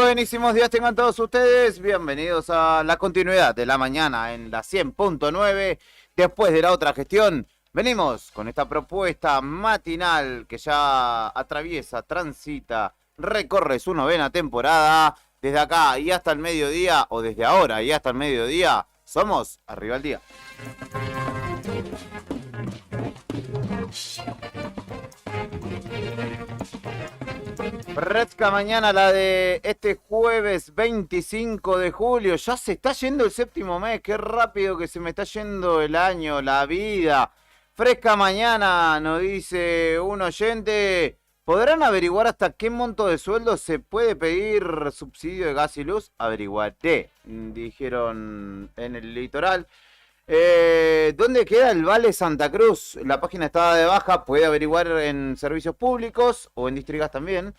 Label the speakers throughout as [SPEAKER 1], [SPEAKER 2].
[SPEAKER 1] Buenísimos días tengan todos ustedes. Bienvenidos a la continuidad de la mañana en la 100.9. Después de la otra gestión, venimos con esta propuesta matinal que ya atraviesa, transita, recorre su 9ª temporada. Desde acá y hasta el mediodía, o desde ahora y hasta el mediodía, somos Arriba el Día. Fresca mañana la de este jueves 25 de julio. Ya se está yendo el séptimo mes. Qué rápido que se me está yendo el año, la vida. Fresca mañana, nos dice un oyente. ¿Podrán averiguar hasta qué monto de sueldo se puede pedir subsidio de gas y luz? Averiguaré, dijeron en el litoral. ¿Dónde queda el Vale Santa Cruz? La página está de baja, puede averiguar en servicios públicos o en Distrigas también.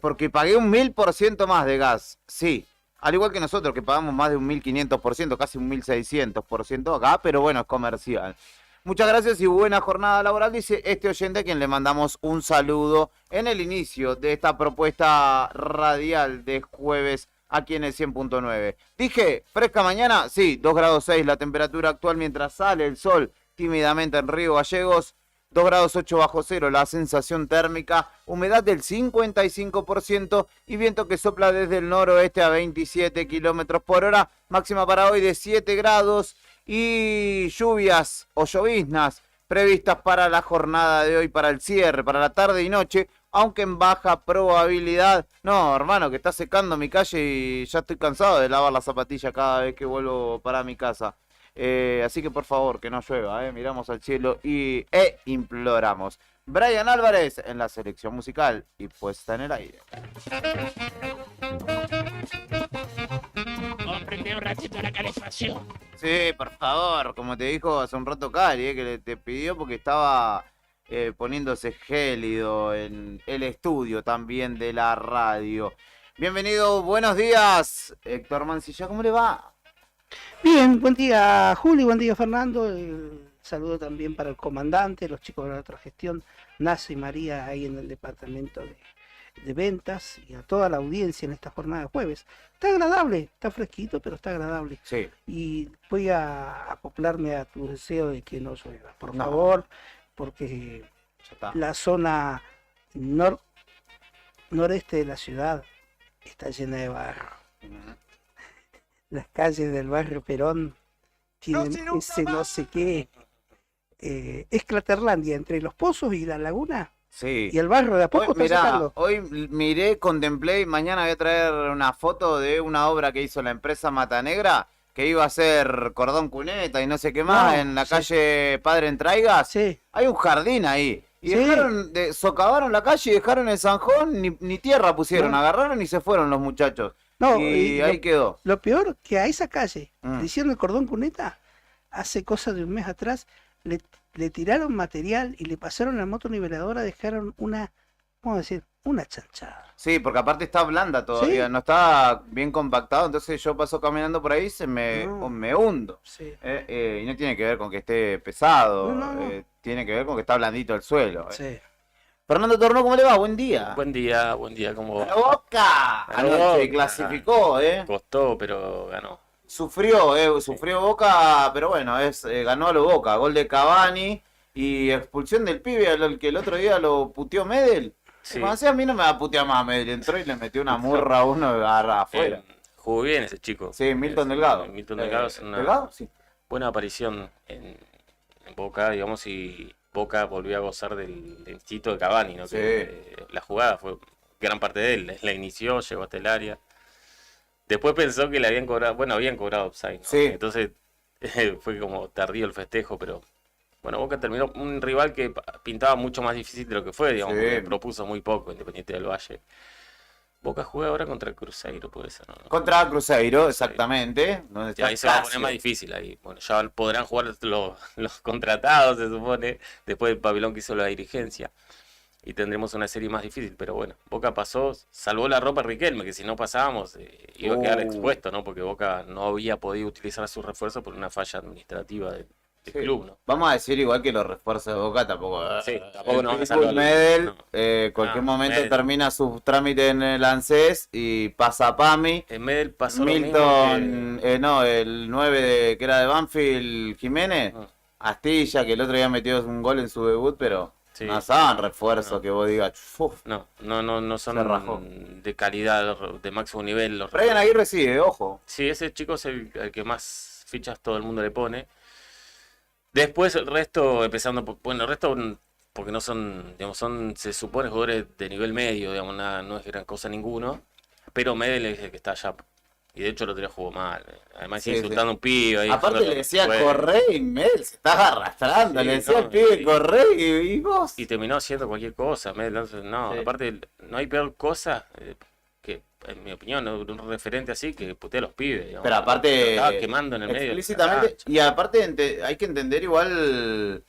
[SPEAKER 1] Porque pagué un 1000% más de gas, sí. Al igual que nosotros, que pagamos más de un 1500%, casi un 1600% acá, pero bueno, es comercial. Muchas gracias y buena jornada laboral, dice este oyente a quien le mandamos un saludo en el inicio de esta propuesta radial de jueves aquí en el 100.9. Dije, fresca mañana, sí, 2 grados 6 la temperatura actual mientras sale el sol tímidamente en Río Gallegos. 2 grados 8 bajo cero la sensación térmica, humedad del 55% y viento que sopla desde el noroeste a 27 kilómetros por hora, máxima para hoy de 7 grados y lluvias o lloviznas previstas para la jornada de hoy, para el cierre, para la tarde y noche, aunque en baja probabilidad. No, hermano, que está secando mi calle y ya estoy cansado de lavar la zapatilla cada vez que vuelvo para mi casa. Así que por favor, que no llueva, miramos al cielo e imploramos. Brian Álvarez en la selección musical y puesta en el aire.
[SPEAKER 2] Vamos a prender un ratito la calefacción.
[SPEAKER 1] Sí, por favor, como te dijo hace un rato Cari, que te pidió porque estaba poniéndose gélido en el estudio también de la radio. Bienvenido, buenos días, Héctor Mancilla, ¿cómo le va?
[SPEAKER 3] Bien, buen día Juli, buen día Fernando, saludo también para el comandante, los chicos de la otra gestión, Nace y María ahí en el departamento de ventas y a toda la audiencia en esta jornada de jueves. Está agradable, está fresquito, pero está agradable.
[SPEAKER 1] Sí.
[SPEAKER 3] Y voy a acoplarme a tu deseo de que no llueva, por favor, porque la zona noreste de la ciudad está llena de barro. Las calles del barrio Perón tienen ese no sé qué. Es Claterlandia, entre los pozos y la laguna.
[SPEAKER 1] Sí.
[SPEAKER 3] Y el barrio de a poco está secando.
[SPEAKER 1] Hoy miré, contemplé y mañana voy a traer una foto de una obra que hizo la empresa Mata Negra, que iba a ser cordón cuneta y no sé qué más, en la calle Padre Entraigas.
[SPEAKER 3] Sí.
[SPEAKER 1] Hay un jardín ahí. Y socavaron la calle y dejaron el zanjón, ni tierra pusieron, agarraron y se fueron los muchachos.
[SPEAKER 3] No,
[SPEAKER 1] y ahí quedó.
[SPEAKER 3] Lo peor que a esa calle le hicieron el cordón cuneta, hace cosa de un mes atrás, le tiraron material y le pasaron la motoniveladora, dejaron una, ¿cómo decir? Una chanchada.
[SPEAKER 1] Sí, porque aparte está blanda todavía, no está bien compactado, entonces yo paso caminando por ahí, me hundo.
[SPEAKER 3] Sí.
[SPEAKER 1] Y no tiene que ver con que esté pesado, tiene que ver con que está blandito el suelo.
[SPEAKER 3] Sí.
[SPEAKER 1] Fernando Tornó, ¿cómo le va? Buen día.
[SPEAKER 4] Buen día, ¿cómo va?
[SPEAKER 1] ¡La Boca! Anoche clasificó,
[SPEAKER 4] Costó, pero ganó.
[SPEAKER 1] Sufrió Boca, pero bueno, ganó a lo Boca. Gol de Cavani y expulsión del pibe al que el otro día lo puteó Medel.
[SPEAKER 4] Sí.
[SPEAKER 1] Como a mí no me va a putear más Medel. Entró y le metió una murra a uno afuera.
[SPEAKER 4] Jugó bien ese chico.
[SPEAKER 1] Sí, Milton Delgado.
[SPEAKER 4] Milton Delgado es una
[SPEAKER 1] ¿Delgado? Sí.
[SPEAKER 4] buena aparición en Boca, digamos, y Boca volvió a gozar del instinto de Cavani, ¿no?
[SPEAKER 1] Sí.
[SPEAKER 4] Que, la jugada fue gran parte de él, la inició, llegó hasta el área. Después pensó que le habían cobrado offside, ¿no?
[SPEAKER 1] Sí.
[SPEAKER 4] Entonces fue como tardío el festejo, pero bueno, Boca terminó un rival que pintaba mucho más difícil de lo que fue, digamos, porque propuso muy poco Independiente del Valle. Boca juega ahora contra el Cruzeiro, puede ser, ¿no?
[SPEAKER 1] Contra Cruzeiro, exactamente. Donde está
[SPEAKER 4] ahí se va a poner más difícil. Ahí, bueno, ya podrán jugar los contratados, se supone, después del pabellón que hizo la dirigencia. Y tendremos una serie más difícil, pero bueno, Boca pasó, salvó la ropa Riquelme, que si no pasábamos iba a quedar expuesto, ¿no? Porque Boca no había podido utilizar su refuerzo por una falla administrativa el
[SPEAKER 1] Sí.
[SPEAKER 4] club, ¿no?
[SPEAKER 1] Vamos a decir igual que los refuerzos de Boca tampoco.
[SPEAKER 4] Sí, tampoco nos van a
[SPEAKER 1] Pitbull
[SPEAKER 4] salvar.
[SPEAKER 1] Medel,
[SPEAKER 4] No.
[SPEAKER 1] cualquier
[SPEAKER 4] No,
[SPEAKER 1] momento
[SPEAKER 4] Medel.
[SPEAKER 1] termina su trámite en el ANSES y pasa a PAMI.
[SPEAKER 4] En Medel pasó lo mismo
[SPEAKER 1] Milton,
[SPEAKER 4] que...
[SPEAKER 1] no, el 9 que era de Banfield, Jiménez,
[SPEAKER 4] Ah,
[SPEAKER 1] Astilla, que el otro día metió un gol en su debut, pero
[SPEAKER 4] sí.
[SPEAKER 1] no saben refuerzo
[SPEAKER 4] No.
[SPEAKER 1] que vos digas, "Uf".
[SPEAKER 4] No son
[SPEAKER 1] Se rajó.
[SPEAKER 4] de calidad, de máximo nivel. Los
[SPEAKER 1] Brian Aguirre sí, ojo.
[SPEAKER 4] Sí, ese chico es el que más fichas todo el mundo le pone. Después el resto, empezando por, bueno, el resto porque no son, digamos, se supone jugadores de nivel medio, digamos, no es gran cosa ninguno, pero Medel es el que está allá. Y de hecho el otro día jugó mal. Además
[SPEAKER 1] Sí,
[SPEAKER 4] insultando a un pibe ahí.
[SPEAKER 1] Aparte le decía,
[SPEAKER 4] Bueno,
[SPEAKER 1] corre y Medel se estaba arrastrando,
[SPEAKER 4] Sí,
[SPEAKER 1] le decía
[SPEAKER 4] no,
[SPEAKER 1] al pibe,
[SPEAKER 4] sí.
[SPEAKER 1] corre y vos.
[SPEAKER 4] y terminó haciendo cualquier cosa. Medel, entonces, no,
[SPEAKER 1] Sí.
[SPEAKER 4] aparte no hay peor cosa que, en mi opinión, un referente así que putea a los pibes. Digamos.
[SPEAKER 1] Pero aparte,
[SPEAKER 4] Lo estaba quemando en el medio de la
[SPEAKER 1] explícitamente,
[SPEAKER 4] cancha.
[SPEAKER 1] y aparte hay que entender igual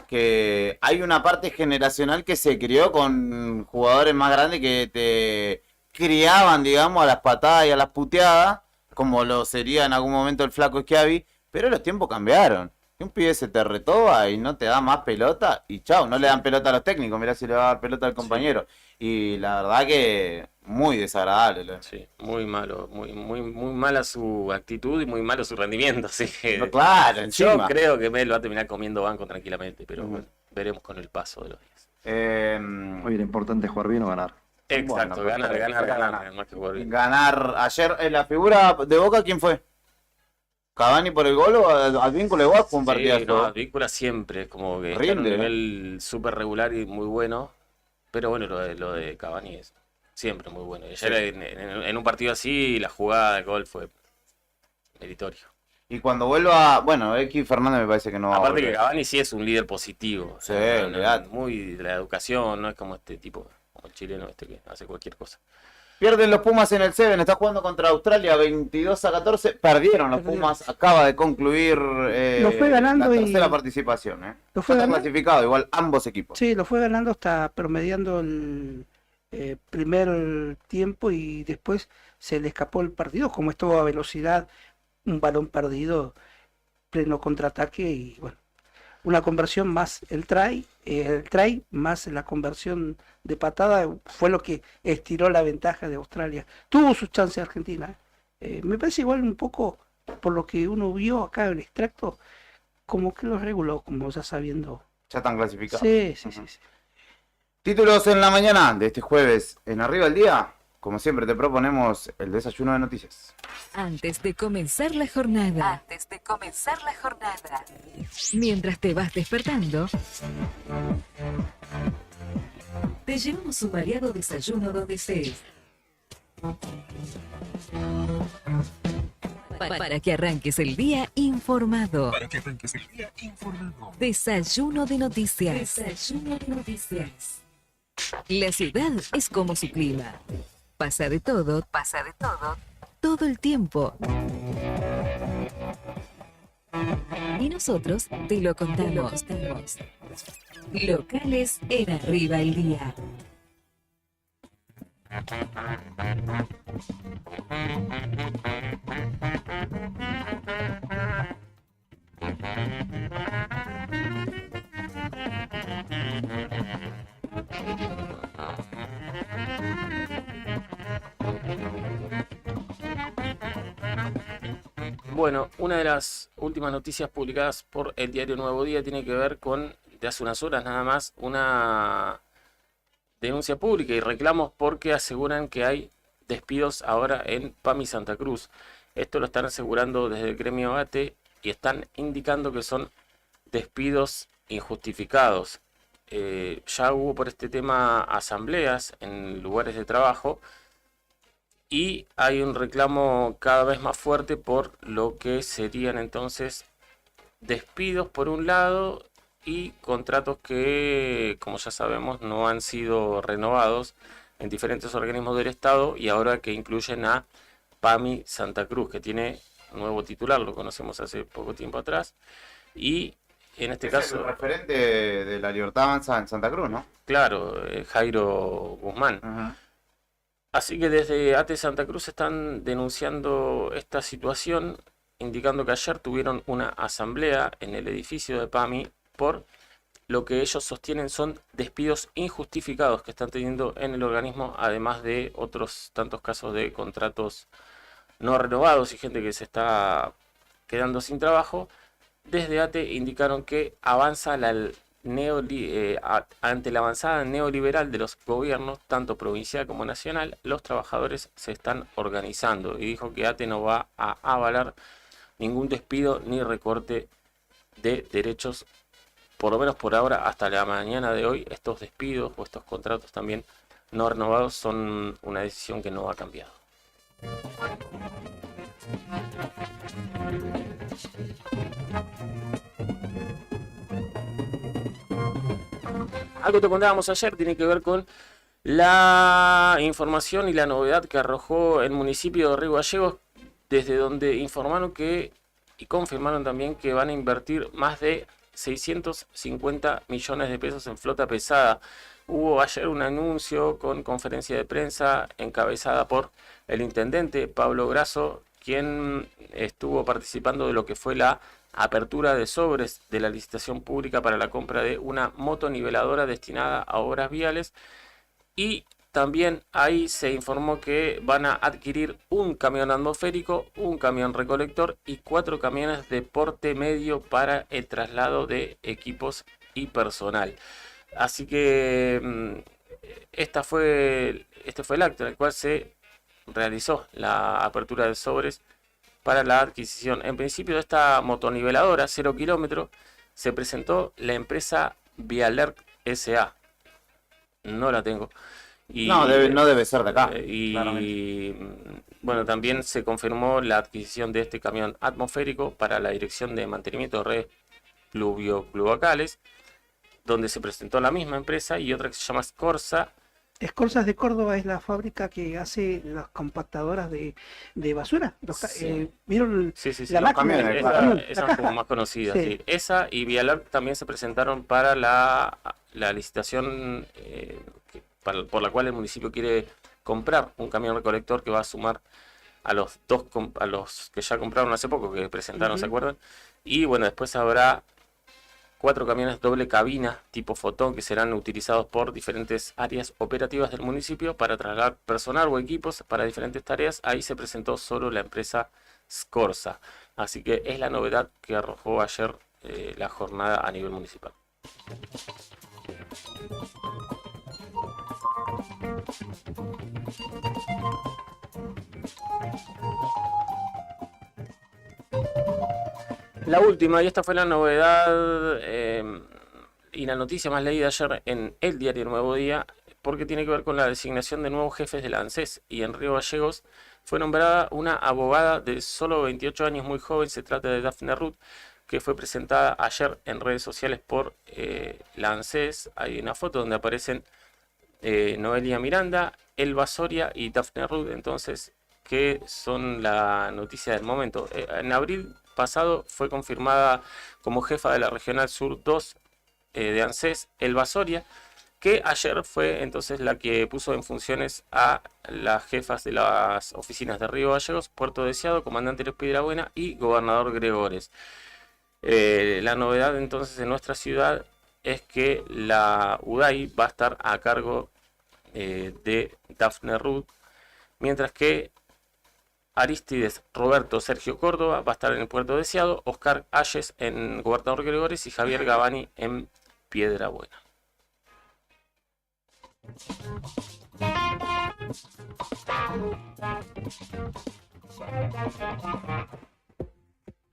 [SPEAKER 1] que hay una parte generacional que se crió con jugadores más grandes que te criaban, digamos, a las patadas y a las puteadas, como lo sería en algún momento el flaco Schiavi, pero los tiempos cambiaron. Un pibe se te retoba y no te da más pelota y chau, no le dan pelota a los técnicos, mirá si le va a dar pelota al compañero. Y la verdad que muy desagradable.
[SPEAKER 4] Sí, muy malo, muy mala su actitud y muy malo su rendimiento. Así que
[SPEAKER 1] No, claro,
[SPEAKER 4] yo
[SPEAKER 1] encima.
[SPEAKER 4] creo que Mel va a terminar comiendo banco tranquilamente, pero
[SPEAKER 1] Ujú.
[SPEAKER 4] bueno, veremos con el paso de los días.
[SPEAKER 5] Hoy era importante jugar bien o ganar.
[SPEAKER 4] Exacto,
[SPEAKER 1] Bueno,
[SPEAKER 4] ganar,
[SPEAKER 1] perfecto,
[SPEAKER 4] ganar, más que jugar bien.
[SPEAKER 1] ganar ayer en la figura de Boca, ¿quién fue? ¿Cavani por el gol o al vínculo igual fue un
[SPEAKER 4] Sí,
[SPEAKER 1] partidazo?
[SPEAKER 4] no, Advíncula siempre es como que está en un
[SPEAKER 1] Rinde,
[SPEAKER 4] nivel súper regular y muy bueno, pero bueno, lo de Cavani es siempre muy bueno. Y ayer en un partido así, la jugada de gol fue meritorio.
[SPEAKER 1] Y cuando vuelva, bueno, X Fernández me parece que no va a
[SPEAKER 4] Aparte que
[SPEAKER 1] volver.
[SPEAKER 4] Cavani sí es un líder positivo.
[SPEAKER 1] Sí,
[SPEAKER 4] No,
[SPEAKER 1] olvidate.
[SPEAKER 4] muy de la educación, no es como este tipo, como el chileno este que hace cualquier cosa.
[SPEAKER 1] Pierden los Pumas en el Seven, está jugando contra Australia 22-14. Perdieron los
[SPEAKER 3] Perdieron.
[SPEAKER 1] Pumas, acaba de concluir
[SPEAKER 3] Lo fue ganando
[SPEAKER 1] la
[SPEAKER 3] y-
[SPEAKER 1] tercera participación.
[SPEAKER 3] Lo fue
[SPEAKER 1] Está
[SPEAKER 3] ganando.
[SPEAKER 1] clasificado, igual ambos equipos.
[SPEAKER 3] Sí, lo fue ganando hasta promediando el primer tiempo y después se le escapó el partido, como estuvo a velocidad, un balón perdido, pleno contraataque y bueno, una conversión más el try más la conversión de patada fue lo que estiró la ventaja de Australia. Tuvo sus chances Argentina. Me parece igual un poco, por lo que uno vio acá en el extracto, como que lo reguló, como ya sabiendo.
[SPEAKER 1] Ya están clasificados.
[SPEAKER 3] Sí, sí,
[SPEAKER 1] Ujú.
[SPEAKER 3] sí, sí.
[SPEAKER 1] Títulos en la mañana de este jueves en Arriba el Día. Como siempre te proponemos el desayuno de noticias.
[SPEAKER 6] Antes de comenzar la jornada. Mientras te vas despertando, te llevamos un variado desayuno donde estés. Para que arranques el día informado. Desayuno de noticias. La ciudad es como su clima. Pasa de todo, todo el tiempo. Y nosotros te lo contamos. Locales en Arriba el Día.
[SPEAKER 4] Bueno, una de las últimas noticias publicadas por el diario Nuevo Día tiene que ver con, de hace unas horas nada más, una denuncia pública y reclamos porque aseguran que hay despidos ahora en PAMI Santa Cruz. Esto lo están asegurando desde el gremio ATE y están indicando que son despidos injustificados. Ya hubo por este tema asambleas en lugares de trabajo y hay un reclamo cada vez más fuerte por lo que serían entonces despidos por un lado y contratos que, como ya sabemos, no han sido renovados en diferentes organismos del Estado y ahora que incluyen a PAMI Santa Cruz, que tiene un nuevo titular, lo conocemos hace poco tiempo atrás, y en este
[SPEAKER 1] Es
[SPEAKER 4] caso,
[SPEAKER 1] el referente de la Libertad Avanza en Santa Cruz, ¿no?
[SPEAKER 4] claro, Jairo Guzmán.
[SPEAKER 1] Ajá.
[SPEAKER 4] Así que desde ATE Santa Cruz están denunciando esta situación, indicando que ayer tuvieron una asamblea en el edificio de PAMI por lo que ellos sostienen son despidos injustificados que están teniendo en el organismo, además de otros tantos casos de contratos no renovados y gente que se está quedando sin trabajo. Desde ATE indicaron que avanza ante la avanzada neoliberal de los gobiernos, tanto provincial como nacional, los trabajadores se están organizando, y dijo que ATE no va a avalar ningún despido ni recorte de derechos, por lo menos por ahora, hasta la mañana de hoy. Estos despidos o estos contratos también no renovados son una decisión que no ha cambiado. Algo que te contábamos ayer tiene que ver con la información y la novedad que arrojó el municipio de Río Gallegos, desde donde informaron que y confirmaron también que van a invertir más de 650 millones de pesos en flota pesada. Hubo ayer un anuncio con conferencia de prensa encabezada por el intendente Pablo Grasso, quien estuvo participando de lo que fue la apertura de sobres de la licitación pública para la compra de una motoniveladora destinada a obras viales, y también ahí se informó que van a adquirir un camión atmosférico, un camión recolector y 4 camiones de porte medio para el traslado de equipos y personal. Así que este fue el acto en el cual se realizó la apertura de sobres para la adquisición. En principio de esta motoniveladora 0 kilómetros se presentó la empresa Vialert S.A. No la tengo. Y,
[SPEAKER 1] no debe ser de acá.
[SPEAKER 4] Y bueno, también se confirmó la adquisición de este camión atmosférico para la dirección de mantenimiento de redes pluvio-cloacales, donde se presentó la misma empresa, y otra que se llama Scorza.
[SPEAKER 3] Escorzas de Córdoba es la fábrica que hace las compactadoras de basura.
[SPEAKER 4] Sí.
[SPEAKER 3] ¿Vieron
[SPEAKER 4] Sí,
[SPEAKER 3] la
[SPEAKER 1] los
[SPEAKER 3] máquina?
[SPEAKER 1] camiones,
[SPEAKER 4] Esa es como más conocida.
[SPEAKER 3] Sí.
[SPEAKER 4] Sí. Esa y Vialert también se presentaron para la licitación por la cual el municipio quiere comprar un camión recolector que va a sumar a los que ya compraron hace poco, que presentaron, ¿se acuerdan? Y bueno, después habrá 4 camiones doble cabina tipo Fotón que serán utilizados por diferentes áreas operativas del municipio para trasladar personal o equipos para diferentes tareas. Ahí se presentó solo la empresa Scorza. Así que es la novedad que arrojó ayer la jornada a nivel municipal. La última, y esta fue la novedad y la noticia más leída ayer en el diario El Nuevo Día, porque tiene que ver con la designación de nuevos jefes de la ANSES. Y en Río Gallegos fue nombrada una abogada de solo 28 años, muy joven. Se trata de Dafne Ruth, que fue presentada ayer en redes sociales por la ANSES. Hay una foto donde aparecen Noelia Miranda, Elba Soria y Dafne Ruth, entonces, que son la noticia del momento. En abril pasado fue confirmada como jefa de la Regional Sur 2 de ANSES Elba Soria, que ayer fue entonces la que puso en funciones a las jefas de las oficinas de Río Gallegos, Puerto Deseado, Comandante Los Piedrabuena y Gobernador Gregores. La novedad entonces en nuestra ciudad es que la UDAI va a estar a cargo de Dafne Ruth, mientras que Aristides Roberto Sergio Córdoba va a estar en el Puerto Deseado, Oscar Ayes en Gobernador Gregores y Javier Gavani en Piedrabuena.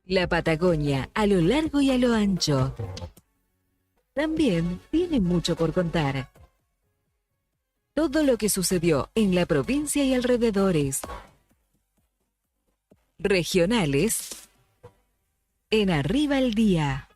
[SPEAKER 6] La Patagonia, a lo largo y a lo ancho, también tiene mucho por contar. Todo lo que sucedió en la provincia y alrededores. Regionales en Arriba el Día.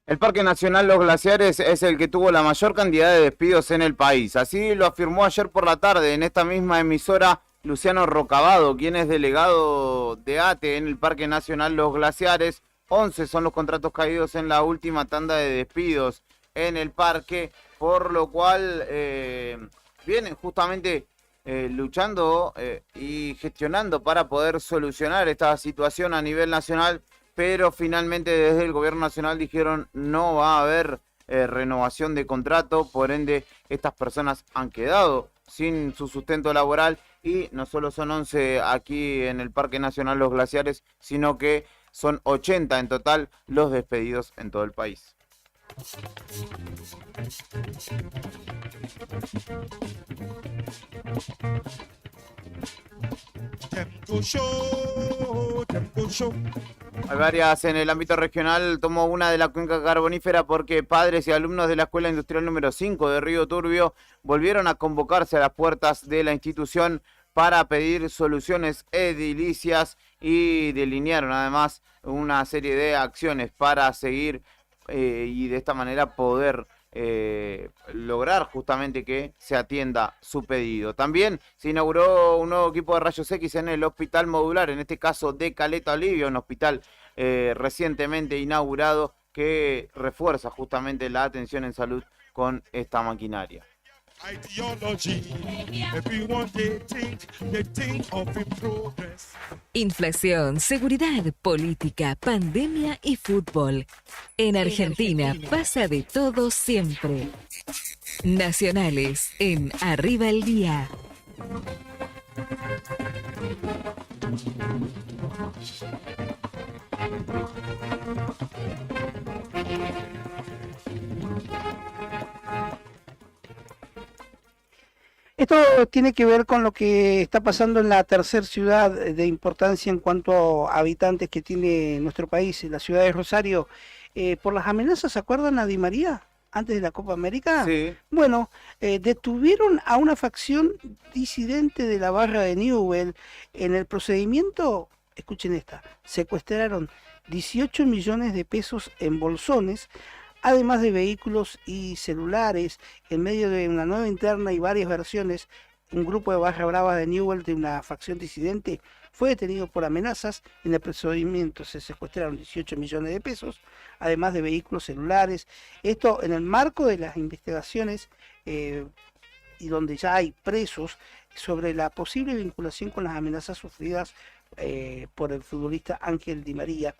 [SPEAKER 1] El Parque Nacional Los Glaciares es el que tuvo la mayor cantidad de despidos en el país. Así lo afirmó ayer por la tarde en esta misma emisora Luciano Rocabado, quien es delegado de ATE en el Parque Nacional Los Glaciares. 11 son los contratos caídos en la última tanda de despidos. en el parque, por lo cual vienen justamente luchando y gestionando para poder solucionar esta situación a nivel nacional, pero finalmente desde el gobierno nacional dijeron no va a haber renovación de contrato, por ende estas personas han quedado sin su sustento laboral y no solo son 11 aquí en el Parque Nacional Los Glaciares, sino que son 80 en total los despedidos en todo el país. Hay varias en el ámbito regional. Tomo una de la cuenca carbonífera porque padres y alumnos de la Escuela Industrial número 5 de Río Turbio volvieron a convocarse a las puertas de la institución para pedir soluciones edilicias y delinearon además una serie de acciones para seguir y de esta manera poder lograr justamente que se atienda su pedido. También se inauguró un nuevo equipo de rayos X en el hospital modular, en este caso de Caleta Olivia, un hospital recientemente inaugurado que refuerza justamente la atención en salud con esta maquinaria.
[SPEAKER 6] Inflación, seguridad, política, pandemia y fútbol. En Argentina pasa de todo siempre. Nacionales en Arriba el Día.
[SPEAKER 3] Esto tiene que ver con lo que está pasando en la tercera ciudad de importancia en cuanto a habitantes que tiene nuestro país, la ciudad de Rosario. Por las amenazas, ¿se acuerdan a Di María antes de la Copa América?
[SPEAKER 1] Sí.
[SPEAKER 3] Bueno, detuvieron a una facción disidente de la barra de Newell. En el procedimiento, escuchen esta, secuestraron 18 millones de pesos en bolsones, además de vehículos y celulares. En medio de una nueva interna y varias versiones, un grupo de barra brava de Newell de una facción disidente fue detenido por amenazas. En el procedimiento se secuestraron 18 millones de pesos, además de vehículos celulares. Esto en el marco de las investigaciones y donde ya hay presos sobre la posible vinculación con las amenazas sufridas por el futbolista Ángel Di María.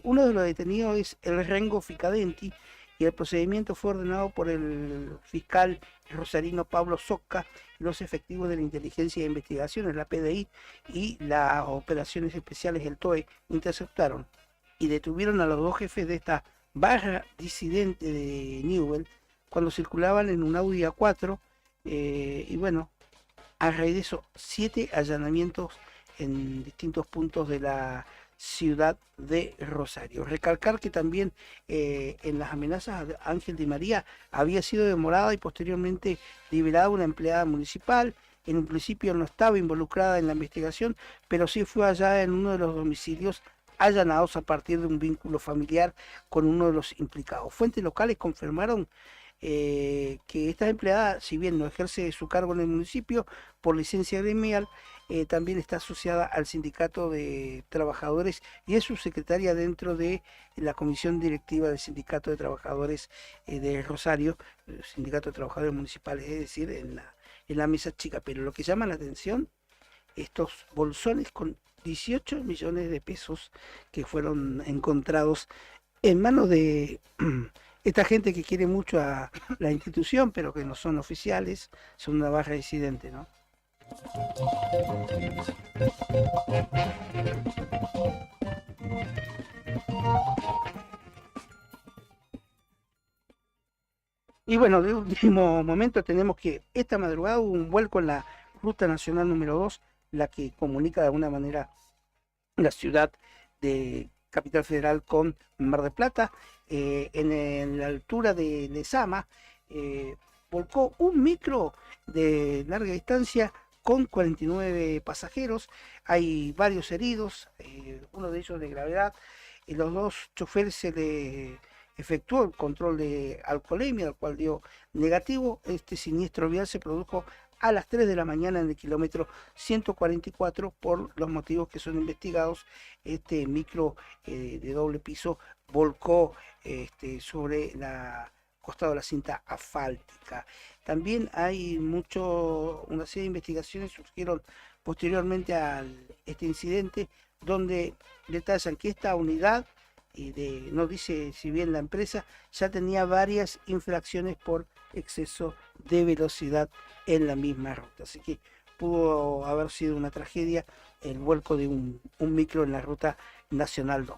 [SPEAKER 3] Uno de los detenidos es el Rengo Ficadenti y el procedimiento fue ordenado por el fiscal rosarino Pablo Socca y los efectivos de la Inteligencia de Investigaciones, la PDI, y las operaciones especiales del TOE interceptaron y detuvieron a los dos jefes de esta barra disidente de Newell cuando circulaban en un Audi A4 y bueno, a raíz de eso 7 allanamientos en distintos puntos de la ciudad de Rosario. Recalcar que también en las amenazas a Ángel Di María había sido demorada y posteriormente liberada una empleada municipal. En un principio no estaba involucrada en la investigación, pero sí fue allá en uno de los domicilios allanados a partir de un vínculo familiar con uno de los implicados. Fuentes locales confirmaron que esta empleada, si bien no ejerce su cargo en el municipio por licencia gremial, también está asociada al sindicato de trabajadores y es subsecretaria dentro de la comisión directiva del sindicato de trabajadores de Rosario, el sindicato de trabajadores municipales, es decir, en la mesa chica. Pero lo que llama la atención, estos bolsones con 18 millones de pesos que fueron encontrados en manos de esta gente que quiere mucho a la institución, pero que no son oficiales, son una barra disidente, ¿no? Y bueno, de último momento tenemos que esta madrugada hubo un vuelco en la Ruta Nacional número 2, la que comunica de alguna manera la ciudad de Capital Federal con Mar del Plata. En la altura de Lezama volcó un micro de larga distancia con 49 pasajeros. Hay varios heridos, uno de ellos de gravedad. Los dos choferes se le efectuó el control de alcoholemia, el cual dio negativo. Este siniestro vial se produjo a las 3 de la mañana en el kilómetro 144 por los motivos que son investigados. Este micro de doble piso volcó sobre la costado de la cinta asfáltica. También hay una serie de investigaciones surgieron posteriormente a este incidente, donde detallan que esta unidad, no dice si bien la empresa, ya tenía varias infracciones por exceso de velocidad en la misma ruta. Así que pudo haber sido una tragedia el vuelco de un micro en la ruta Nacional 2.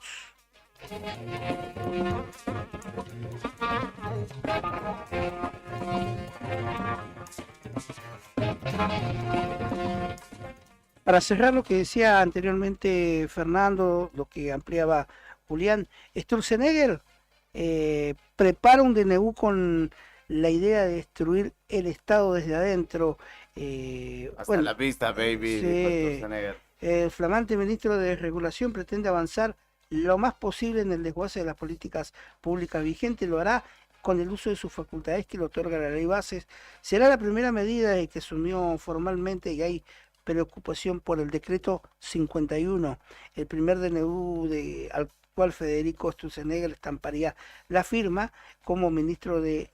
[SPEAKER 3] Para cerrar lo que decía anteriormente Fernando, lo que ampliaba Julián, Sturzenegger prepara un DNU con la idea de destruir el Estado desde adentro.
[SPEAKER 1] Hasta la pista, baby.
[SPEAKER 3] Sí, el flamante ministro de Regulación pretende avanzar lo más posible en el desguace de las políticas públicas vigentes. Lo hará con el uso de sus facultades que le otorga la ley Bases. Será la primera medida de que asumió formalmente, y hay preocupación por el decreto 51, el primer DNU al cual Federico Sturzenegger estamparía la firma como ministro de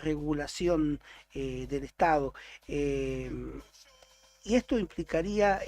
[SPEAKER 3] Regulación del Estado. Y esto implicaría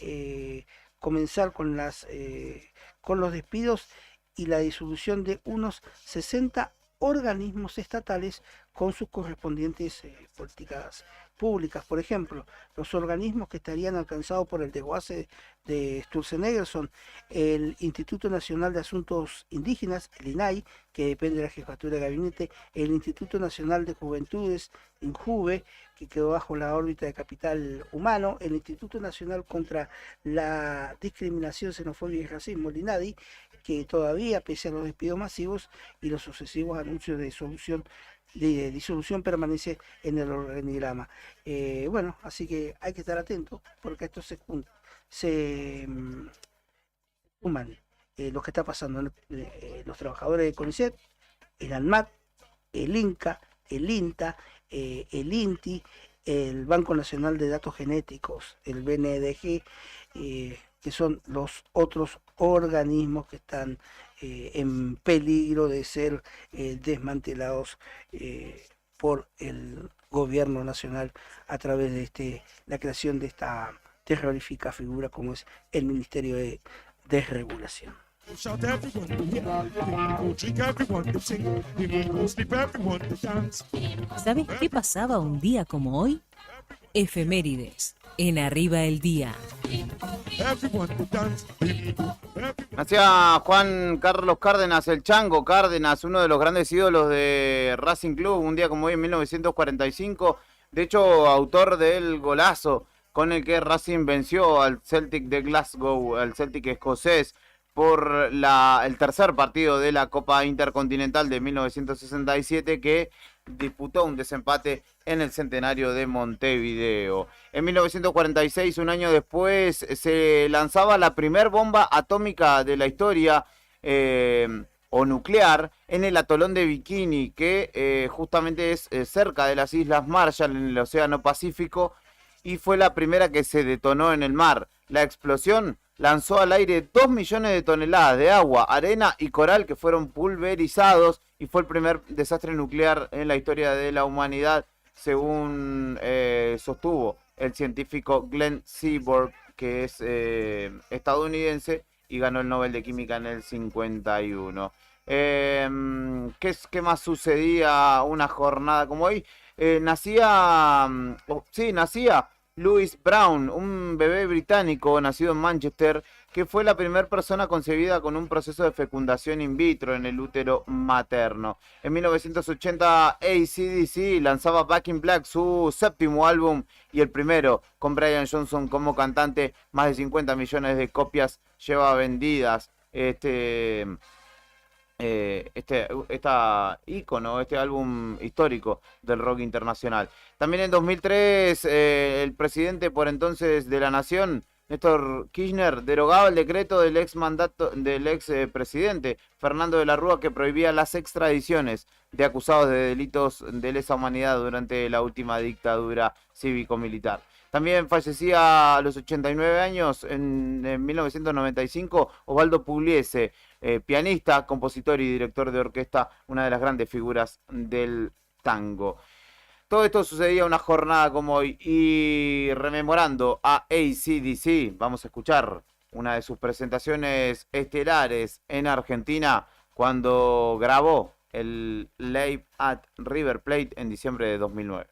[SPEAKER 3] comenzar con los despidos y la disolución de unos 60 organismos estatales con sus correspondientes políticas públicas. Por ejemplo, los organismos que estarían alcanzados por el desguace de Sturzenegger son el Instituto Nacional de Asuntos Indígenas, el INAI, que depende de la Jefatura de Gabinete, el Instituto Nacional de Juventudes, INJUVE, que quedó bajo la órbita de Capital Humano, el Instituto Nacional contra la Discriminación, Xenofobia y Racismo, el INADI, que todavía, pese a los despidos masivos y los sucesivos anuncios de disolución, permanece en el organigrama. Bueno, así que hay que estar atentos, porque esto se suman lo que está pasando. Los trabajadores de CONICET, el ANMAT, el INCA, el INTA, el INTI, el Banco Nacional de Datos Genéticos, el BNDG, que son los otros organismos que están en peligro de ser desmantelados por el gobierno nacional a través de la creación de esta terrorífica figura como es el Ministerio de Desregulación.
[SPEAKER 7] ¿Sabes qué pasaba un día como hoy? Efemérides en Arriba el Día.
[SPEAKER 1] Nacía Juan Carlos Cárdenas, el Chango Cárdenas, uno de los grandes ídolos de Racing Club, un día como hoy en 1945. De hecho, autor del golazo con el que Racing venció al Celtic de Glasgow, al Celtic escocés, por el tercer partido de la Copa Intercontinental de 1967, que disputó un desempate en el centenario de Montevideo. En 1946, un año después, se lanzaba la primer bomba atómica de la historia, o nuclear, en el atolón de Bikini, que justamente es cerca de las Islas Marshall, en el Océano Pacífico, y fue la primera que se detonó en el mar. La explosión lanzó al aire 2 millones de toneladas de agua, arena y coral que fueron pulverizados, y fue el primer desastre nuclear en la historia de la humanidad, según sostuvo el científico Glenn Seaborg, que es estadounidense y ganó el Nobel de Química en el 51. ¿Qué más sucedía una jornada como hoy? Nacía Louis Brown, un bebé británico nacido en Manchester, que fue la primera persona concebida con un proceso de fecundación in vitro en el útero materno. En 1980, AC/DC lanzaba Back in Black, su séptimo álbum y el primero, con Brian Johnson como cantante. Más de 50 millones de copias lleva vendidas este ícono, este álbum histórico del rock internacional. También en 2003, el presidente por entonces de la Nación, Néstor Kirchner, derogaba el decreto del ex presidente Fernando de la Rúa, que prohibía las extradiciones de acusados de delitos de lesa humanidad durante la última dictadura cívico-militar. También fallecía a los 89 años, en 1995, Osvaldo Pugliese, pianista, compositor y director de orquesta, una de las grandes figuras del tango. Todo esto sucedía una jornada como hoy. Y rememorando a AC/DC, vamos a escuchar una de sus presentaciones estelares en Argentina cuando grabó el Live at River Plate en diciembre de 2009.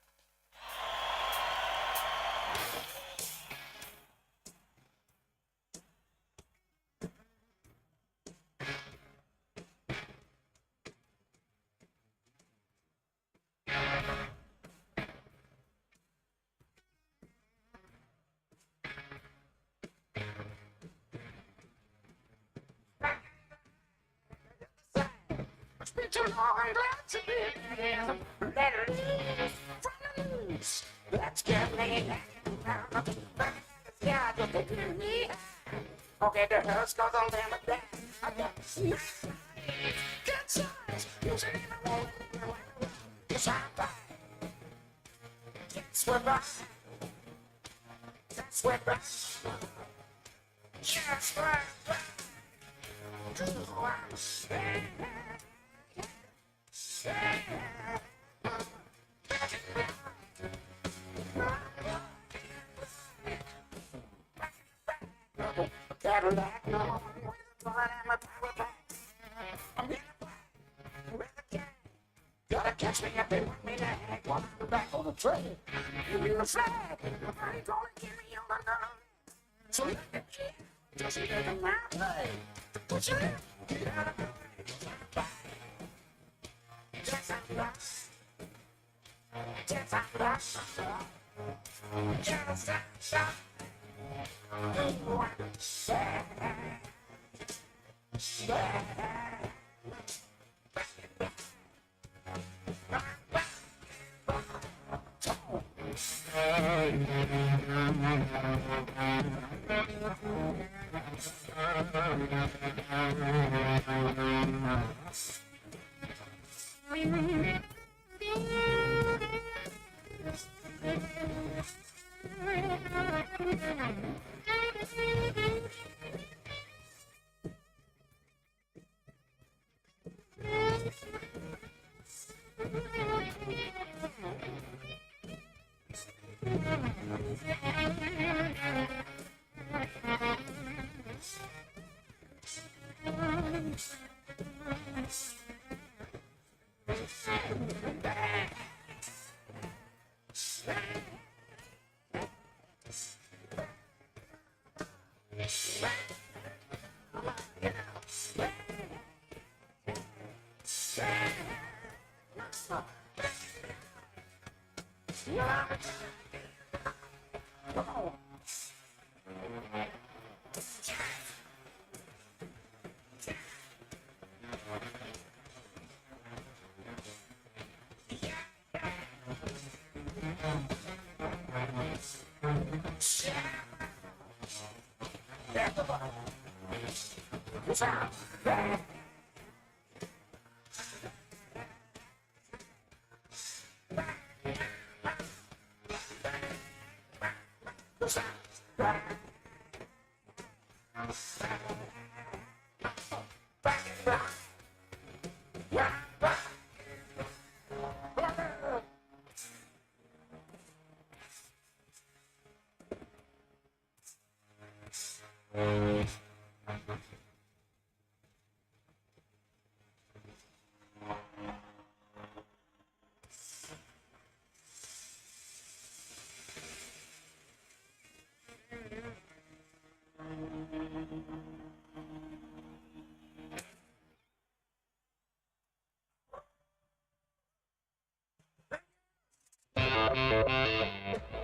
[SPEAKER 2] It's been too long, I'm glad to be here. Let it loose. Let's get laid down. Back in the sky, just to do me. Okay, the hearse goes on down the back. I got good signs. You say I won't. Yes, I'm right. Yes, we're right. Yes, we're right. Yes, we're right. Cadillac, no, I'm in with the gang. Gotta catch me if they want me to hang. One on the back of the train. Give me the flag. Nobody gonna give me on the gun. So let the kid just get in my way. Put your hand, get out of the way. Yes, I'm lost. Yes, I'm lost. Yes, I'm lost.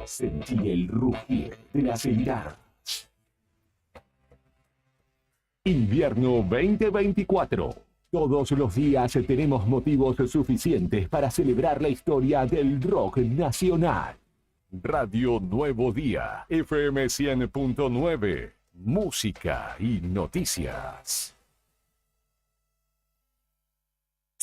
[SPEAKER 8] Sentí el rugir de la acelerar. Invierno 2024. Todos los días tenemos motivos suficientes para celebrar la historia del rock nacional. Radio Nuevo Día, FM 100.9, música y noticias.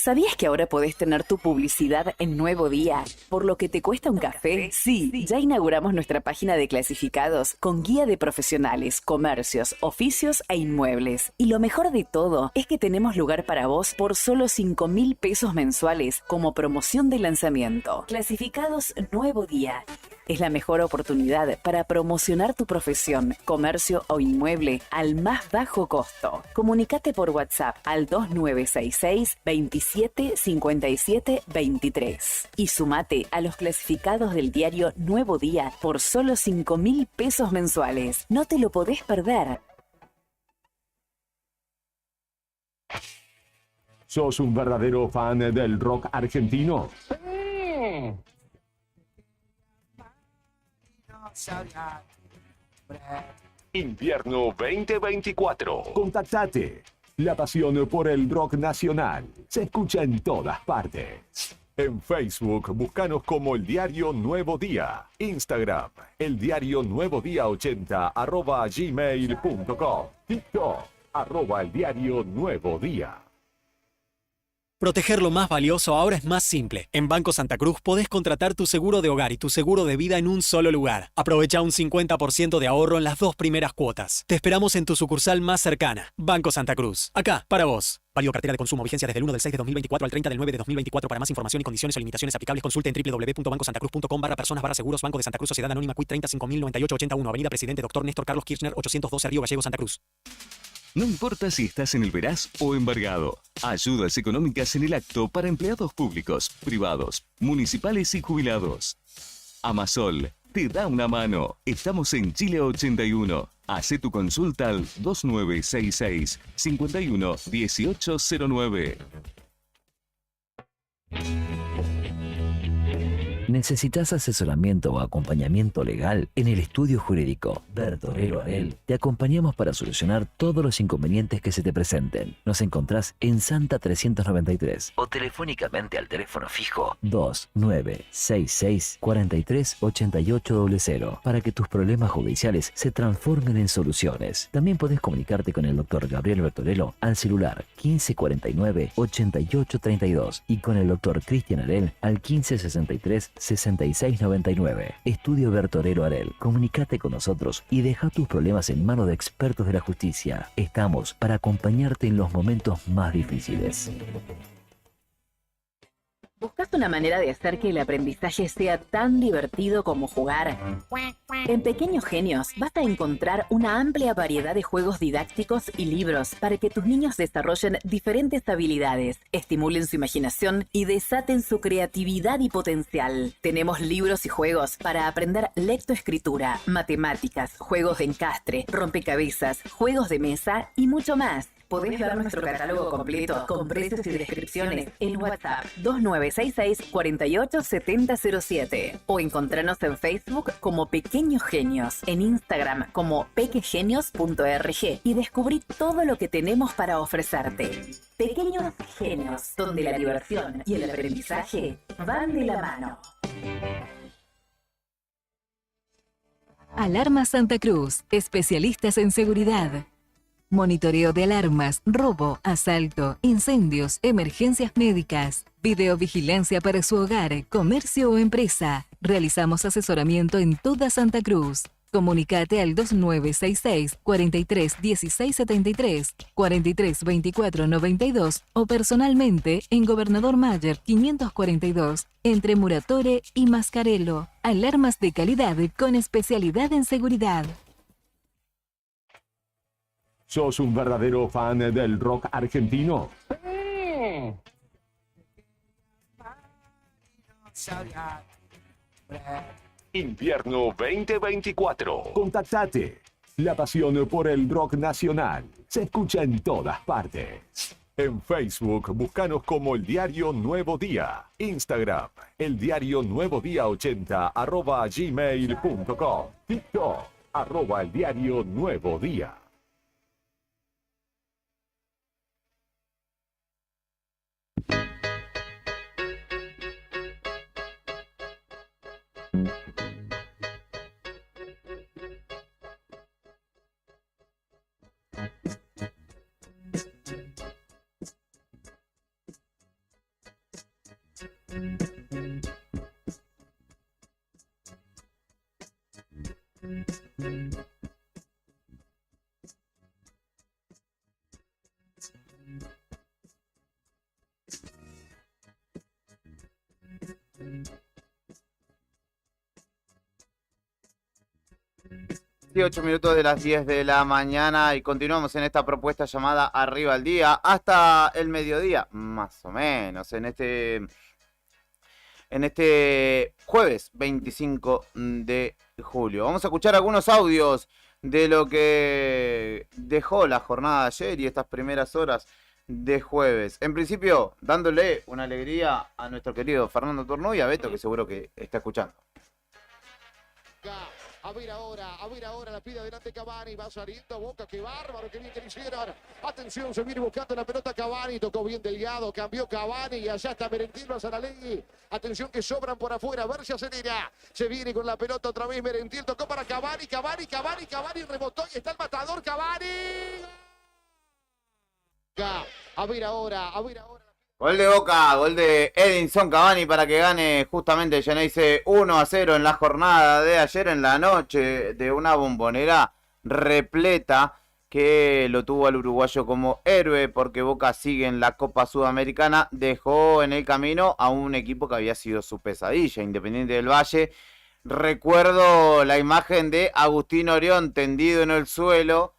[SPEAKER 9] ¿Sabías que ahora podés tener tu publicidad en Nuevo Día? ¿Por lo que te cuesta un café? Sí, ya inauguramos nuestra página de clasificados con guía de profesionales, comercios, oficios e inmuebles. Y lo mejor de todo es que tenemos lugar para vos por solo 5.000 pesos mensuales como promoción de lanzamiento. Clasificados Nuevo Día. Es la mejor oportunidad para promocionar tu profesión, comercio o inmueble al más bajo costo. Comunicate por WhatsApp al 2966 27 57 23 y sumate a los clasificados del diario Nuevo Día por solo 5.000 pesos mensuales. No te lo podés perder.
[SPEAKER 8] ¿Sos un verdadero fan del rock argentino? Invierno 2024. Contactate. La pasión por el rock nacional se escucha en todas partes. En Facebook, búscanos como El Diario Nuevo Día. Instagram, El Diario Nuevo Día 80 @gmail.com. TikTok, @El Diario Nuevo Día.
[SPEAKER 10] Proteger lo más valioso ahora es más simple. En Banco Santa Cruz podés contratar tu seguro de hogar y tu seguro de vida en un solo lugar. Aprovecha un 50% de ahorro en las 2 primeras cuotas. Te esperamos en tu sucursal más cercana. Banco Santa Cruz. Acá, para vos. Válido cartera de consumo. Vigencia desde el 1/6/2024 al 30/9/2024. Para más información y condiciones o limitaciones aplicables, consulte en www.bancosantacruz.com/personas/seguros. Banco de Santa Cruz, Sociedad Anónima Quit 30.5098-81. Avenida Presidente Dr. Néstor Carlos Kirchner, 812 Río Gallegos, Santa Cruz.
[SPEAKER 11] No importa si estás en el veraz o embargado. Ayudas económicas en el acto para empleados públicos, privados, municipales y jubilados. Amasol te da una mano. Estamos en Chile 81. Hacé tu consulta al 2966 51 1809.
[SPEAKER 12] ¿Necesitas asesoramiento o acompañamiento legal? En el estudio jurídico Bertorero Arel te acompañamos para solucionar todos los inconvenientes que se te presenten. Nos encontrás en Santa 393 o telefónicamente al teléfono fijo 2966 43 8800 para que tus problemas judiciales se transformen en soluciones. También podés comunicarte con el doctor Gabriel Bertorello al celular 1549 8832 y con el doctor Cristian Arel al 1563 6699. Estudio Bertorero Arel. Comunicate con nosotros y deja tus problemas en manos de expertos de la justicia. Estamos para acompañarte en los momentos más difíciles.
[SPEAKER 9] ¿Buscas una manera de hacer que el aprendizaje sea tan divertido como jugar? En Pequeños Genios vas a encontrar una amplia variedad de juegos didácticos y libros para que tus niños desarrollen diferentes habilidades, estimulen su imaginación y desaten su creatividad y potencial. Tenemos libros y juegos para aprender lectoescritura, matemáticas, juegos de encastre, rompecabezas, juegos de mesa y mucho más. Podés ver nuestro catálogo completo con precios y descripciones en WhatsApp 2966 48 7007 o encontrarnos en Facebook como Pequeños Genios, en Instagram como pequegenios.org y descubrí todo lo que tenemos para ofrecerte. Pequeños Genios, donde la diversión y el aprendizaje van de la mano.
[SPEAKER 6] Alarma Santa Cruz, especialistas en seguridad. Monitoreo de alarmas, robo, asalto, incendios, emergencias médicas, videovigilancia para su hogar, comercio o empresa. Realizamos asesoramiento en toda Santa Cruz. Comunicate al 2966 43 16 73, 43 24 92 o personalmente en Gobernador Mayer 542, entre Muratore y Mascarello. Alarmas de calidad con especialidad en seguridad.
[SPEAKER 8] ¿Sos un verdadero fan del rock argentino? Invierno 2024. Contactate. La pasión por el rock nacional se escucha en todas partes. En Facebook, búscanos como El Diario Nuevo Día. Instagram, El Diario Nuevo Día 80 @gmail.com. TikTok, @El Diario Nuevo Día.
[SPEAKER 1] 8 minutos de las 10 de la mañana y continuamos en esta propuesta llamada Arriba al Día hasta el mediodía, más o menos, en este jueves 25 de julio. Vamos a escuchar algunos audios de lo que dejó la jornada de ayer y estas primeras horas de jueves. En principio, dándole una alegría a nuestro querido Fernando Tornú y a Beto, que seguro que está escuchando.
[SPEAKER 2] A ver ahora, la pide adelante Cavani, va saliendo Boca, qué bárbaro, qué bien que le hicieron. Atención, se viene buscando la pelota Cavani, tocó bien Delgado, cambió Cavani y allá está Merentiel, Saralegui. Atención que sobran por afuera, a ver si acelera. Se viene con la pelota otra vez Merentiel, tocó para Cavani, rebotó y está el matador Cavani. A ver ahora.
[SPEAKER 1] Gol de Boca, gol de Edinson Cavani para que gane justamente Geneise 1-0 en la jornada de ayer en la noche de una Bombonera repleta que lo tuvo al uruguayo como héroe porque Boca sigue en la Copa Sudamericana, dejó en el camino a un equipo que había sido su pesadilla, Independiente del Valle. Recuerdo la imagen de Agustín Orión tendido en el suelo,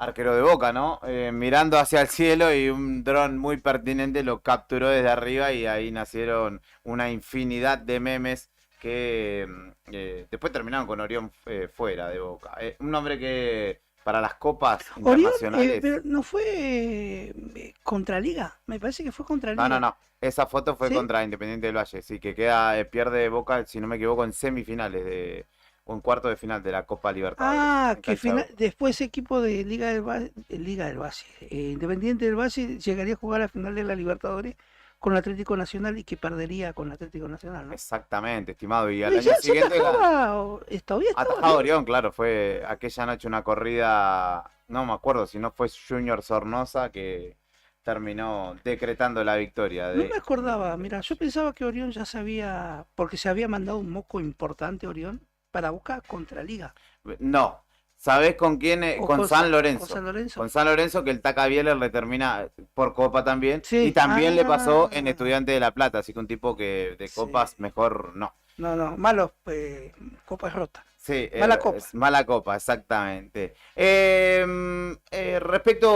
[SPEAKER 1] arquero de Boca, ¿no? Mirando hacia el cielo y un dron muy pertinente lo capturó desde arriba y ahí nacieron una infinidad de memes que después terminaron con Orión fuera de Boca. Un hombre que para las copas internacionales...
[SPEAKER 3] pero no fue contra Liga, me parece que fue contra Liga.
[SPEAKER 1] No. Esa foto fue
[SPEAKER 3] ¿Sí?
[SPEAKER 1] contra Independiente del Valle, sí, que pierde Boca, si no me equivoco, en semifinales o en cuarto de final de la Copa Libertadores.
[SPEAKER 3] Después ese equipo de Liga del Valle, Independiente del Valle llegaría a jugar a la final de la Libertadores con Atlético Nacional y que perdería con Atlético Nacional, ¿no?
[SPEAKER 1] Exactamente, estimado. Y al año
[SPEAKER 3] Ya se
[SPEAKER 1] siguiente
[SPEAKER 3] atajaba
[SPEAKER 1] Orión, claro, fue aquella noche una corrida, no me acuerdo si no fue Junior Sornosa que terminó decretando la victoria.
[SPEAKER 3] No me acordaba, mira, yo pensaba que Orión ya sabía, porque se había mandado un moco importante Orión para Boca contra Liga.
[SPEAKER 1] No, ¿sabés con quién? Con San Lorenzo.
[SPEAKER 3] Con San Lorenzo.
[SPEAKER 1] Con San Lorenzo, que el Taca Bieler le termina por Copa también.
[SPEAKER 3] Sí.
[SPEAKER 1] Y también le pasó en Estudiante de La Plata, así que un tipo que de copas mejor no.
[SPEAKER 3] No, malo, Copa es rota.
[SPEAKER 1] Sí,
[SPEAKER 3] Mala copa.
[SPEAKER 1] Mala copa, exactamente.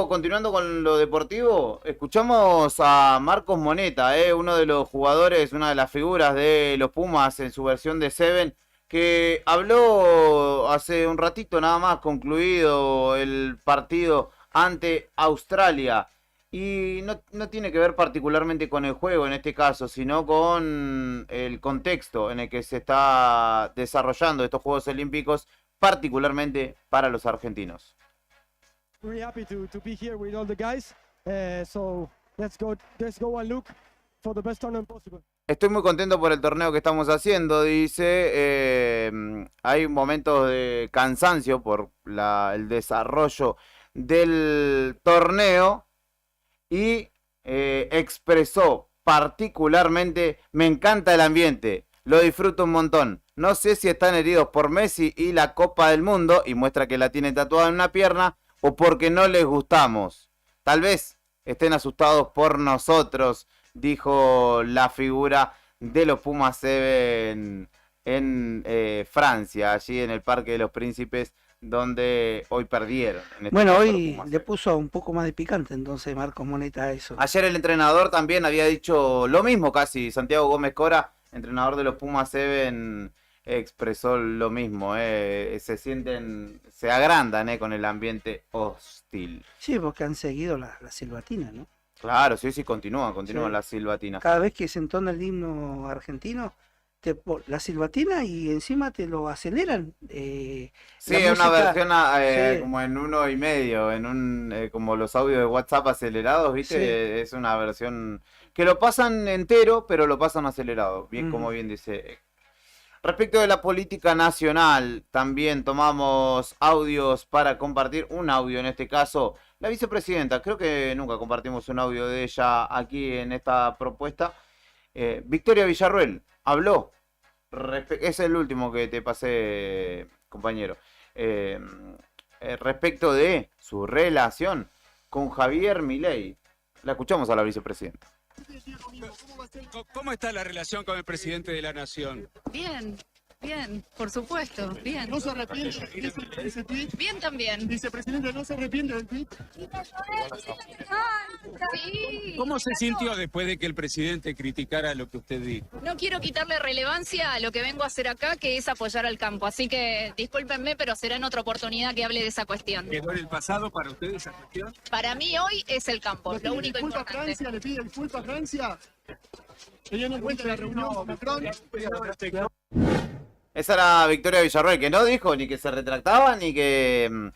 [SPEAKER 1] Continuando con lo deportivo, escuchamos a Marcos Moneta, uno de los jugadores, una de las figuras de los Pumas en su versión de Seven, que habló hace un ratito nada más concluido el partido ante Australia. Y no tiene que ver particularmente con el juego en este caso, sino con el contexto en el que se está desarrollando estos Juegos Olímpicos, particularmente para los argentinos.
[SPEAKER 13] Very happy to be here with all the guys. So let's go and look for the best tournament possible.
[SPEAKER 1] Estoy muy contento por el torneo que estamos haciendo, dice. Hay momentos de cansancio por el desarrollo del torneo. Y expresó particularmente, me encanta el ambiente, lo disfruto un montón. No sé si están heridos por Messi y la Copa del Mundo, y muestra que la tiene tatuada en una pierna, o porque no les gustamos. Tal vez estén asustados por nosotros, dijo la figura de los Pumas Seven en Francia, allí en el Parque de los Príncipes, donde hoy perdieron.
[SPEAKER 3] Bueno, hoy le puso un poco más de picante entonces Marcos Moneta a eso.
[SPEAKER 1] Ayer el entrenador también había dicho lo mismo casi. Santiago Gómez Cora, entrenador de los Pumas Seven, expresó lo mismo. Se agrandan con el ambiente hostil.
[SPEAKER 3] Sí, porque han seguido la silbatina, ¿no?
[SPEAKER 1] Claro, sí, continúan sí. Las silbatinas.
[SPEAKER 3] Cada vez que se entona el himno argentino, la silbatina y encima te lo aceleran.
[SPEAKER 1] Sí, es una versión como en 1.5, como los audios de WhatsApp acelerados, ¿viste? Sí. Es una versión que lo pasan entero, pero lo pasan acelerado, bien como bien dice. Respecto de la política nacional, también tomamos audios para compartir, un audio en este caso, la vicepresidenta, creo que nunca compartimos un audio de ella aquí en esta propuesta, Victoria Villarruel. Habló, es el último que te pasé compañero, respecto de su relación con Javier Milei. La escuchamos a la vicepresidenta.
[SPEAKER 14] ¿Cómo está la relación con el presidente de la Nación?
[SPEAKER 15] Bien, bien, por supuesto, bien.
[SPEAKER 16] ¿No se arrepiente de ese tweet?
[SPEAKER 15] Bien también.
[SPEAKER 16] Vicepresidente, ¿no se arrepiente del tweet?
[SPEAKER 15] Sí.
[SPEAKER 14] ¿Cómo se sintió después de que el presidente criticara lo que usted dijo?
[SPEAKER 15] No quiero quitarle relevancia a lo que vengo a hacer acá, que es apoyar al campo. Así que discúlpenme, pero será en otra oportunidad que hable de esa cuestión.
[SPEAKER 14] ¿Quedó en el pasado para usted esa cuestión?
[SPEAKER 15] Para mí hoy es el campo, lo único importante.
[SPEAKER 16] Francia, ¿le pide disculpas a Francia? Teniendo en cuenta la reunión Macron.
[SPEAKER 1] Esa era Victoria Villarroel, que no dijo ni que se retractaba ni que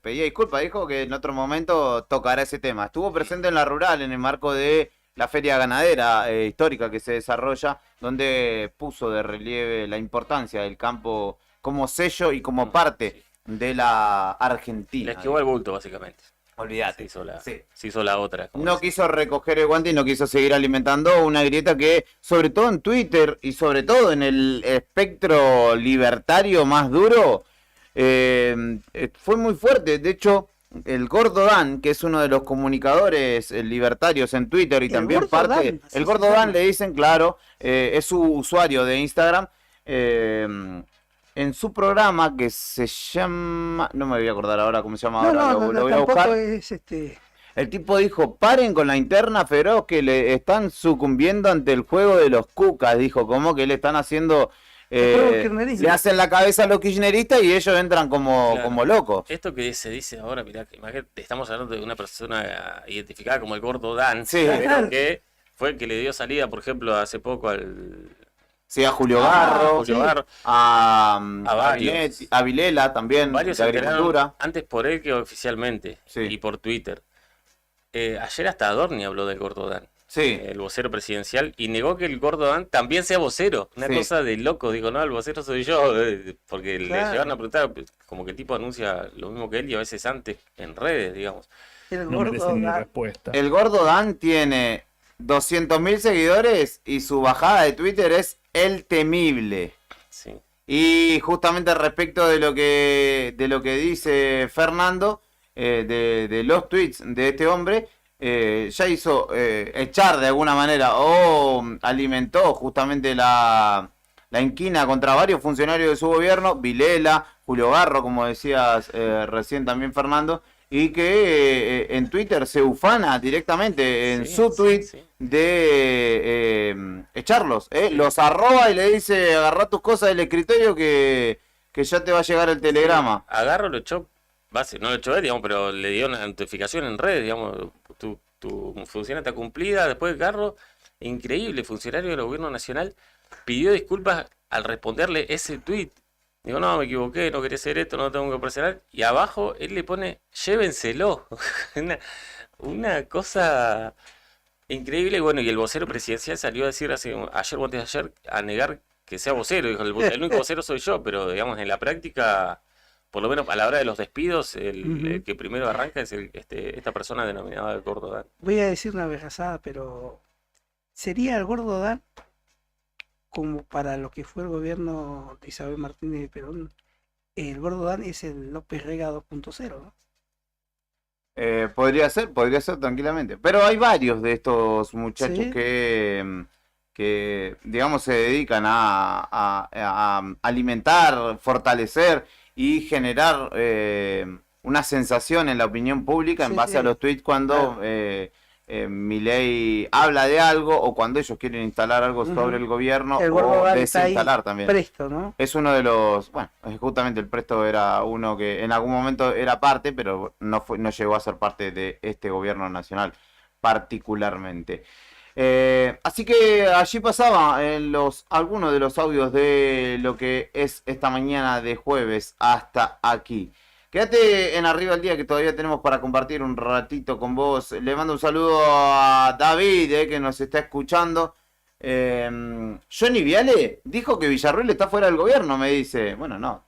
[SPEAKER 1] pedía disculpas. Dijo que en otro momento tocará ese tema. Estuvo presente en la rural en el marco de la feria ganadera histórica que se desarrolla, donde puso de relieve la importancia del campo como sello y como parte de la Argentina.
[SPEAKER 4] Le esquivó el bulto, básicamente.
[SPEAKER 1] Olvídate.
[SPEAKER 4] Se hizo la otra.
[SPEAKER 1] No quiso recoger el guante y no quiso seguir alimentando una grieta que, sobre todo en Twitter y sobre todo en el espectro libertario más duro, fue muy fuerte. De hecho, el Gordo Dan, que es uno de los comunicadores libertarios en Twitter y también parte... El Gordo Dan le dicen, claro, es su usuario de Instagram, en su programa que se llama... No me voy a acordar ahora cómo se llama ahora, lo voy a buscar. El tipo dijo, paren con la interna feroz que le están sucumbiendo ante el juego de los cucas. Dijo, como que le están haciendo... le hacen la cabeza a los kirchneristas y ellos entran como locos.
[SPEAKER 4] Esto que se dice ahora, mirá, imagínate, estamos hablando de una persona identificada como el Gordo Dan,
[SPEAKER 1] sí,
[SPEAKER 4] que fue el que le dio salida, por ejemplo, hace poco al...
[SPEAKER 1] Sí, a Julio Garro, a
[SPEAKER 4] varios.
[SPEAKER 1] A Vilela también,
[SPEAKER 4] varios
[SPEAKER 1] de Agricultura.
[SPEAKER 4] Antes por él que oficialmente, y por Twitter. Ayer hasta Adorni habló del Gordo Dan, el vocero presidencial, y negó que el Gordo Dan también sea vocero. Una cosa de loco, digo, no, el vocero soy yo, porque le llegaron a preguntar, como que el tipo anuncia lo mismo que él y a veces antes en redes, digamos.
[SPEAKER 1] El Gordo Dan tiene 200.000 seguidores y su bajada de Twitter es el temible.
[SPEAKER 4] Sí.
[SPEAKER 1] Y justamente respecto de lo que dice Fernando, de los tweets de este hombre, ya hizo echar de alguna manera o alimentó justamente la inquina contra varios funcionarios de su gobierno, Vilela, Julio Garro, como decías recién también Fernando, y que en Twitter se ufana directamente en su tweet de echarlos, los arroba y le dice, agarrá tus cosas del escritorio que ya te va a llegar el telegrama.
[SPEAKER 4] Agarro lo echó, no lo echó él, digamos, pero le dio una notificación en redes, digamos, tu función está cumplida. Después Garro, increíble, funcionario del gobierno nacional, pidió disculpas al responderle ese tweet. Digo, no, me equivoqué, no quería hacer esto, no tengo que presionar. Y abajo él le pone, llévenselo. una cosa increíble. Bueno, y el vocero presidencial salió a decir ayer o antes de ayer, a negar que sea vocero. Dijo, el único vocero soy yo, pero digamos, en la práctica, por lo menos a la hora de los despidos, el que primero arranca es esta persona denominada el Gordo Dan.
[SPEAKER 3] Voy a decir una vejasada, pero ¿sería el Gordo Dan como para lo que fue el gobierno de Isabel Martínez de Perón? El Gordo Dan es el López Rega 2.0, ¿no?
[SPEAKER 1] Podría ser tranquilamente. Pero hay varios de estos muchachos que digamos, se dedican a alimentar, fortalecer y generar una sensación en la opinión pública en base a los tweets cuando Milei habla de algo o cuando ellos quieren instalar algo sobre el gobierno o desinstalar también.
[SPEAKER 3] Presto, ¿no?
[SPEAKER 1] Es uno de los, bueno, justamente el Presto era uno que en algún momento era parte, pero no llegó a ser parte de este gobierno nacional particularmente. Así que allí pasaba algunos de los audios de lo que es esta mañana de jueves hasta aquí. Quédate en Arriba al Día, que todavía tenemos para compartir un ratito con vos. Le mando un saludo a David, que nos está escuchando. Johnny Viale dijo que Villarroel está fuera del gobierno, me dice. Bueno, no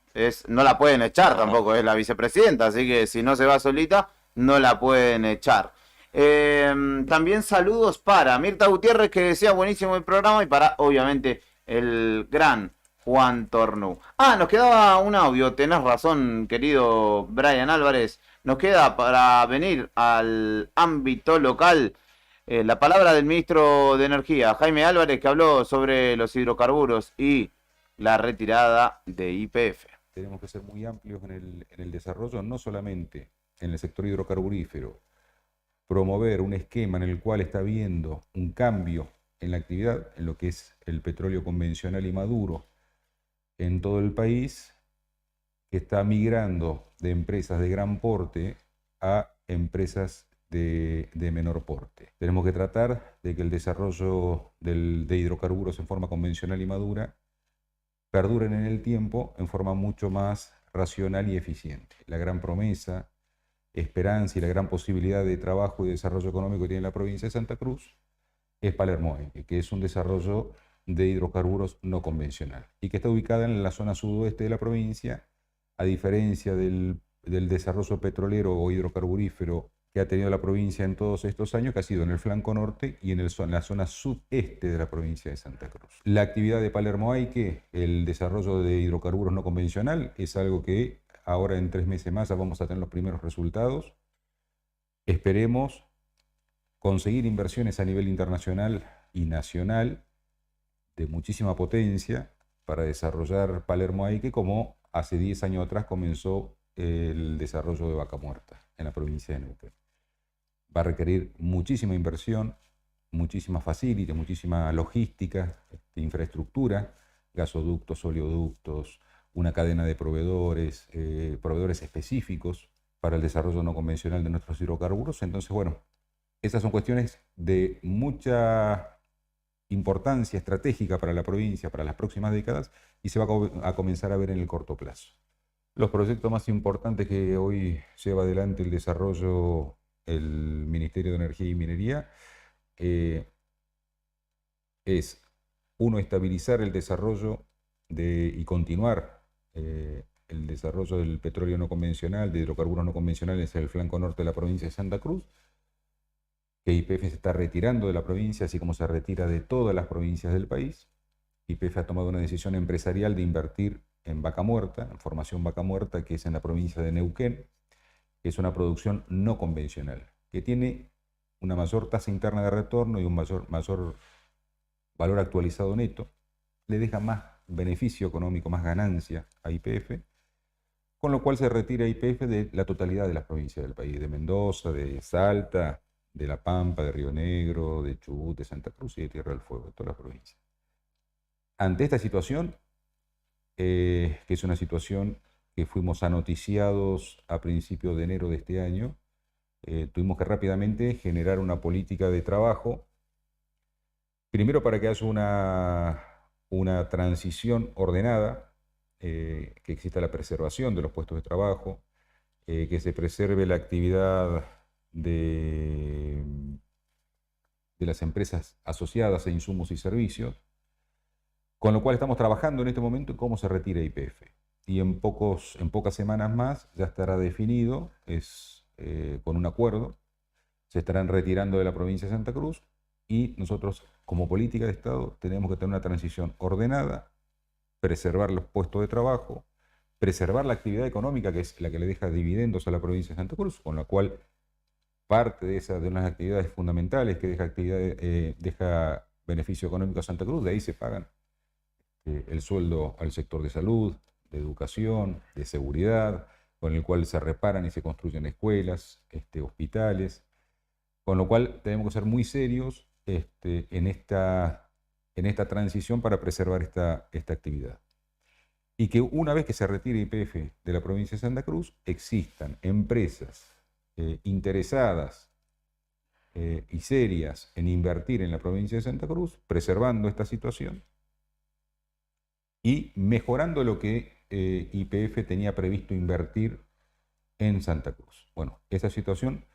[SPEAKER 1] la pueden echar tampoco, es la vicepresidenta, así que si no se va solita, no la pueden echar. También saludos para Mirta Gutiérrez, que decía buenísimo el programa, y para, obviamente, el gran Juan Tornu. Ah, nos quedaba un audio, tenés razón, querido Brian Álvarez. Nos queda para venir al ámbito local la palabra del ministro de Energía, Jaime Álvarez, que habló sobre los hidrocarburos y la retirada de YPF.
[SPEAKER 17] Tenemos que ser muy amplios en el desarrollo, no solamente en el sector hidrocarburífero, promover un esquema en el cual está habiendo un cambio en la actividad, en lo que es el petróleo convencional y maduro en todo el país, que está migrando de empresas de gran porte a empresas de menor porte. Tenemos que tratar de que el desarrollo de hidrocarburos en forma convencional y madura perduren en el tiempo en forma mucho más racional y eficiente. La gran promesa, esperanza y la gran posibilidad de trabajo y desarrollo económico que tiene la provincia de Santa Cruz es Palermo, que es un desarrollo de hidrocarburos no convencional y que está ubicada en la zona sudoeste de la provincia, a diferencia del desarrollo petrolero o hidrocarburífero que ha tenido la provincia en todos estos años, que ha sido en el flanco norte y en la zona sudeste de la provincia de Santa Cruz. La actividad de Palermo Aike, el desarrollo de hidrocarburos no convencional, es algo que ahora en 3 meses más vamos a tener los primeros resultados. Esperemos conseguir inversiones a nivel internacional y nacional de muchísima potencia para desarrollar Palermo Aike, como hace 10 años atrás comenzó el desarrollo de Vaca Muerta en la provincia de Neuquén. Va a requerir muchísima inversión, muchísima facility, muchísima logística, infraestructura, gasoductos, oleoductos, una cadena de proveedores, proveedores específicos para el desarrollo no convencional de nuestros hidrocarburos. Entonces, bueno, esas son cuestiones de mucha importancia estratégica para la provincia, para las próximas décadas, y se va a comenzar a ver en el corto plazo. Los proyectos más importantes que hoy lleva adelante el desarrollo el Ministerio de Energía y Minería es, uno, estabilizar el desarrollo y continuar el desarrollo del petróleo no convencional, de hidrocarburos no convencionales en el flanco norte de la provincia de Santa Cruz, que YPF se está retirando de la provincia, así como se retira de todas las provincias del país. YPF ha tomado una decisión empresarial de invertir en Vaca Muerta, en formación Vaca Muerta, que es en la provincia de Neuquén, que es una producción no convencional, que tiene una mayor tasa interna de retorno y un mayor valor actualizado neto, le deja más beneficio económico, más ganancia a YPF, con lo cual se retira YPF de la totalidad de las provincias del país, de Mendoza, de Salta, de La Pampa, de Río Negro, de Chubut, de Santa Cruz y de Tierra del Fuego, de todas las provincias. Ante esta situación, que es una situación que fuimos anoticiados a principios de enero de este año, tuvimos que rápidamente generar una política de trabajo, primero para que haya una transición ordenada, que exista la preservación de los puestos de trabajo, que se preserve la actividad de las empresas asociadas a insumos y servicios, con lo cual estamos trabajando en este momento en cómo se retira YPF. Y en pocas semanas más ya estará definido, con un acuerdo, se estarán retirando de la provincia de Santa Cruz y nosotros como política de Estado tenemos que tener una transición ordenada, preservar los puestos de trabajo, preservar la actividad económica, que es la que le deja dividendos a la provincia de Santa Cruz, con la cual parte de unas actividades fundamentales que deja beneficio económico a Santa Cruz, de ahí se pagan el sueldo al sector de salud, de educación, de seguridad, con el cual se reparan y se construyen escuelas, hospitales, con lo cual tenemos que ser muy serios en esta transición para preservar esta actividad. Y que una vez que se retire YPF de la provincia de Santa Cruz, existan empresas interesadas y serias en invertir en la provincia de Santa Cruz, preservando esta situación y mejorando lo que YPF tenía previsto invertir en Santa Cruz. Bueno, esa situación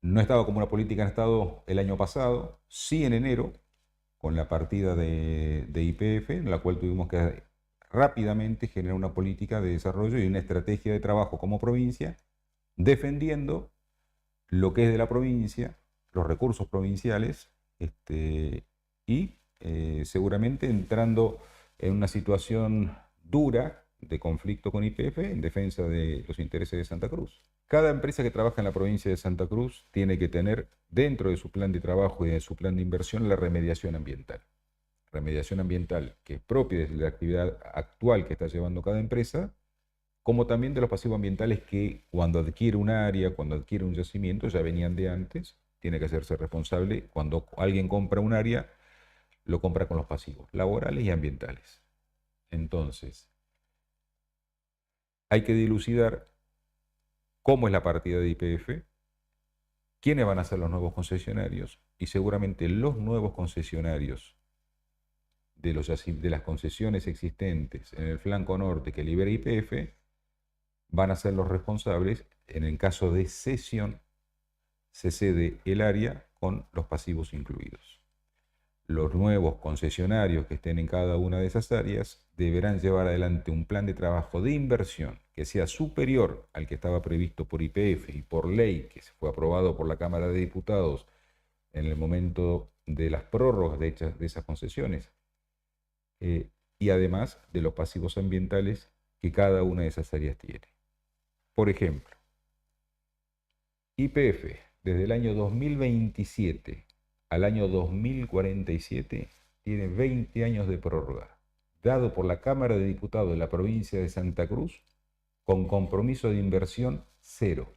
[SPEAKER 17] no estaba como una política en Estado el año pasado, sí en enero, con la partida de YPF, en la cual tuvimos que rápidamente generar una política de desarrollo y una estrategia de trabajo como provincia, defendiendo lo que es de la provincia, los recursos provinciales, y seguramente entrando en una situación dura de conflicto con YPF en defensa de los intereses de Santa Cruz. Cada empresa que trabaja en la provincia de Santa Cruz tiene que tener dentro de su plan de trabajo y de su plan de inversión la remediación ambiental. Remediación ambiental que es propia de la actividad actual que está llevando cada empresa, como también de los pasivos ambientales que cuando adquiere un área, cuando adquiere un yacimiento, ya venían de antes, tiene que hacerse responsable. Cuando alguien compra un área, lo compra con los pasivos laborales y ambientales. Entonces, hay que dilucidar cómo es la partida de YPF, quiénes van a ser los nuevos concesionarios, y seguramente los nuevos concesionarios de las concesiones existentes en el flanco norte que libera YPF van a ser los responsables. En el caso de cesión, se cede el área con los pasivos incluidos. Los nuevos concesionarios que estén en cada una de esas áreas deberán llevar adelante un plan de trabajo de inversión que sea superior al que estaba previsto por YPF y por ley que se fue aprobado por la Cámara de Diputados en el momento de las prórrogas de esas concesiones, y además de los pasivos ambientales que cada una de esas áreas tiene. Por ejemplo, YPF desde el año 2027 al año 2047 tiene 20 años de prórroga, dado por la Cámara de Diputados de la provincia de Santa Cruz, con compromiso de inversión cero.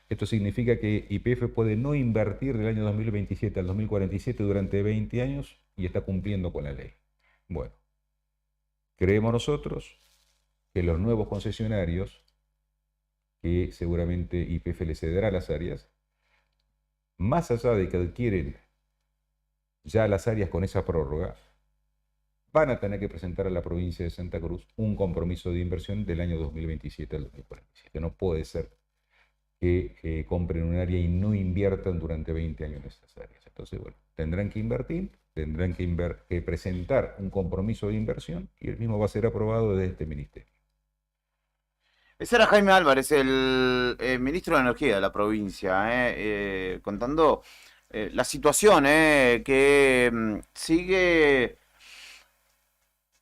[SPEAKER 17] Esto significa que YPF puede no invertir del año 2027 al 2047 durante 20 años y está cumpliendo con la ley. Bueno, creemos nosotros que los nuevos concesionarios, que seguramente YPF le cederá las áreas, más allá de que adquieren ya las áreas con esa prórroga, van a tener que presentar a la provincia de Santa Cruz un compromiso de inversión del año 2027 al 2047. No puede ser que compren un área y no inviertan durante 20 años en esas áreas. Entonces, bueno, tendrán que invertir, tendrán que presentar un compromiso de inversión y el mismo va a ser aprobado desde este ministerio.
[SPEAKER 1] Ese era Jaime Álvarez, el ministro de Energía de la provincia, contando la situación que sigue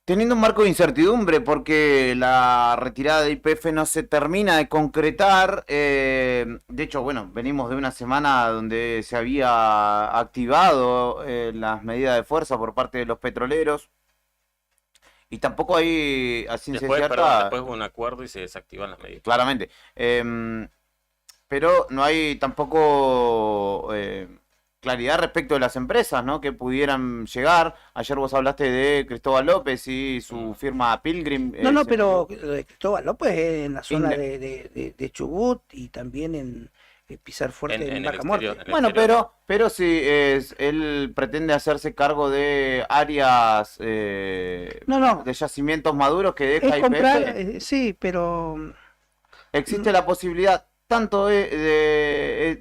[SPEAKER 1] teniendo un marco de incertidumbre porque la retirada de YPF no se termina de concretar. De hecho, bueno, venimos de una semana donde se había activado las medidas de fuerza por parte de los petroleros. Y tampoco hay, a ciencia cierta...
[SPEAKER 4] Después hubo un acuerdo y se desactivan las medidas.
[SPEAKER 1] Claramente. Pero no hay tampoco claridad respecto de las empresas, ¿no?, que pudieran llegar. Ayer vos hablaste de Cristóbal López y su firma Pilgrim.
[SPEAKER 3] No, pero lo de Cristóbal López en la zona de Chubut y también en Pisar Fuerte en Vaca Muerta.
[SPEAKER 1] Bueno, pero si él pretende hacerse cargo de áreas de yacimientos maduros que deja YPF.
[SPEAKER 3] Comprar, sí, pero
[SPEAKER 1] existe la posibilidad tanto de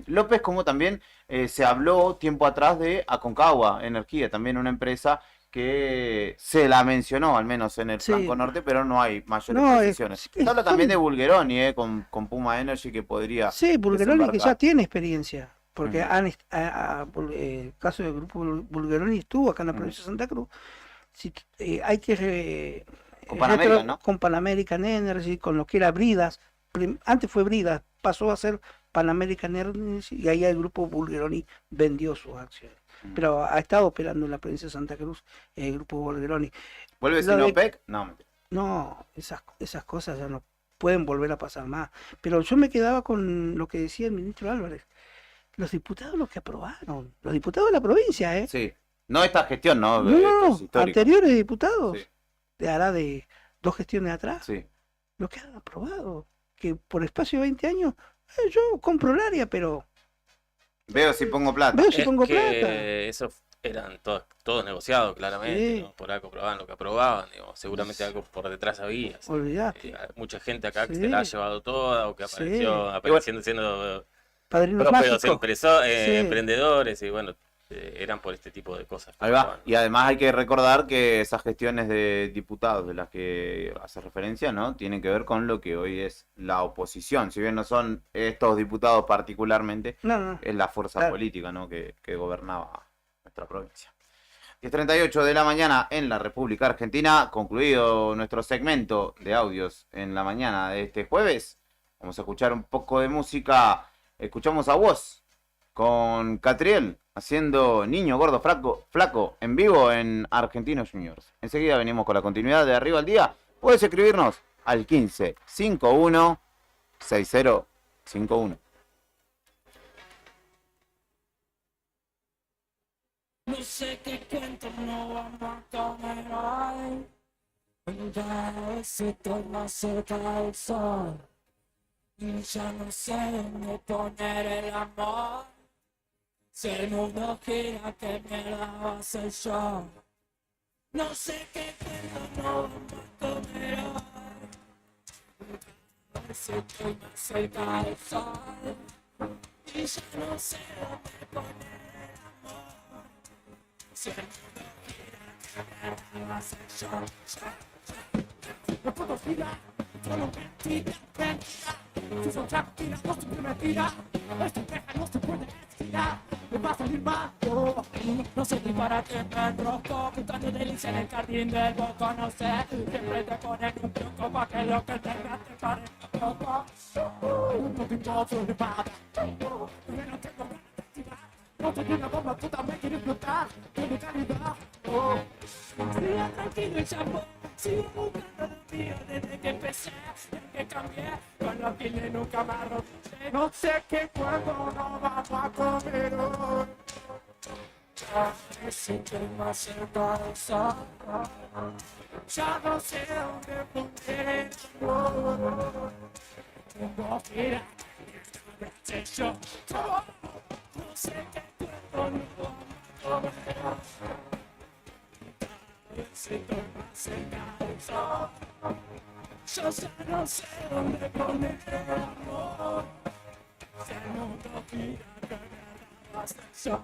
[SPEAKER 1] López como también se habló tiempo atrás de Aconcagua Energía, también una empresa que se la mencionó, al menos en el flanco norte, pero no hay mayores precisiones. Se habla también de Bulgeroni, con Puma Energy, que podría...
[SPEAKER 3] Sí, Bulgeroni que ya tiene experiencia, porque el caso del grupo Bulgeroni estuvo acá en la provincia de Santa Cruz. Hay que...
[SPEAKER 1] con Pan American, ¿no?
[SPEAKER 3] Con Pan American Energy, con lo que era Bridas. Antes fue Bridas, pasó a ser Pan American Energy y ahí el grupo Bulgeroni vendió sus acciones. Pero ha estado operando en la provincia de Santa Cruz el grupo Bulgeroni.
[SPEAKER 1] ¿Vuelve Sinopec?
[SPEAKER 3] No, esas cosas ya no pueden volver a pasar más. Pero yo me quedaba con lo que decía el ministro Álvarez. Los diputados los que aprobaron, los diputados de la provincia,
[SPEAKER 1] Sí, no esta gestión, ¿no?
[SPEAKER 3] No, anteriores diputados. Hará de 2 gestiones atrás.
[SPEAKER 1] Sí.
[SPEAKER 3] Los que han aprobado, que por espacio de 20 años, yo compro el área, pero...
[SPEAKER 1] Veo si pongo plata.
[SPEAKER 4] Eso eran todos negociados, claramente.
[SPEAKER 3] Sí.
[SPEAKER 4] ¿No? Por algo aprobaban lo que aprobaban. Digamos, seguramente algo por detrás había.
[SPEAKER 3] Olvidate.
[SPEAKER 4] Mucha gente acá que se la ha llevado toda o que apareciendo siendo
[SPEAKER 3] Padrinos
[SPEAKER 4] prósperos
[SPEAKER 3] mágicos.
[SPEAKER 4] emprendedores. Y bueno, eran por este tipo de cosas.
[SPEAKER 1] Ahí va. Y además hay que recordar que esas gestiones de diputados de las que hace referencia, ¿no? Tienen que ver con lo que hoy es la oposición. Si bien no son estos diputados particularmente, es la fuerza política, ¿no? que gobernaba nuestra provincia. 10:38 de la mañana en la República Argentina. Concluido nuestro segmento de audios en la mañana de este jueves. Vamos a escuchar un poco de música. Escuchamos a Woz con Catriel haciendo Niño Gordo Flaco en vivo en Argentinos Juniors. Enseguida venimos con la continuidad de Arriba al Día. Puedes escribirnos al 15 51 6051.
[SPEAKER 2] No sé qué cuento no vamos a comer hoy. Ya estoy más cerca del sol. Y ya no sé dónde poner el amor. Si el mundo gira, ¿qué mierda va a hacer yo? No sé qué cuento no vamos a comer hoy. Estoy más cerca del sol. Y ya no sé dónde poner el amor. Si el mundo gira, ¿qué mierda va a hacer yo? No puedo girar, solo mentira. Si son tranquilas, no se mentira. Esta peja no se puede estirar. Me va a salir mal. No sé ni para qué me enrosco. Buscando delicia en el jardín del boco. No sé, siempre te ponen un truco para que lo que tengas te parezca poco. Un poquito turbada. Pero no tengo ganas de tirar. No te digo como tú también quieres explotar. Tiene calidad. Siga tranquilo y chambón. Sigo buscando lo mío desde que empecé. Desde que cambié. Con los kilos nunca me arrodillé. No sé qué cuándo no vamos a comer hoy. Ya me siento más cerca del sol. Ya no sé dónde poner el amor. Tengo que ir a yo. No sé qué cuándo no vamos a comer hoy. Siento más cerca del sol. Yo ya no sé dónde poner el amor. Si el mundo gira, que me va a hacer yo.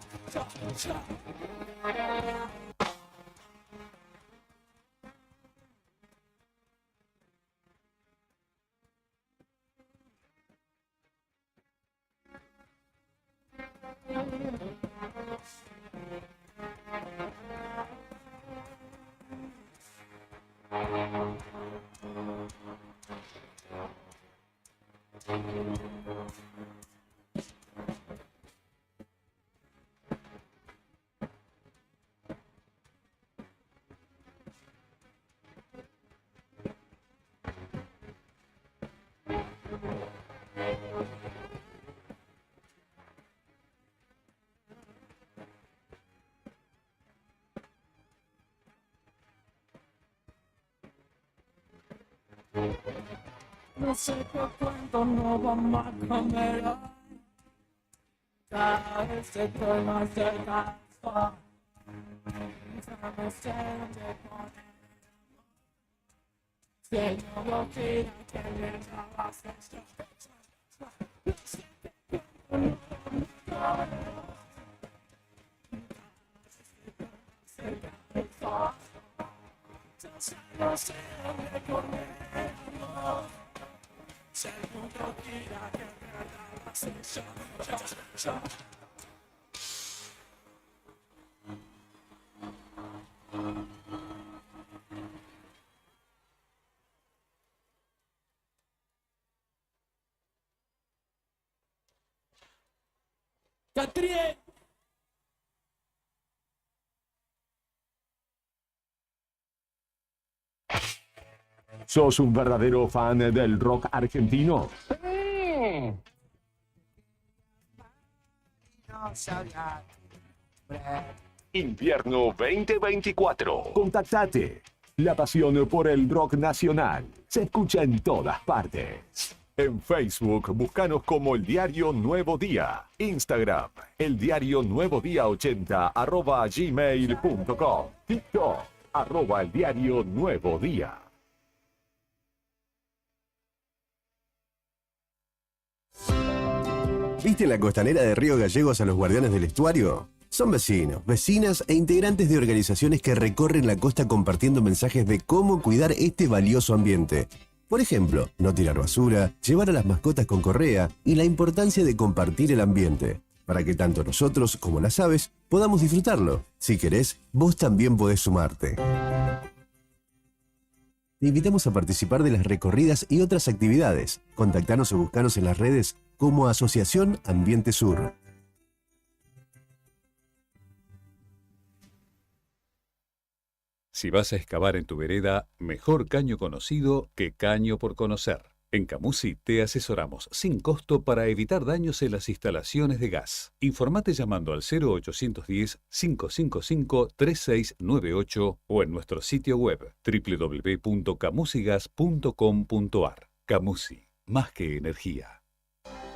[SPEAKER 2] No sé qué cuento no vamos a comer hoy. Cada vez estoy más cerca del sol. Ya no sé dónde poner. Si el mundo gira, que mierda va a hacer yo. No sé qué cuento no vamos a comer hoy. Cerca del sol. Yo ya no sé dónde poner el amor. Si el mundo gira, que mierda va a hacer yo. Catriel.
[SPEAKER 8] ¿Sos un verdadero fan del rock argentino?
[SPEAKER 2] No sabía.
[SPEAKER 8] Invierno 2024. Contactate. La pasión por el rock nacional se escucha en todas partes. En Facebook, búscanos como El Diario Nuevo Día. Instagram, El Diario Nuevo Día 80 @gmail.com. TikTok, @El Diario Nuevo Día.
[SPEAKER 18] ¿Viste la costanera de Río Gallegos a los Guardianes del Estuario? Son vecinos, vecinas e integrantes de organizaciones que recorren la costa compartiendo mensajes de cómo cuidar este valioso ambiente. Por ejemplo, no tirar basura, llevar a las mascotas con correa y la importancia de compartir el ambiente, para que tanto nosotros como las aves podamos disfrutarlo. Si querés, vos también podés sumarte. Te invitamos a participar de las recorridas y otras actividades. Contactanos o buscanos en las redes como Asociación Ambiente Sur.
[SPEAKER 19] Si vas a excavar en tu vereda, mejor caño conocido que caño por conocer. En Camusi te asesoramos sin costo para evitar daños en las instalaciones de gas. Informate llamando al 0810-555-3698 o en nuestro sitio web www.camusigas.com.ar. Camusi, más que energía.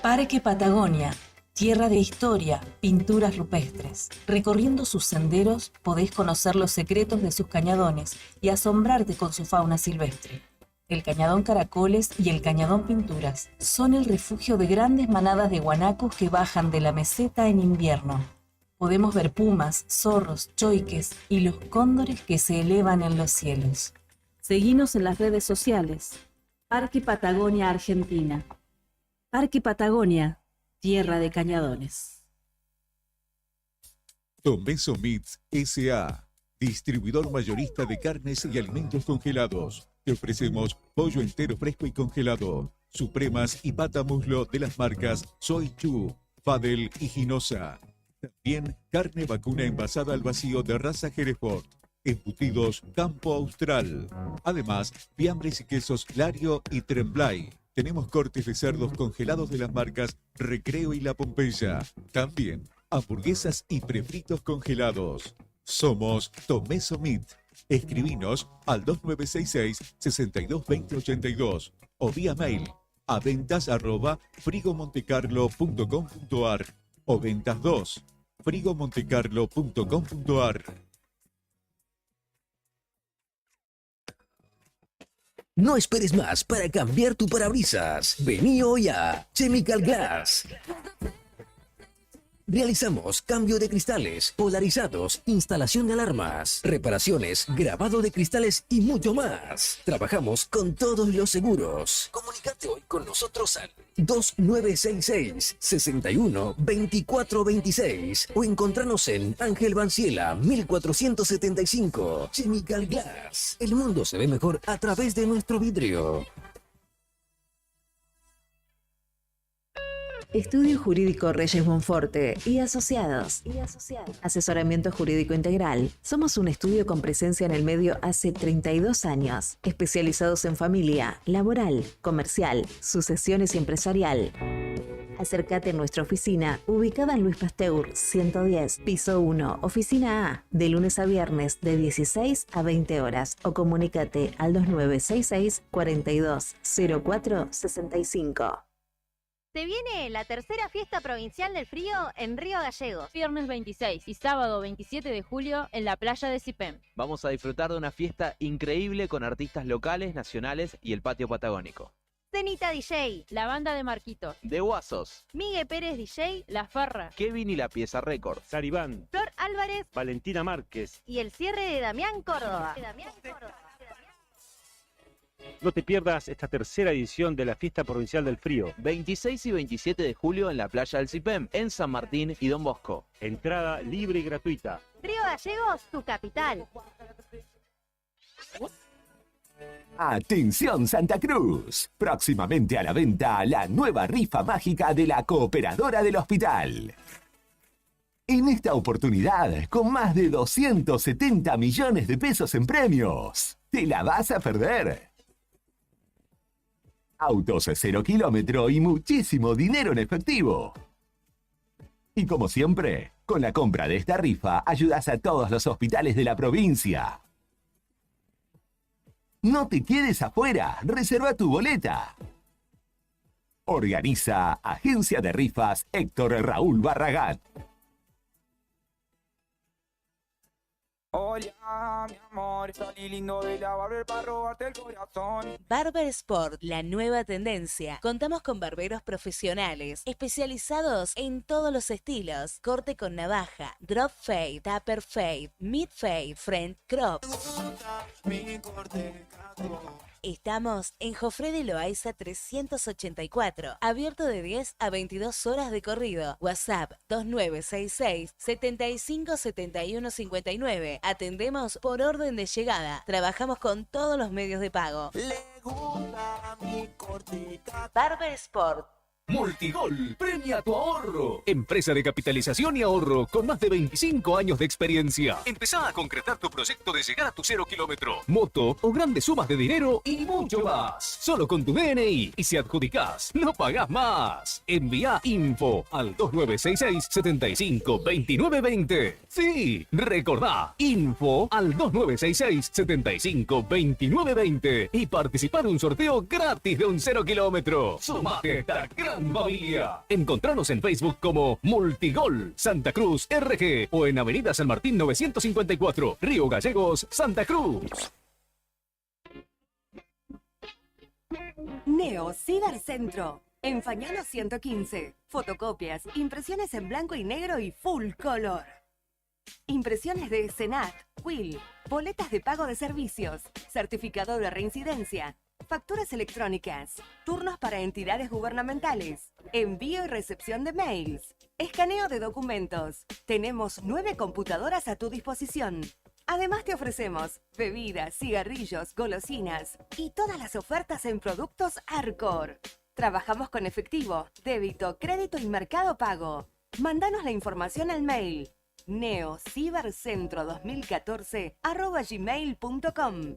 [SPEAKER 20] Parque Patagonia, tierra de historia, pinturas rupestres. Recorriendo sus senderos podés conocer los secretos de sus cañadones y asombrarte con su fauna silvestre. El Cañadón Caracoles y el Cañadón Pinturas son el refugio de grandes manadas de guanacos que bajan de la meseta en invierno. Podemos ver pumas, zorros, choiques y los cóndores que se elevan en los cielos.
[SPEAKER 21] Seguinos en las redes sociales. Parque Patagonia Argentina. Parque Patagonia, tierra de cañadones.
[SPEAKER 8] Tomeso Meats S.A., distribuidor mayorista de carnes y alimentos congelados. Te ofrecemos pollo entero fresco y congelado, supremas y pata muslo de las marcas Soy Chu, Fadel y Ginosa. También carne vacuna envasada al vacío de raza Hereford, embutidos Campo Austral. Además, fiambres y quesos Lario y Tremblay. Tenemos cortes de cerdos congelados de las marcas Recreo y La Pompeya. También hamburguesas y prefritos congelados. Somos Tomeso Meat. Escribinos al 2966-622082 o vía mail a ventas@frigomontecarlo.com.ar o ventas 2 frigomontecarlo.com.ar.
[SPEAKER 22] No esperes más para cambiar tu parabrisas. Vení hoy a Chemical Glass. Realizamos cambio de cristales, polarizados, instalación de alarmas, reparaciones, grabado de cristales y mucho más. Trabajamos con todos los seguros. Comunicate hoy con nosotros al 2966-61-2426 o encontranos en Ángel Banciela 1475. Chemical Glass. El mundo se ve mejor a través de nuestro vidrio.
[SPEAKER 23] Estudio Jurídico Reyes Monforte y Asociados. Asesoramiento jurídico integral. Somos un estudio con presencia en el medio hace 32 años, especializados en familia, laboral, comercial, sucesiones y empresarial. Acércate a nuestra oficina, ubicada en Luis Pasteur 110, piso 1, oficina A, de lunes a viernes de 16 a 20 horas o comunícate al 2966 420465.
[SPEAKER 24] Se viene la tercera fiesta provincial del frío en Río Gallegos. Viernes 26 y sábado 27 de julio en la playa de Cipem.
[SPEAKER 25] Vamos a disfrutar de una fiesta increíble con artistas locales, nacionales y el patio patagónico.
[SPEAKER 24] Cenita DJ, la banda de Marquitos.
[SPEAKER 25] De Guasos,
[SPEAKER 24] Miguel Pérez DJ, La Farra.
[SPEAKER 25] Kevin y la Pieza Records.
[SPEAKER 26] Saribán,
[SPEAKER 24] Flor Álvarez,
[SPEAKER 26] Valentina Márquez.
[SPEAKER 24] Y el cierre de Damián Córdoba.
[SPEAKER 26] No te pierdas esta tercera edición de la Fiesta Provincial del Frío.
[SPEAKER 25] 26 y 27 de julio en la playa del Cipem, en San Martín y Don Bosco.
[SPEAKER 26] Entrada libre y gratuita.
[SPEAKER 24] Río Gallegos, tu capital.
[SPEAKER 8] Atención Santa Cruz, próximamente a la venta la nueva rifa mágica de la Cooperadora del Hospital. En esta oportunidad, con más de 270 millones de pesos en premios, ¿te la vas a perder? Autos 0 kilómetro y muchísimo dinero en efectivo. Y como siempre, con la compra de esta rifa ayudas a todos los hospitales de la provincia. No te quedes afuera, reserva tu boleta. Organiza Agencia de Rifas Héctor Raúl Barragán.
[SPEAKER 5] Hola, mi amor, salí lindo de la barber para robarte el corazón.
[SPEAKER 7] Barber Sport, la nueva tendencia. Contamos con barberos profesionales, especializados en todos los estilos. Corte con navaja, drop fade, taper fade, mid fade, front crop. Estamos en Jofre de Loaiza 384, abierto de 10 a 22 horas de corrido. WhatsApp 2966 75 71 59. Atendemos por orden de llegada. Trabajamos con todos los medios de pago. Barber Sport.
[SPEAKER 22] Multigol, premia tu ahorro. Empresa de capitalización y ahorro con más de 25 años de experiencia. Empezá a concretar tu proyecto de llegar a tu 0 kilómetro, moto o grandes sumas de dinero y mucho más. Solo con tu DNI. Y si adjudicás, no pagás más. Envía info al 2966 75 29 20. Sí, recordá, info al 2966 75 29 20 y participá de un sorteo gratis de un 0 kilómetro. Sumate a esta gran familia. Encontranos en Facebook como Multigol Santa Cruz RG o en Avenida San Martín 954, Río Gallegos, Santa Cruz.
[SPEAKER 9] Neo Cibercentro. En Fañano 115. Fotocopias, impresiones en blanco y negro y full color. Impresiones de Senat, Quill, boletas de pago de servicios, certificado de reincidencia, facturas electrónicas, turnos para entidades gubernamentales, envío y recepción de mails, escaneo de documentos. Tenemos 9 computadoras a tu disposición. Además te ofrecemos bebidas, cigarrillos, golosinas y todas las ofertas en productos Arcor. Trabajamos con efectivo, débito, crédito y mercado pago. Mándanos la información al mail neocibercentro2014@gmail.com.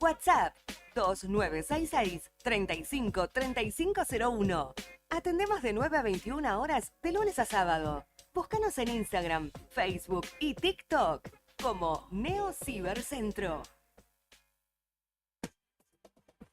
[SPEAKER 9] WhatsApp 2966 35 3501. Atendemos de 9 a 21 horas de lunes a sábado. Búscanos en Instagram, Facebook y TikTok como Neo Cibercentro.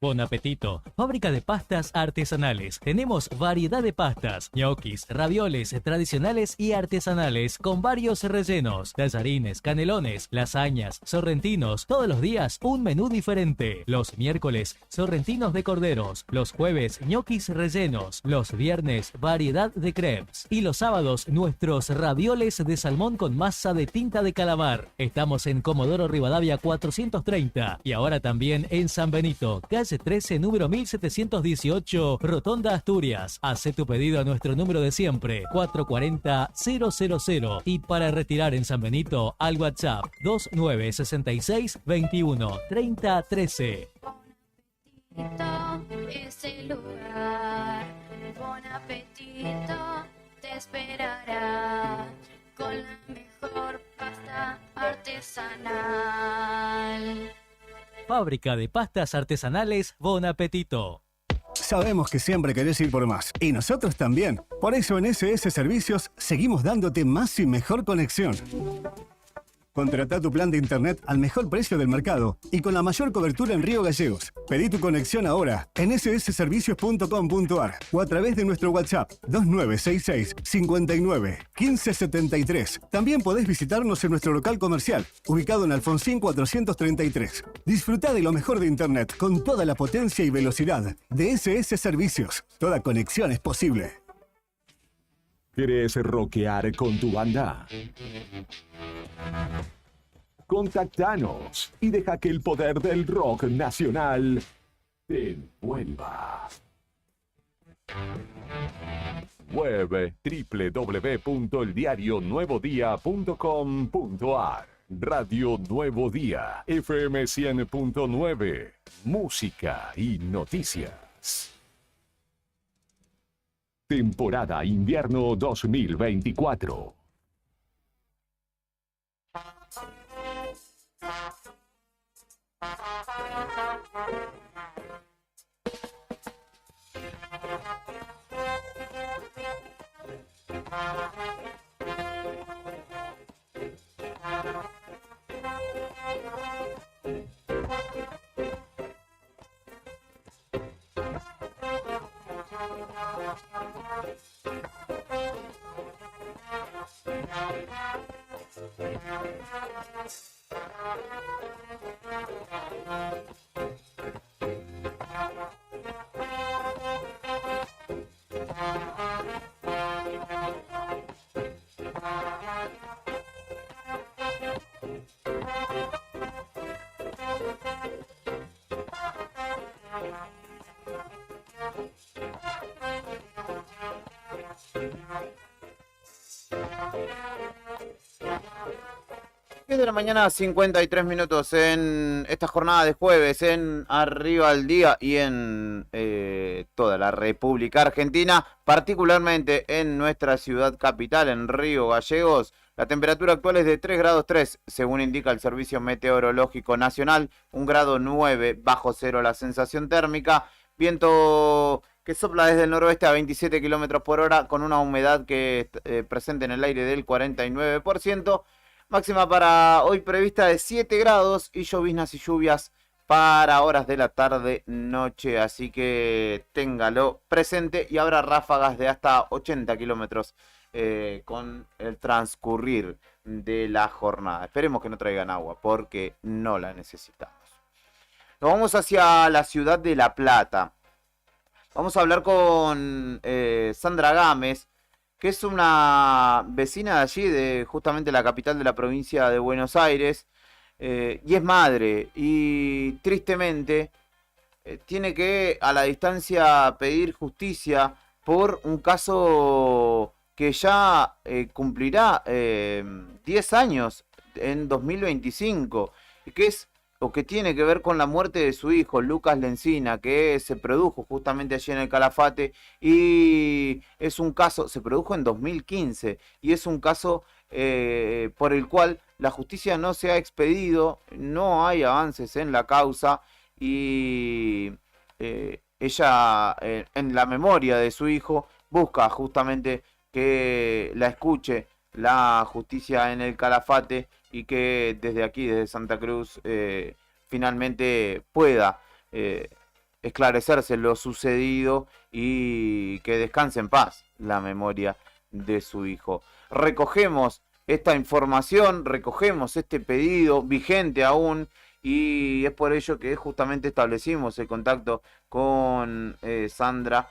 [SPEAKER 10] Bon apetito. Fábrica de pastas artesanales. Tenemos variedad de pastas, ñoquis, ravioles tradicionales y artesanales con varios rellenos, tallarines, canelones, lasañas, sorrentinos. Todos los días un menú diferente. Los miércoles, sorrentinos de corderos. Los jueves, ñoquis rellenos. Los viernes, variedad de crepes. Y los sábados, nuestros ravioles de salmón con masa de tinta de calamar. Estamos en Comodoro Rivadavia 430 y ahora también en San Benito, calle 13, número 1718, Rotonda Asturias. Hace tu pedido a nuestro número de siempre, 440-000. Y para retirar en San Benito, al WhatsApp 2966 21 30 13.
[SPEAKER 2] Es el lugar, Bon Apetito te esperará con la mejor pasta artesanal.
[SPEAKER 10] Fábrica de pastas artesanales Bon Apetito.
[SPEAKER 11] Sabemos que siempre querés ir por más, y nosotros también. Por eso en SS Servicios seguimos dándote más y mejor conexión. Contratá tu plan de internet al mejor precio del mercado y con la mayor cobertura en Río Gallegos. Pedí tu conexión ahora en ssservicios.com.ar o a través de nuestro WhatsApp 2966 59 1573. También podés visitarnos en nuestro local comercial, ubicado en Alfonsín 433. Disfrutá de lo mejor de internet con toda la potencia y velocidad de SS Servicios. Toda conexión es posible.
[SPEAKER 8] ¿Querés rockear con tu banda? Contactanos y deja que el poder del rock nacional te envuelva. Web www.eldiarionuevodía.com.ar. Radio Nuevo Día, FM 100.9, música y noticias. Temporada Invierno 2024.
[SPEAKER 1] De la mañana, 53 minutos en esta jornada de jueves en Arriba al Día y en toda la República Argentina, particularmente en nuestra ciudad capital, en Río Gallegos. La temperatura actual es de 3 grados 3, según indica el Servicio Meteorológico Nacional, 1 grado 9 bajo cero la sensación térmica, viento que sopla desde el noroeste a 27 kilómetros por hora, con una humedad que presente en el aire del 49%. Máxima para hoy prevista de 7 grados y lloviznas y lluvias para horas de la tarde-noche. Así que téngalo presente y habrá ráfagas de hasta 80 kilómetros con el transcurrir de la jornada. Esperemos que no traigan agua porque no la necesitamos. Nos vamos hacia la ciudad de La Plata. Vamos a hablar con Sandra Gámez, que es una vecina de allí, de justamente la capital de la provincia de Buenos Aires, y es madre, y tristemente tiene que a la distancia pedir justicia por un caso que ya cumplirá 10 años en 2025, y que es o que tiene que ver con la muerte de su hijo, Lucas Lencina, que se produjo justamente allí en el Calafate, y es un caso, se produjo en 2015, y es un caso por el cual la justicia no se ha expedido, no hay avances en la causa, y ella, en la memoria de su hijo, busca justamente que la escuche la justicia en el Calafate, y que desde aquí, desde Santa Cruz, finalmente pueda esclarecerse lo sucedido y que descanse en paz la memoria de su hijo. Recogemos esta información, recogemos este pedido vigente aún, y es por ello que justamente establecimos el contacto con Sandra,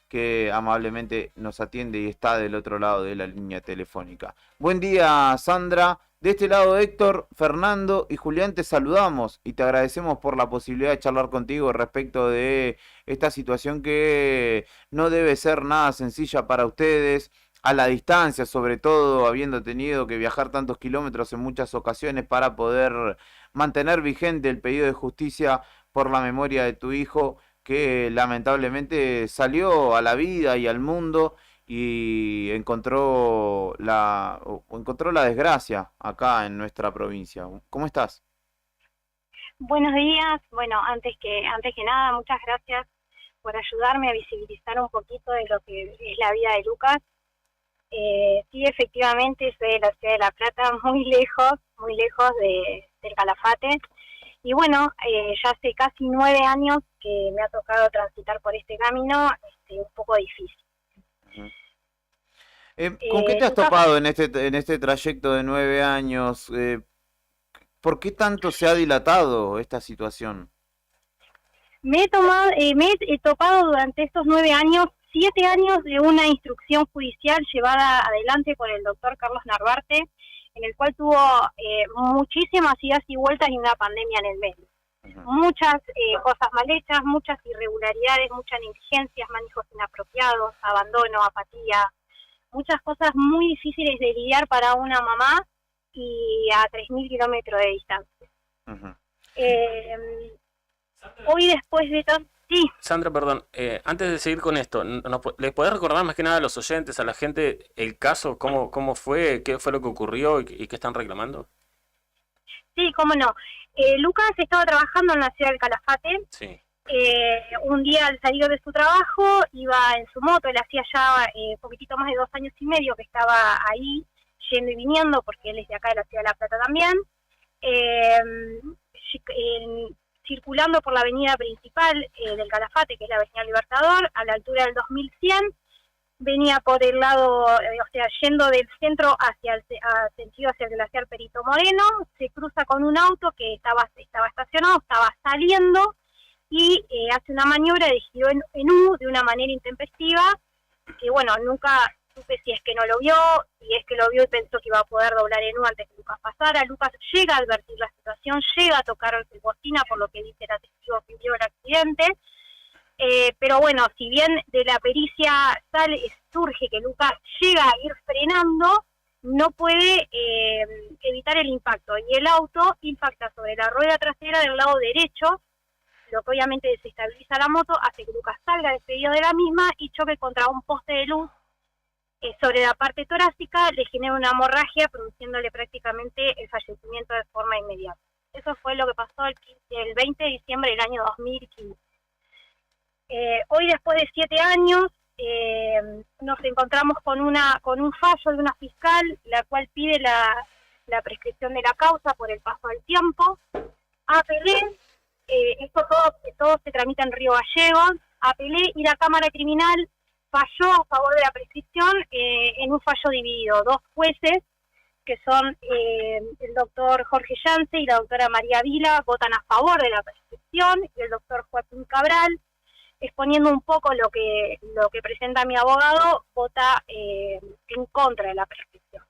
[SPEAKER 1] que amablemente nos atiende y está del otro lado de la línea telefónica. Buen día, Sandra. De este lado, Héctor, Fernando y Julián, te saludamos y te agradecemos por la posibilidad de charlar contigo respecto de esta situación que no debe ser nada sencilla para ustedes, a la distancia, sobre todo habiendo tenido que viajar tantos kilómetros en muchas ocasiones para poder mantener vigente el pedido de justicia por la memoria de tu hijo, que lamentablemente salió a la vida y al mundo y encontró la desgracia acá en nuestra provincia. ¿Cómo estás?
[SPEAKER 6] Buenos días. Bueno, antes que nada, muchas gracias por ayudarme a visibilizar un poquito de lo que es la vida de Lucas. Sí, efectivamente, soy de la ciudad de La Plata, muy lejos del Calafate. Y bueno, ya hace casi 9 años que me ha tocado transitar por este camino, un poco difícil.
[SPEAKER 1] ¿Con qué te has topado en este trayecto de 9 años? ¿Por qué tanto se ha dilatado esta situación?
[SPEAKER 6] Me he topado durante estos 9 años, 7 años de una instrucción judicial llevada adelante por el doctor Carlos Narvarte, en el cual tuvo muchísimas idas y vueltas y una pandemia en el medio. Muchas cosas mal hechas, muchas irregularidades, muchas negligencias, manejos inapropiados, abandono, apatía, muchas cosas muy difíciles de lidiar para una mamá y a 3.000 kilómetros de distancia. Hoy después de todo... Sí.
[SPEAKER 4] Sandra, perdón, antes de seguir con esto, ¿les podés recordar más que nada a los oyentes, a la gente, el caso, cómo fue, qué fue lo que ocurrió y qué están reclamando?
[SPEAKER 6] Sí, cómo no. Lucas estaba trabajando en la ciudad del Calafate.
[SPEAKER 4] Sí.
[SPEAKER 6] Un día al salir de su trabajo iba en su moto, él hacía ya poquitito más de 2 años y medio que estaba ahí, yendo y viniendo, porque él es de acá de la ciudad de La Plata también, circulando por la avenida principal del Calafate, que es la avenida Libertador, a la altura del 2100, venía por el lado, o sea, yendo del centro hacia el sentido hacia el glaciar Perito Moreno, se cruza con un auto que estaba estacionado, estaba saliendo y hace una maniobra de giro en U de una manera intempestiva, que bueno, nunca supe si es que no lo vio, si es que lo vio y pensó que iba a poder doblar en U antes que Lucas pasara. Lucas llega a advertir la situación, llega a tocar bocina, por lo que dice el testigo que vio el accidente. Pero bueno, si bien de la pericia surge que Lucas llega a ir frenando, no puede evitar el impacto, y el auto impacta sobre la rueda trasera del lado derecho, lo que obviamente desestabiliza la moto, hace que Lucas salga despedido de la misma y choque contra un poste de luz sobre la parte torácica, le genera una hemorragia, produciéndole prácticamente el fallecimiento de forma inmediata. Eso fue lo que pasó el 20 de diciembre del año 2015. Hoy, después de 7 años, nos encontramos con un fallo de una fiscal, la cual pide la prescripción de la causa por el paso del tiempo. Apelé, esto todo se tramita en Río Gallegos, apelé y la Cámara Criminal falló a favor de la prescripción en un fallo dividido. 2 jueces, que son el doctor Jorge Yance y la doctora María Vila, votan a favor de la prescripción, y el doctor Joaquín Cabral, exponiendo un poco lo que presenta mi abogado, vota en contra de la prescripción.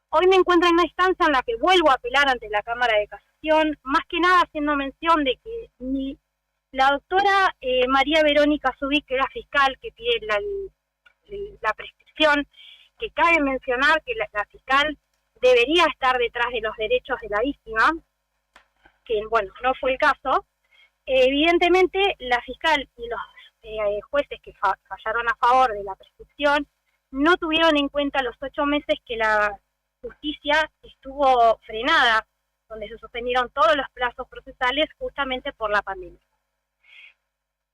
[SPEAKER 6] Hoy me encuentro en una instancia en la que vuelvo a apelar ante la Cámara de Casación, más que nada haciendo mención de que la doctora María Verónica Zubik, que era fiscal que pide la prescripción, que cabe mencionar que la fiscal debería estar detrás de los derechos de la víctima, que bueno, no fue el caso. Evidentemente la fiscal y los jueces que fallaron a favor de la prescripción no tuvieron en cuenta los 8 meses que la justicia estuvo frenada, donde se suspendieron todos los plazos procesales justamente por la pandemia.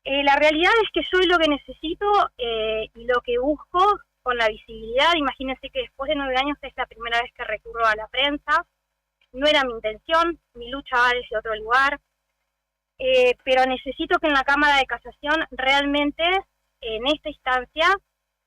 [SPEAKER 6] La realidad es que yo lo que necesito y lo que busco con la visibilidad, imagínense que después de 9 años es la primera vez que recurro a la prensa, no era mi intención, mi lucha va desde otro lugar, pero necesito que en la Cámara de Casación realmente en esta instancia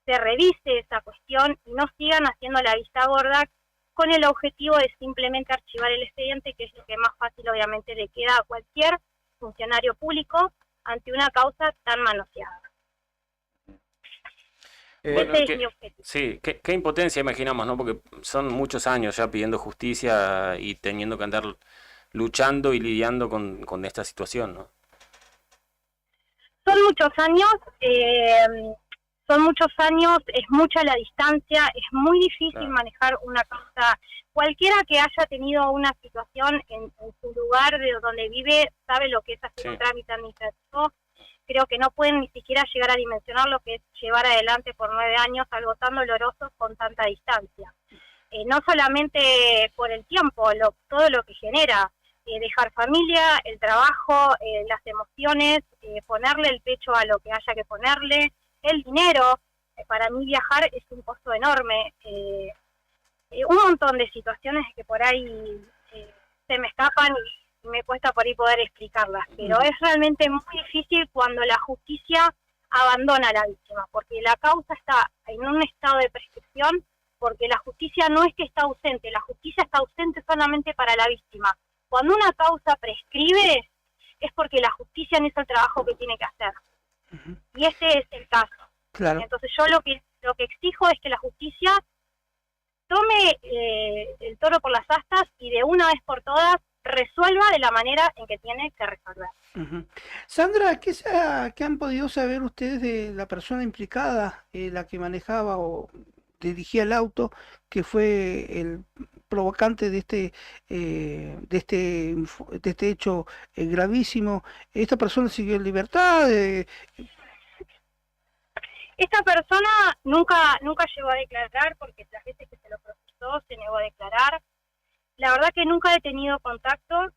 [SPEAKER 6] se revise esa cuestión y no sigan haciendo la vista gorda con el objetivo de simplemente archivar el expediente, que es lo que más fácil obviamente le queda a cualquier funcionario público ante una causa tan manoseada.
[SPEAKER 4] Bueno,
[SPEAKER 6] Ese es mi objetivo.
[SPEAKER 4] sí, qué impotencia imaginamos, ¿no? Porque son muchos años ya pidiendo justicia y teniendo que andar luchando y lidiando con esta situación, ¿no?
[SPEAKER 6] Son muchos años, es mucha la distancia, es muy difícil manejar una causa. Cualquiera que haya tenido una situación en su lugar de donde vive sabe lo que es hacer un trámite administrativo. Creo que no pueden ni siquiera llegar a dimensionar lo que es llevar adelante por 9 años algo tan doloroso con tanta distancia. No solamente por el tiempo, todo lo que genera, dejar familia, el trabajo, las emociones, ponerle el pecho a lo que haya que ponerle, el dinero. Para mí viajar es un costo enorme. Un montón de situaciones que por ahí se me escapan y me cuesta por ahí poder explicarlas, pero es realmente muy difícil cuando la justicia abandona a la víctima, porque la causa está en un estado de prescripción, porque la justicia no es que está ausente, la justicia está ausente solamente para la víctima. Cuando una causa prescribe es porque la justicia no hizo el trabajo que tiene que hacer. Y este es el caso.
[SPEAKER 3] Claro.
[SPEAKER 6] Entonces yo lo que exijo es que la justicia tome el toro por las astas y de una vez por todas resuelva de la manera en que tiene que resolver.
[SPEAKER 3] Sandra, ¿qué han podido saber ustedes de la persona implicada, la que manejaba o dirigía el auto, que fue el provocante de este hecho gravísimo? ¿Esta persona siguió en libertad?
[SPEAKER 6] Esta persona nunca llegó a declarar, porque las veces que se lo procesó se negó a declarar. La verdad que nunca he tenido contacto.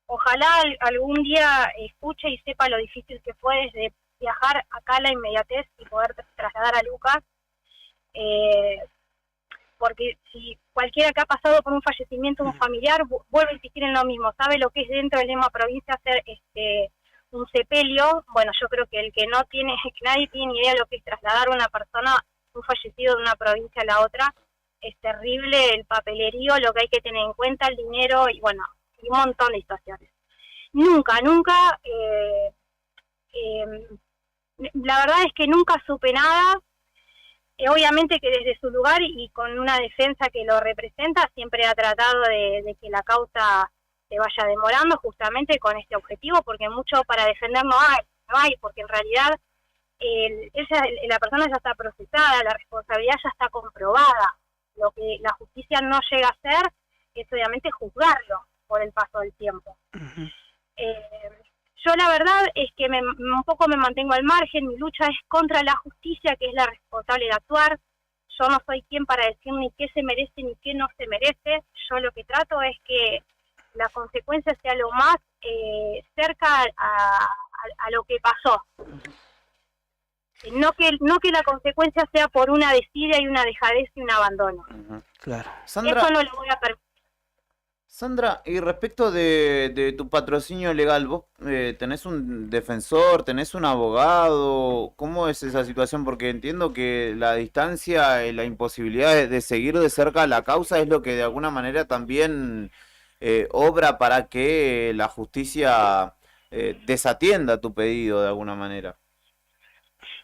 [SPEAKER 6] Ojalá algún día escuche y sepa lo difícil que fue desde viajar acá a la inmediatez y poder trasladar a Lucas. Porque si cualquiera que ha pasado por un fallecimiento de un familiar, vuelve a insistir en lo mismo, sabe lo que es dentro del Lema Provincia hacer un sepelio. Bueno, yo creo que que nadie tiene ni idea de lo que es trasladar a una persona, un fallecido de una provincia a la otra. Es terrible el papelerío, lo que hay que tener en cuenta, el dinero y bueno, y un montón de situaciones. Nunca, la verdad es que nunca supe nada. Obviamente que desde su lugar y con una defensa que lo representa, siempre ha tratado de que la causa se vaya demorando justamente con este objetivo, porque mucho para defender no hay, porque en realidad la persona ya está procesada, la responsabilidad ya está comprobada. Lo que la justicia no llega a hacer es obviamente juzgarlo por el paso del tiempo. Yo la verdad es que un poco me mantengo al margen, mi lucha es contra la justicia, que es la responsable de actuar. Yo no soy quien para decir ni qué se merece ni qué no se merece. Yo lo que trato es que la consecuencia sea lo más cerca a lo que pasó. No que la consecuencia sea por una desidia y una dejadez y un abandono.
[SPEAKER 3] Claro.
[SPEAKER 1] Sandra,
[SPEAKER 6] eso no lo voy a permitir.
[SPEAKER 1] Sandra, y respecto de tu patrocinio legal, ¿vos tenés un defensor, tenés un abogado? ¿Cómo es esa situación? Porque entiendo que la distancia y la imposibilidad de seguir de cerca la causa es lo que de alguna manera también obra para que la justicia desatienda tu pedido de alguna manera.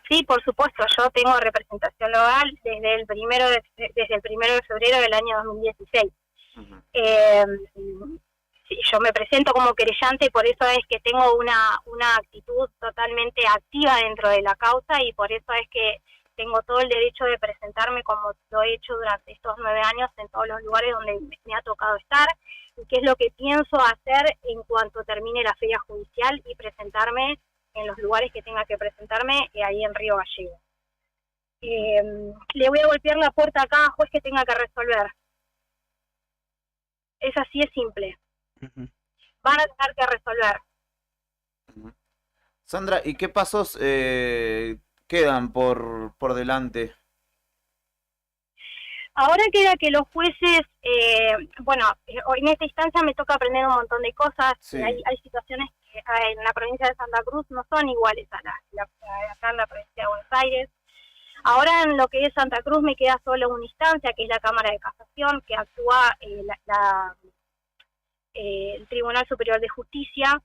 [SPEAKER 6] Sí, por supuesto, yo tengo representación legal desde el 1 de febrero del año 2016. Sí, yo me presento como querellante y por eso es que tengo una actitud totalmente activa dentro de la causa y por eso es que tengo todo el derecho de presentarme como lo he hecho durante estos 9 años en todos los lugares donde me ha tocado estar y qué es lo que pienso hacer en cuanto termine la feria judicial y presentarme en los lugares que tenga que presentarme ahí en Río Gallegos. Le voy a golpear la puerta a cada juez que tenga que resolver. Es así, es simple. Van a tener que resolver.
[SPEAKER 1] Sandra, ¿y qué pasos quedan por delante?
[SPEAKER 6] Ahora queda que los jueces, en esta instancia me toca aprender un montón de cosas.
[SPEAKER 1] Sí.
[SPEAKER 6] Hay situaciones que en la provincia de Santa Cruz no son iguales a acá en la provincia de Buenos Aires. Ahora en lo que es Santa Cruz me queda solo una instancia, que es la Cámara de Casación, que actúa el Tribunal Superior de Justicia.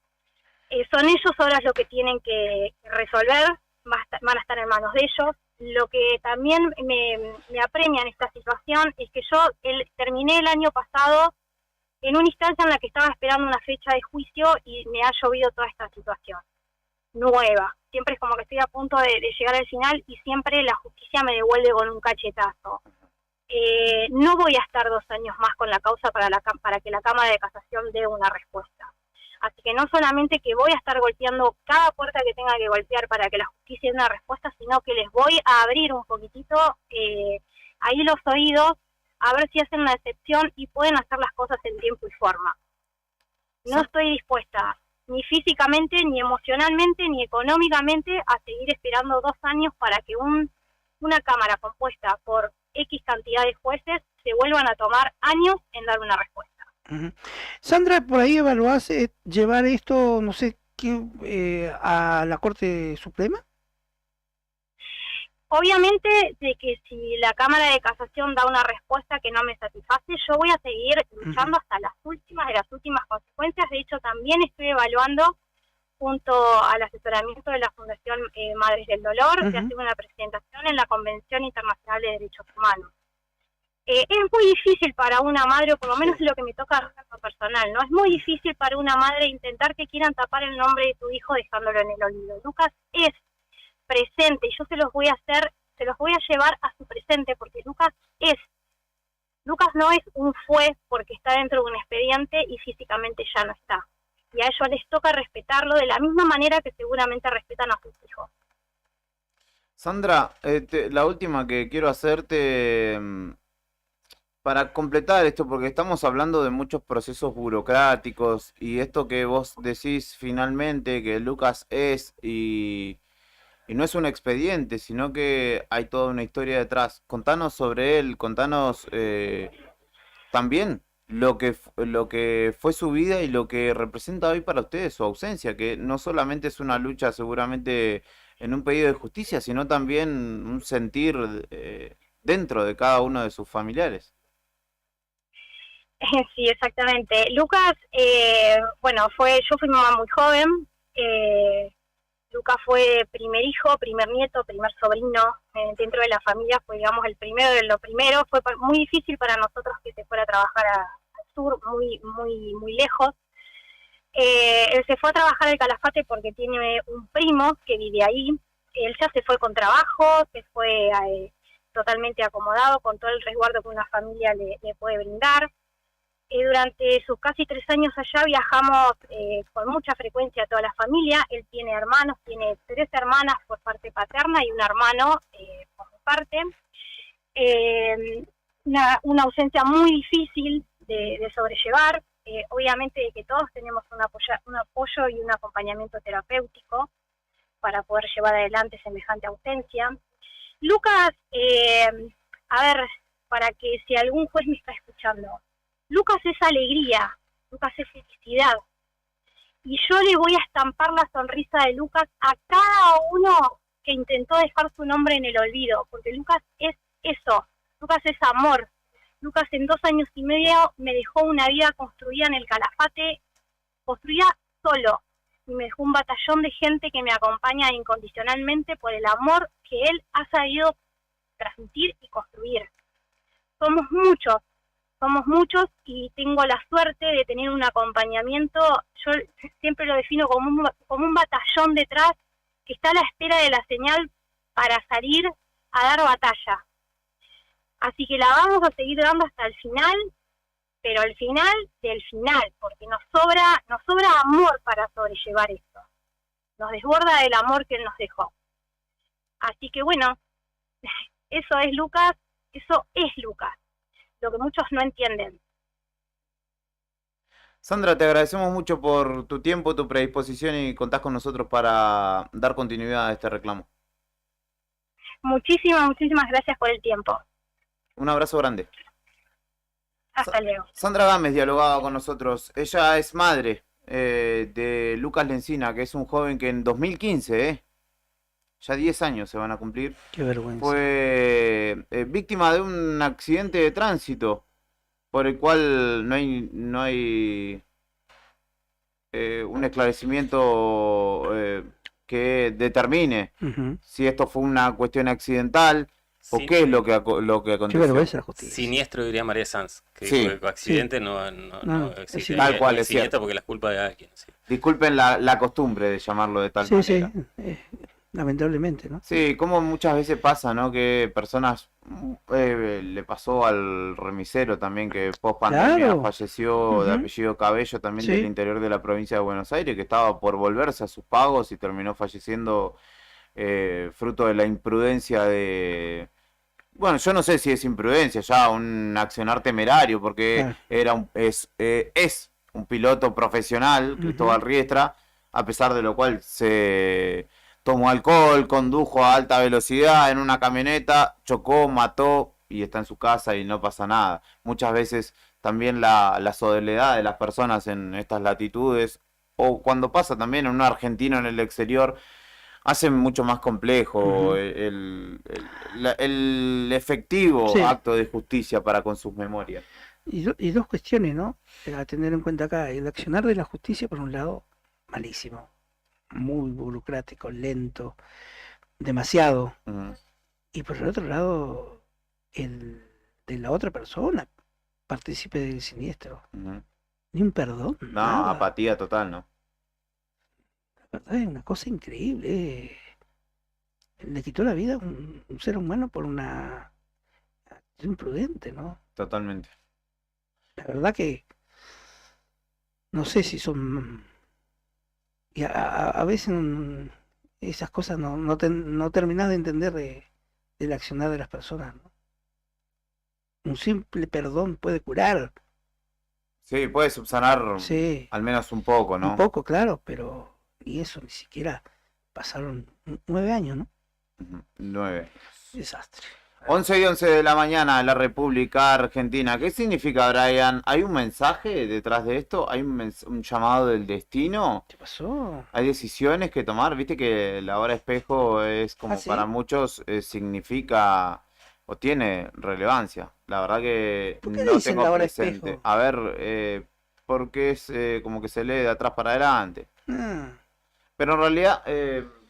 [SPEAKER 6] Son ellos ahora los que tienen que resolver, van a estar en manos de ellos. Lo que también me apremia en esta situación es que yo terminé el año pasado en una instancia en la que estaba esperando una fecha de juicio y me ha llovido toda esta situación nueva. Siempre es como que estoy a punto de llegar al final y siempre la justicia me devuelve con un cachetazo. No voy a estar 2 años más con la causa para que la Cámara de Casación dé una respuesta. Así que no solamente que voy a estar golpeando cada puerta que tenga que golpear para que la justicia dé una respuesta, sino que les voy a abrir un poquitito ahí los oídos, a ver si hacen una excepción y pueden hacer las cosas en tiempo y forma. No estoy dispuesta, ni físicamente, ni emocionalmente, ni económicamente, a seguir esperando 2 años para que una Cámara compuesta por X cantidad de jueces se vuelvan a tomar años en dar una respuesta.
[SPEAKER 3] Sandra, ¿por ahí evaluás llevar esto, no sé, a la Corte Suprema?
[SPEAKER 6] Obviamente de que si la Cámara de Casación da una respuesta que no me satisface, yo voy a seguir luchando hasta las últimas consecuencias. De hecho, también estoy evaluando, junto al asesoramiento de la Fundación Madres del Dolor, de hacer una presentación en la Convención Internacional de Derechos Humanos. Es muy difícil para una madre, o por lo menos es lo que me toca en lo personal, ¿no? Es muy difícil para una madre intentar que quieran tapar el nombre de tu hijo dejándolo en el olvido. Lucas es presente y yo se los voy a llevar a su presente porque Lucas no es un fue porque está dentro de un expediente y físicamente ya no está. Y a ellos les toca respetarlo de la misma manera que seguramente respetan a sus hijos.
[SPEAKER 1] Sandra, la última que quiero hacerte para completar esto, porque estamos hablando de muchos procesos burocráticos y esto que vos decís finalmente que Lucas es y no es un expediente, sino que hay toda una historia detrás. Contanos sobre él, contanos también lo que fue su vida y lo que representa hoy para ustedes su ausencia, que no solamente es una lucha seguramente en un pedido de justicia, sino también un sentir dentro de cada uno de sus familiares.
[SPEAKER 6] Sí, exactamente. Lucas, bueno, yo fui mamá muy joven. Lucas fue primer hijo, primer nieto, primer sobrino dentro de la familia, fue, digamos, el primero de lo primero. Fue muy difícil para nosotros que se fuera a trabajar al sur, muy lejos. Él se fue a trabajar al Calafate porque tiene un primo que vive ahí. Él ya se fue con trabajo, se fue totalmente acomodado con todo el resguardo que una familia le puede brindar. Durante sus casi 3 años allá viajamos con mucha frecuencia a toda la familia. Él tiene hermanos, tiene 3 hermanas por parte paterna y un hermano por su parte. Una ausencia muy difícil de sobrellevar. Obviamente que todos tenemos un apoyo y un acompañamiento terapéutico para poder llevar adelante semejante ausencia. Lucas, a ver, para que si algún juez me está escuchando, Lucas es alegría, Lucas es felicidad. Y yo le voy a estampar la sonrisa de Lucas a cada uno que intentó dejar su nombre en el olvido, porque Lucas es eso, Lucas es amor. Lucas en 2 años y medio me dejó una vida construida en el Calafate, construida solo, y me dejó un batallón de gente que me acompaña incondicionalmente por el amor que él ha sabido transmitir y construir. Somos muchos y tengo la suerte de tener un acompañamiento. Yo siempre lo defino como un batallón detrás que está a la espera de la señal para salir a dar batalla. Así que la vamos a seguir dando hasta el final, pero al final del final, porque nos sobra amor para sobrellevar esto. Nos desborda el amor que él nos dejó. Así que bueno, eso es Lucas, lo que muchos no entienden.
[SPEAKER 1] Sandra, te agradecemos mucho por tu tiempo, tu predisposición y contás con nosotros para dar continuidad a este reclamo.
[SPEAKER 6] Muchísimas gracias por el tiempo.
[SPEAKER 1] Un abrazo grande.
[SPEAKER 6] Hasta luego.
[SPEAKER 1] Sandra Gámez dialogaba con nosotros. Ella es madre de Lucas Lencina, que es un joven que en 2015, ya 10 años se van a cumplir.
[SPEAKER 3] Qué vergüenza.
[SPEAKER 1] Fue víctima de un accidente de tránsito por el cual no hay un esclarecimiento que determine si esto fue una cuestión accidental o
[SPEAKER 4] Sí.
[SPEAKER 1] qué es lo que aconteció.
[SPEAKER 3] Qué vergüenza la justicia.
[SPEAKER 4] Siniestro, diría María Sanz, que
[SPEAKER 1] Sí.
[SPEAKER 4] dijo que accidente
[SPEAKER 3] Sí.
[SPEAKER 4] no
[SPEAKER 3] es
[SPEAKER 4] existe.
[SPEAKER 1] Tal cual,
[SPEAKER 4] Es
[SPEAKER 1] es cierto.
[SPEAKER 4] siniestro porque la culpa de alguien. Sí.
[SPEAKER 1] Disculpen la costumbre de llamarlo de tal
[SPEAKER 3] Sí,
[SPEAKER 1] manera.
[SPEAKER 3] lamentablemente, ¿no?
[SPEAKER 1] Sí, como muchas veces pasa, ¿no? Que personas, le pasó al remisero también, que post pandemia
[SPEAKER 3] Claro.
[SPEAKER 1] falleció, de
[SPEAKER 3] Ujú.
[SPEAKER 1] apellido Cabello, también
[SPEAKER 3] Sí.
[SPEAKER 1] del interior de la provincia de Buenos Aires, que estaba por volverse a sus pagos y terminó falleciendo fruto de la imprudencia de... Bueno, yo no sé si es imprudencia, ya un accionar temerario, porque
[SPEAKER 3] Claro.
[SPEAKER 1] es un piloto profesional, Cristóbal Riestra, a pesar de lo cual se tomó alcohol, condujo a alta velocidad en una camioneta, chocó, mató y está en su casa y no pasa nada. Muchas veces también la soledad de las personas en estas latitudes, o cuando pasa también en un argentino en el exterior, hacen mucho más complejo el efectivo
[SPEAKER 3] Sí.
[SPEAKER 1] acto de justicia para con sus memorias.
[SPEAKER 3] Y dos cuestiones, ¿no? A tener en cuenta acá. El accionar de la justicia, por un lado, malísimo. Muy burocrático, lento, demasiado. Y por el otro lado, el de la otra persona participe del siniestro. Ni un perdón.
[SPEAKER 1] No,
[SPEAKER 3] nada.
[SPEAKER 1] apatía total, ¿no?
[SPEAKER 3] La verdad es una cosa increíble. Le quitó la vida a un ser humano por una acción imprudente, ¿no?
[SPEAKER 1] Totalmente.
[SPEAKER 3] La verdad que no sé si son... Y a veces esas cosas no terminás de entender del accionar de las personas, ¿no? Un simple perdón puede curar.
[SPEAKER 1] Sí, puede subsanar
[SPEAKER 3] Sí.
[SPEAKER 1] al menos un poco, ¿no?
[SPEAKER 3] Un poco, claro, pero... Y eso, ni siquiera pasaron 9 años, ¿no?
[SPEAKER 1] 9.
[SPEAKER 3] Desastre.
[SPEAKER 1] 11 y 11 de la mañana en la República Argentina. ¿Qué significa, Brian? ¿Hay un mensaje detrás de esto? ¿Hay un llamado del destino?
[SPEAKER 3] ¿Qué pasó?
[SPEAKER 1] ¿Hay decisiones que tomar? Viste que la hora espejo es como
[SPEAKER 3] ¿sí?
[SPEAKER 1] para muchos significa o tiene relevancia. La verdad que
[SPEAKER 3] ¿Por qué
[SPEAKER 1] no
[SPEAKER 3] dicen
[SPEAKER 1] tengo
[SPEAKER 3] la hora
[SPEAKER 1] presente.
[SPEAKER 3] espejo?
[SPEAKER 1] A ver, porque es como que se lee de atrás para adelante. Pero en realidad,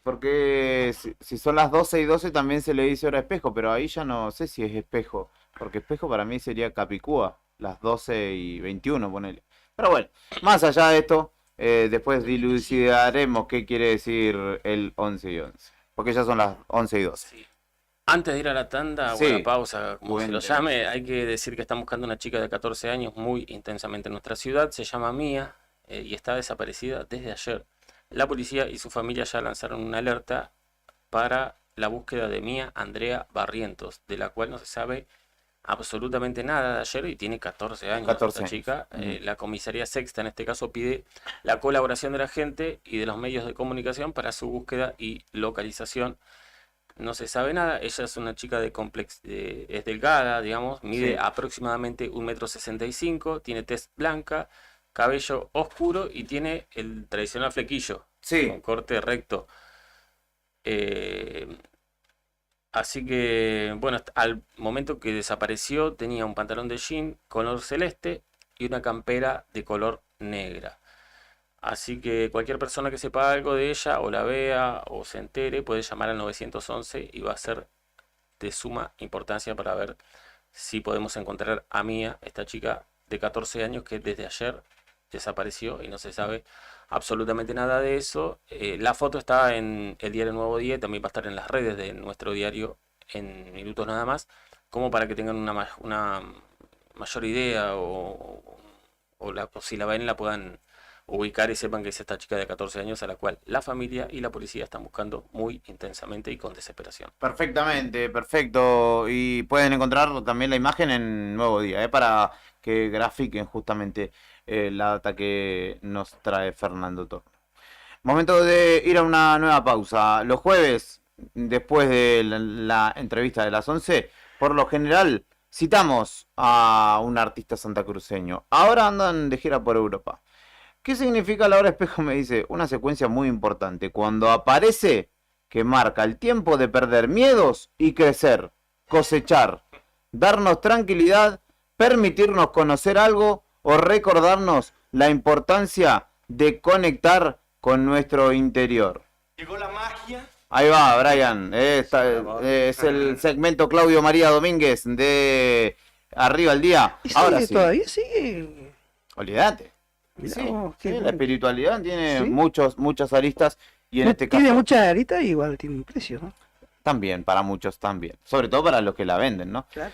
[SPEAKER 1] porque si son las 12 y 12 también se le dice hora espejo, pero ahí ya no sé si es espejo, porque espejo para mí sería Capicúa, las 12 y 21, ponele. Pero bueno, más allá de esto, después dilucidaremos qué quiere decir el 11 y 11, porque ya son las 11 y 12.
[SPEAKER 4] Antes de ir a la tanda o
[SPEAKER 1] Sí.
[SPEAKER 4] a la pausa, como se lo
[SPEAKER 1] Cuéntenos.
[SPEAKER 4] llame, hay que decir que están buscando una chica de 14 años muy intensamente en nuestra ciudad. Se llama Mía y está desaparecida desde ayer. La policía y su familia ya lanzaron una alerta para la búsqueda de Mía Andrea Barrientos, de la cual no se sabe absolutamente nada de ayer y tiene 14 años
[SPEAKER 1] 14
[SPEAKER 4] esta chica. La comisaría sexta en este caso pide la colaboración de la gente y de los medios de comunicación para su búsqueda y localización. No se sabe nada, ella es una chica es delgada, digamos, mide
[SPEAKER 1] Sí.
[SPEAKER 4] aproximadamente 1,65 m, tiene tez blanca, cabello oscuro y tiene el tradicional flequillo,
[SPEAKER 1] Sí.
[SPEAKER 4] con corte recto. Así que, bueno, al momento que desapareció tenía un pantalón de jean color celeste y una campera de color negra. Así que cualquier persona que sepa algo de ella o la vea o se entere puede llamar al 911 y va a ser de suma importancia para ver si podemos encontrar a Mía, esta chica de 14 años que desde ayer desapareció y no se sabe absolutamente nada de eso. La foto está en el diario Nuevo Día y también va a estar en las redes de nuestro diario en minutos nada más, como para que tengan una mayor idea o si la ven la puedan ubicar y sepan que es esta chica de 14 años a la cual la familia y la policía están buscando muy intensamente y con desesperación.
[SPEAKER 1] Perfectamente, perfecto. Y pueden encontrar también la imagen en Nuevo Día, para que grafiquen justamente la data que nos trae Fernando Torno. Momento de ir a una nueva pausa. Los jueves, después de la entrevista de las 11, por lo general citamos a un artista santacruceño. Ahora andan de gira por Europa. ¿Qué significa la hora espejo? Me dice, una secuencia muy importante. Cuando aparece, que marca el tiempo de perder miedos y crecer, cosechar, darnos tranquilidad, permitirnos conocer algo o recordarnos la importancia de conectar con nuestro interior.
[SPEAKER 5] Llegó la magia.
[SPEAKER 1] Ahí va, Brian. Es el segmento Claudio María Domínguez de Arriba el Día.
[SPEAKER 3] ¿Y
[SPEAKER 1] Ahora
[SPEAKER 3] sigue
[SPEAKER 1] sí.
[SPEAKER 3] todavía? Sigue.
[SPEAKER 1] Olvídate.
[SPEAKER 3] Mirá
[SPEAKER 1] Sí,
[SPEAKER 3] vos, qué
[SPEAKER 1] sí, la
[SPEAKER 3] bueno.
[SPEAKER 1] espiritualidad tiene
[SPEAKER 3] ¿Sí?
[SPEAKER 1] muchas aristas y en este caso
[SPEAKER 3] Tiene mucha arita y igual tiene un precio, ¿no?
[SPEAKER 1] también, para muchos también. Sobre todo para los que la venden, ¿no?
[SPEAKER 3] Claro.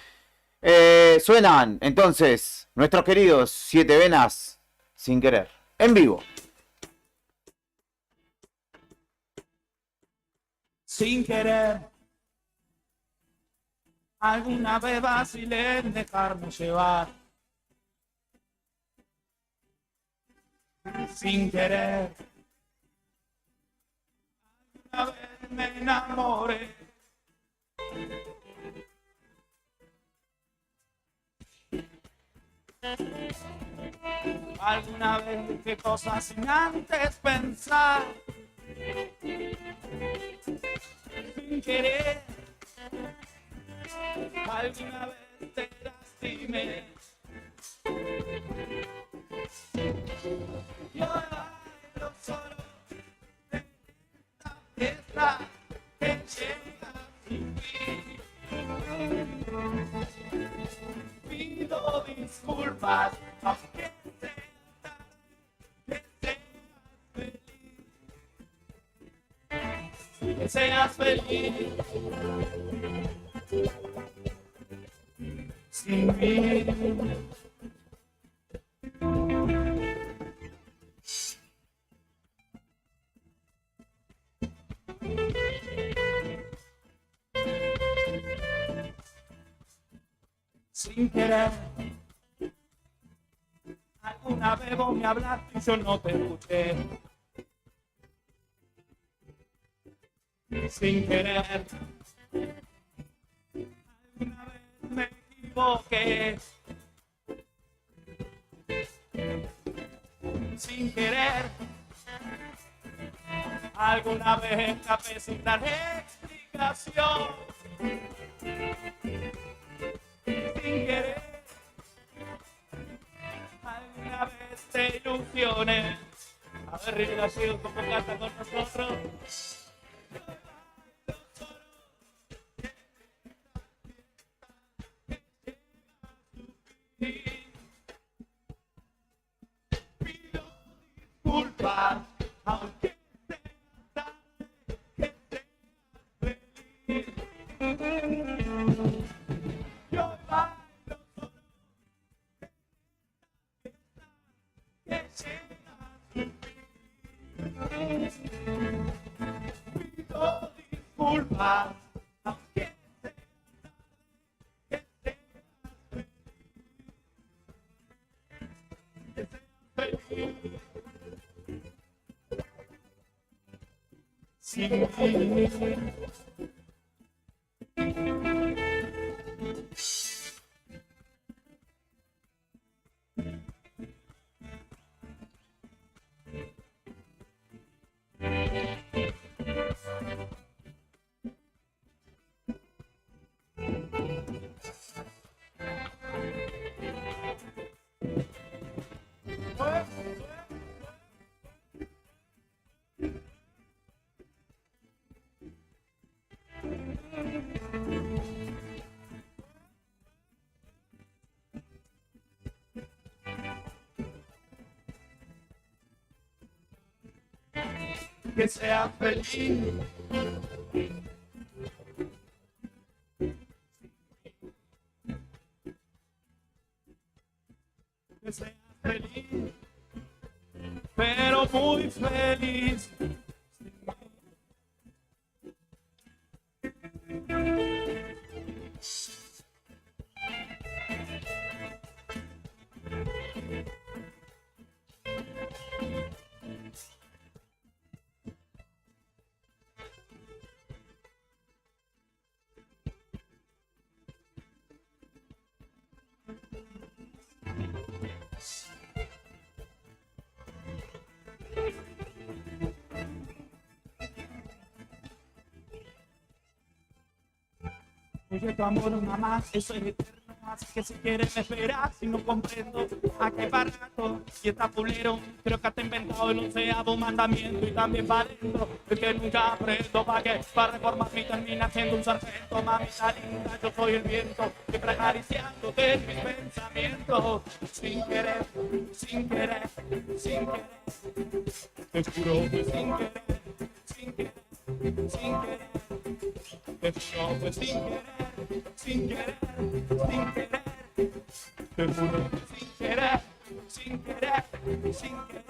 [SPEAKER 1] Suenan entonces nuestros queridos Siete Venas Sin Querer, en vivo.
[SPEAKER 5] Sin querer, alguna vez vacilé en dejarme llevar. Sin querer, alguna vez me enamoré. Alguna vez dije cosas sin antes pensar. Sin querer, alguna vez te lastimé. Y ahora bailo solo en esta fiesta que llega sin fin. Pido disculpas, aunque que seas feliz sin mí. Sin querer, alguna vez vos me hablaste y yo no te escuché. Sin querer,
[SPEAKER 12] Me equivoqué sin querer. Alguna vez escapé sin dar explicación. Sin querer. Alguna vez te ilusiones. A ver, relación como canta con nosotros. Pido disculpas, aunque sea tarde, que seas feliz. Yo bailo solo, que seas feliz. Pido disculpas, aunque sea tarde, que seas sin mí. Que sea feliz. Que sea feliz, pero muy feliz. Oye, tu amor una más, eso es eterno, así que si quieres me esperas, si no comprendo a qué barato y está pulero, creo que te he inventado el 11º mandamiento y también para dentro, el que nunca aprendo, para que para reformar mi termina siendo un sargento, mamita linda, yo soy el viento, siempre acariciándote en mis pensamientos, sin querer, sin querer, sin querer, te juro que sin querer, sin querer, sin querer. Te juro que sin querer, sin querer, sin querer. Te juro que sin querer, sin querer, sin querer.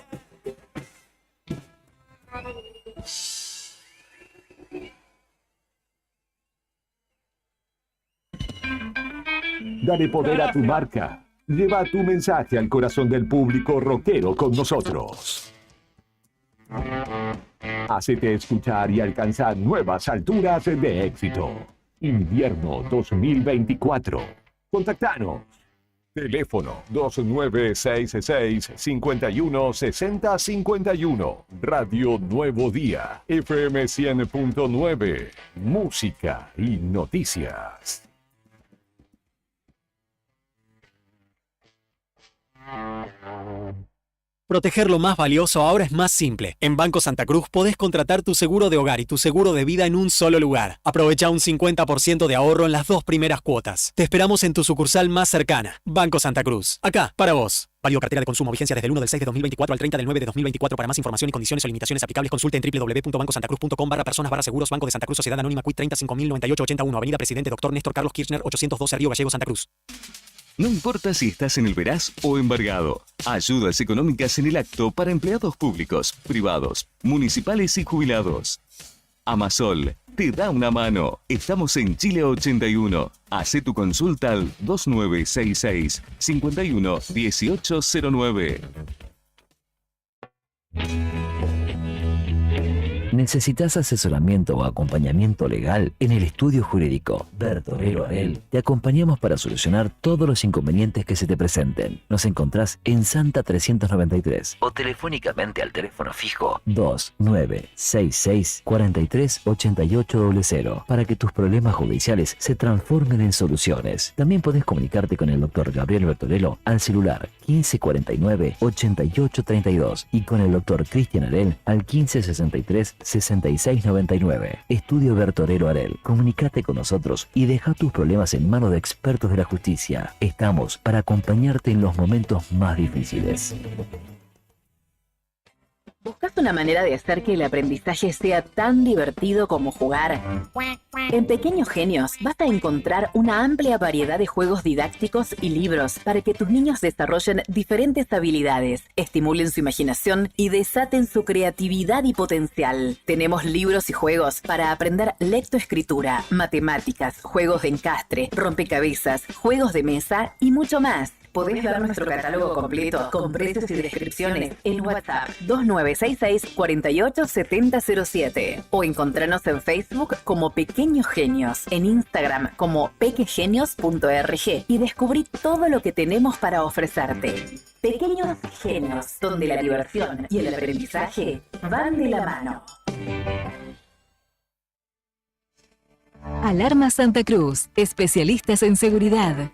[SPEAKER 8] Dale poder a tu marca. Lleva tu mensaje al corazón del público rockero con nosotros. Hacete escuchar y alcanzar nuevas alturas de éxito. Invierno 2024. Contactanos. Teléfono 2966-516051. Radio Nuevo Día. FM 100.9. Música y noticias.
[SPEAKER 13] Proteger lo más valioso ahora es más simple. En Banco Santa Cruz podés contratar tu seguro de hogar y tu seguro de vida en un solo lugar. Aprovecha un 50% de ahorro en las 2 primeras cuotas. Te esperamos en tu sucursal más cercana. Banco Santa Cruz. Acá, para vos. Válido cartera de consumo. Vigencia desde el 1/6/2024 al 30/9/2024. Para más información y condiciones o limitaciones aplicables consulte en www.bancosantacruz.com/personas/seguros. Banco de Santa Cruz Sociedad Anónima Quit 3509881. Avenida Presidente Dr. Néstor Carlos Kirchner 812 Río Gallegos, Santa Cruz.
[SPEAKER 14] No importa si estás en el veraz o embargado. Ayudas económicas en el acto para empleados públicos, privados, municipales y jubilados. Amasol te da una mano. Estamos en Chile 81. Hacé tu consulta al 2966 51 1809.
[SPEAKER 15] ¿Necesitas asesoramiento o acompañamiento legal? En el estudio jurídico Bertorero Arel te acompañamos para solucionar todos los inconvenientes que se te presenten. Nos encontrás en Santa 393 o telefónicamente al teléfono fijo 2966 43 8800 para que tus problemas judiciales se transformen en soluciones. También podés comunicarte con el doctor Gabriel Bertorello al celular 1549 8832 y con el doctor Cristian Arel al 1563 6699. Estudio Bertorero Arel. Comunicate con nosotros y deja tus problemas en manos de expertos de la justicia. Estamos para acompañarte en los momentos más difíciles.
[SPEAKER 16] ¿Buscas una manera de hacer que el aprendizaje sea tan divertido como jugar? En Pequeños Genios vas a encontrar una amplia variedad de juegos didácticos y libros para que tus niños desarrollen diferentes habilidades, estimulen su imaginación y desaten su creatividad y potencial. Tenemos libros y juegos para aprender lectoescritura, matemáticas, juegos de encastre, rompecabezas, juegos de mesa y mucho más. Podés ver nuestro catálogo completo con precios y descripciones en WhatsApp 2966 487007 o encontranos en Facebook como Pequeños Genios, en Instagram como pequegenios.org y descubrí todo lo que tenemos para ofrecerte. Pequeños Genios, donde la diversión y el aprendizaje van de la mano.
[SPEAKER 17] Alarma Santa Cruz, especialistas en seguridad.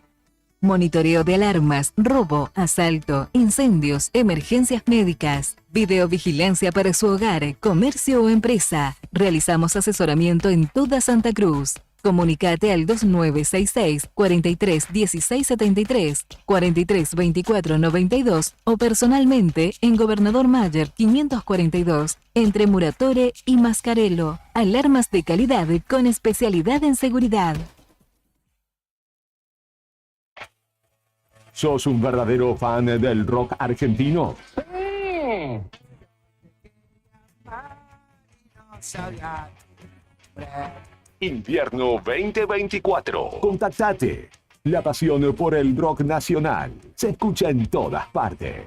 [SPEAKER 17] Monitoreo de alarmas, robo, asalto, incendios, emergencias médicas, videovigilancia para su hogar, comercio o empresa. Realizamos asesoramiento en toda Santa Cruz. Comunicate al 2966 43 16 73, 43 24 92 o personalmente en Gobernador Mayer 542, entre Muratore y Mascarello. Alarmas de calidad con especialidad en seguridad.
[SPEAKER 8] ¿Sos un verdadero fan del rock argentino? Invierno 2024. Contactate. La pasión por el rock nacional se escucha en todas partes.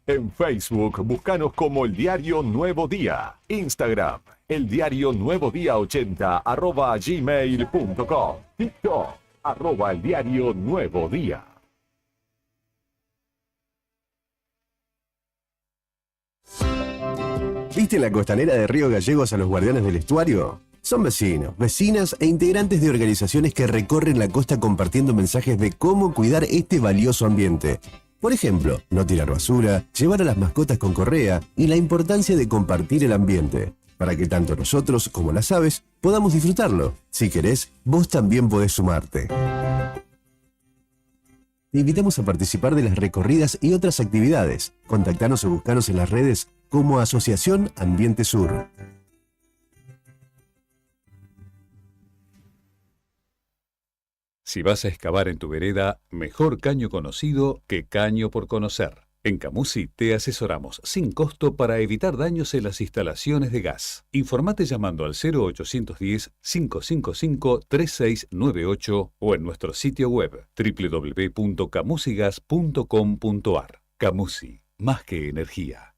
[SPEAKER 8] En Facebook, búscanos como El Diario Nuevo Día. Instagram, El Diario Nuevo Día 80 @gmail.com. TikTok, @El Diario Nuevo Día.
[SPEAKER 18] ¿Viste la costanera de Río Gallegos a los guardianes del estuario? Son vecinos, vecinas e integrantes de organizaciones que recorren la costa compartiendo mensajes de cómo cuidar este valioso ambiente. Por ejemplo, no tirar basura, llevar a las mascotas con correa y la importancia de compartir el ambiente, para que tanto nosotros como las aves podamos disfrutarlo. Si querés, vos también podés sumarte. Te invitamos a participar de las recorridas y otras actividades. Contactanos o buscanos en las redes como Asociación Ambiente Sur.
[SPEAKER 19] Si vas a excavar en tu vereda, mejor caño conocido que caño por conocer. En Camusi te asesoramos sin costo para evitar daños en las instalaciones de gas. Informate llamando al 0810-555-3698 o en nuestro sitio web www.camusigas.com.ar. Camusi, más que energía.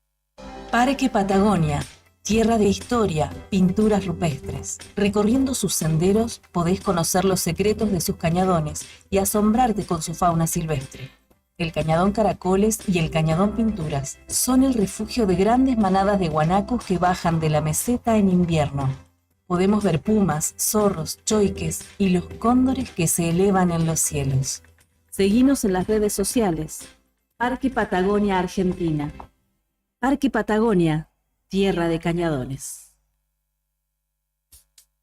[SPEAKER 21] Parque Patagonia, tierra de historia, pinturas rupestres. Recorriendo sus senderos podés conocer los secretos de sus cañadones y asombrarte con su fauna silvestre. El cañadón Caracoles y el cañadón Pinturas son el refugio de grandes manadas de guanacos que bajan de la meseta en invierno. Podemos ver pumas, zorros, choiques y los cóndores que se elevan en los cielos. Seguinos en las redes sociales. Parque Patagonia Argentina. Parque Patagonia, tierra de cañadones.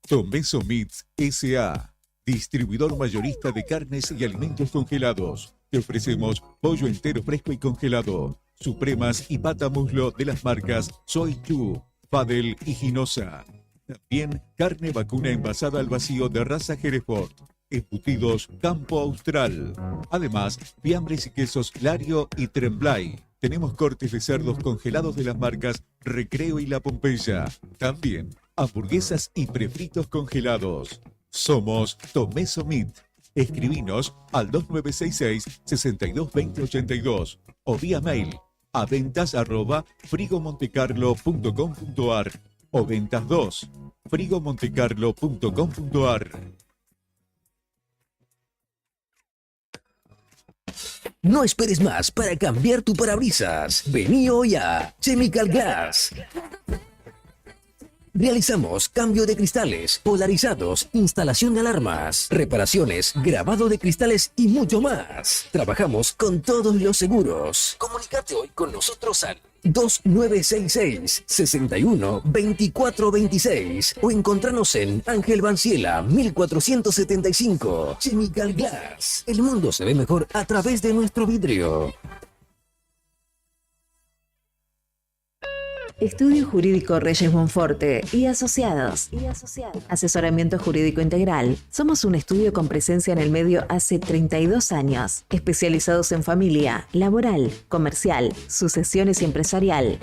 [SPEAKER 20] Tomeso Meats S.A., distribuidor mayorista de carnes y alimentos congelados. Te ofrecemos pollo entero fresco y congelado, supremas y pata muslo de las marcas Soy Chu, Fadel y Ginosa. También carne vacuna envasada al vacío de raza Hereford, embutidos Campo Austral. Además, fiambres y quesos Lario y Tremblay. Tenemos cortes de cerdos congelados de las marcas Recreo y La Pompeya. También hamburguesas y prefritos congelados. Somos Tomeso Meat. Escribinos al 2966-622082 o vía mail a ventas@frigomontecarlo.com.ar. o Ventas 2. frigomontecarlo.com.ar.
[SPEAKER 7] No esperes más para cambiar tu parabrisas. Vení hoy a Chemical Glass. Realizamos cambio de cristales, polarizados, instalación de alarmas, reparaciones, grabado de cristales y mucho más. Trabajamos con todos los seguros. Comunicate hoy con nosotros al 2966-61-2426 o encontranos en Ángel Banciela 1475. Chemical Glass. El mundo se ve mejor a través de nuestro vidrio.
[SPEAKER 17] Estudio Jurídico Reyes Monforte y Asociados. Asesoramiento jurídico integral. Somos un estudio con presencia en el medio hace 32 años, especializados en familia, laboral, comercial, sucesiones y empresarial.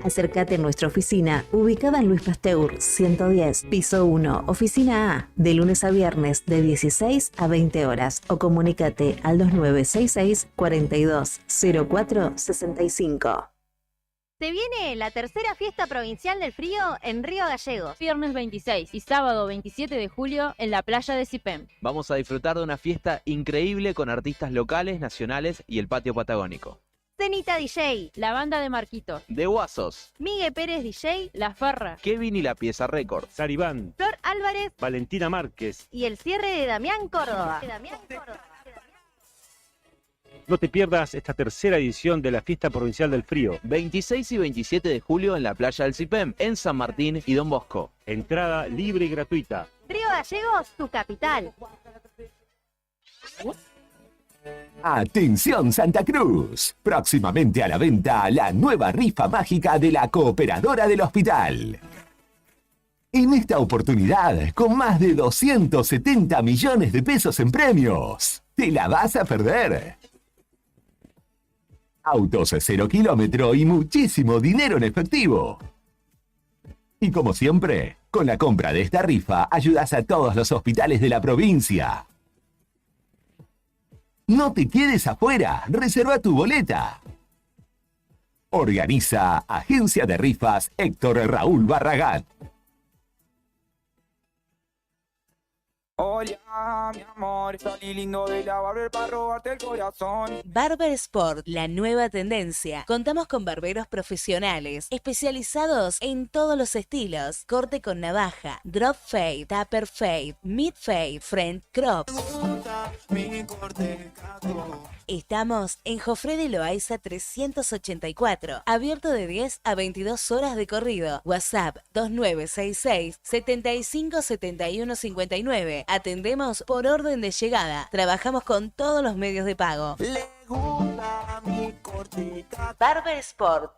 [SPEAKER 17] Acércate a nuestra oficina, ubicada en Luis Pasteur 110, piso 1, oficina A, de lunes a viernes de 16 a 20 horas o comunícate al 2966 420465.
[SPEAKER 22] Se viene la tercera fiesta provincial del frío en Río Gallegos. Viernes 26 y sábado 27 de julio en la playa de Cipem.
[SPEAKER 23] Vamos a disfrutar de una fiesta increíble con artistas locales, nacionales y el patio patagónico.
[SPEAKER 22] Cenita DJ, la banda de Marquitos.
[SPEAKER 23] De Guasos,
[SPEAKER 22] Miguel Pérez DJ, La Farra.
[SPEAKER 23] Kevin y la Pieza Record.
[SPEAKER 24] Saribán,
[SPEAKER 22] Flor Álvarez
[SPEAKER 24] Valentina Márquez.
[SPEAKER 22] y el cierre de Damián Córdoba.
[SPEAKER 24] No te pierdas esta tercera edición de la Fiesta Provincial del Frío.
[SPEAKER 23] 26 y 27 de julio en la playa del Cipem, en San Martín y Don Bosco.
[SPEAKER 24] Entrada libre y gratuita.
[SPEAKER 22] Río Gallegos, tu capital.
[SPEAKER 8] Atención Santa Cruz, próximamente a la venta la nueva rifa mágica de la Cooperadora del Hospital. En esta oportunidad, con más de 270 millones de pesos en premios, ¿te la vas a perder? Autos 0 kilómetro y muchísimo dinero en efectivo. Y como siempre, con la compra de esta rifa ayudas a todos los hospitales de la provincia. No te quedes afuera, reserva tu boleta. Organiza Agencia de Rifas Héctor Raúl Barragán.
[SPEAKER 5] Hola, mi amor, salí lindo de la barber para robarte el corazón.
[SPEAKER 25] Barber Sport, la nueva tendencia. Contamos con barberos profesionales, especializados en todos los estilos. Corte con navaja, drop fade, taper fade, mid fade, front crop. Estamos en Jofre de Loaiza 384, abierto de 10 a 22 horas de corrido. WhatsApp 2966 757159. Atendemos por orden de llegada. Trabajamos con todos los medios de pago. Barber Sport.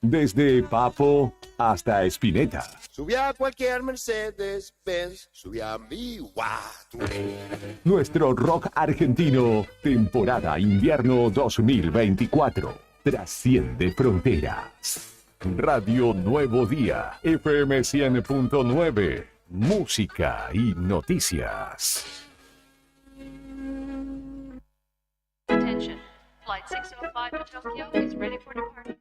[SPEAKER 8] Desde Papo hasta Spinetta.
[SPEAKER 26] Subí a cualquier Mercedes-Benz, subí a mi Guatu.
[SPEAKER 8] Nuestro rock argentino, temporada invierno 2024. Trasciende fronteras. Radio Nuevo Día, FM 100.9. Música y noticias.
[SPEAKER 27] Attention, flight 605 to Tokyo is ready for departure.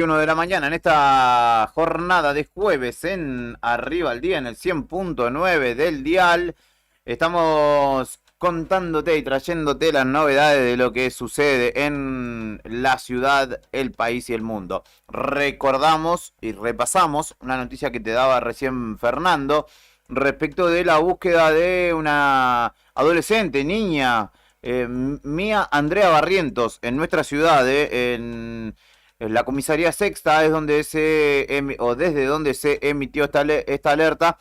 [SPEAKER 1] De la mañana en esta jornada de jueves en Arriba al Día en el 100.9 del dial. Estamos contándote y trayéndote las novedades de lo que sucede en la ciudad, el país y el mundo. Recordamos y repasamos una noticia que te daba recién Fernando respecto de la búsqueda de una adolescente, niña, Mía Andrea Barrientos, en nuestra ciudad, en la comisaría sexta es donde desde donde se emitió esta alerta,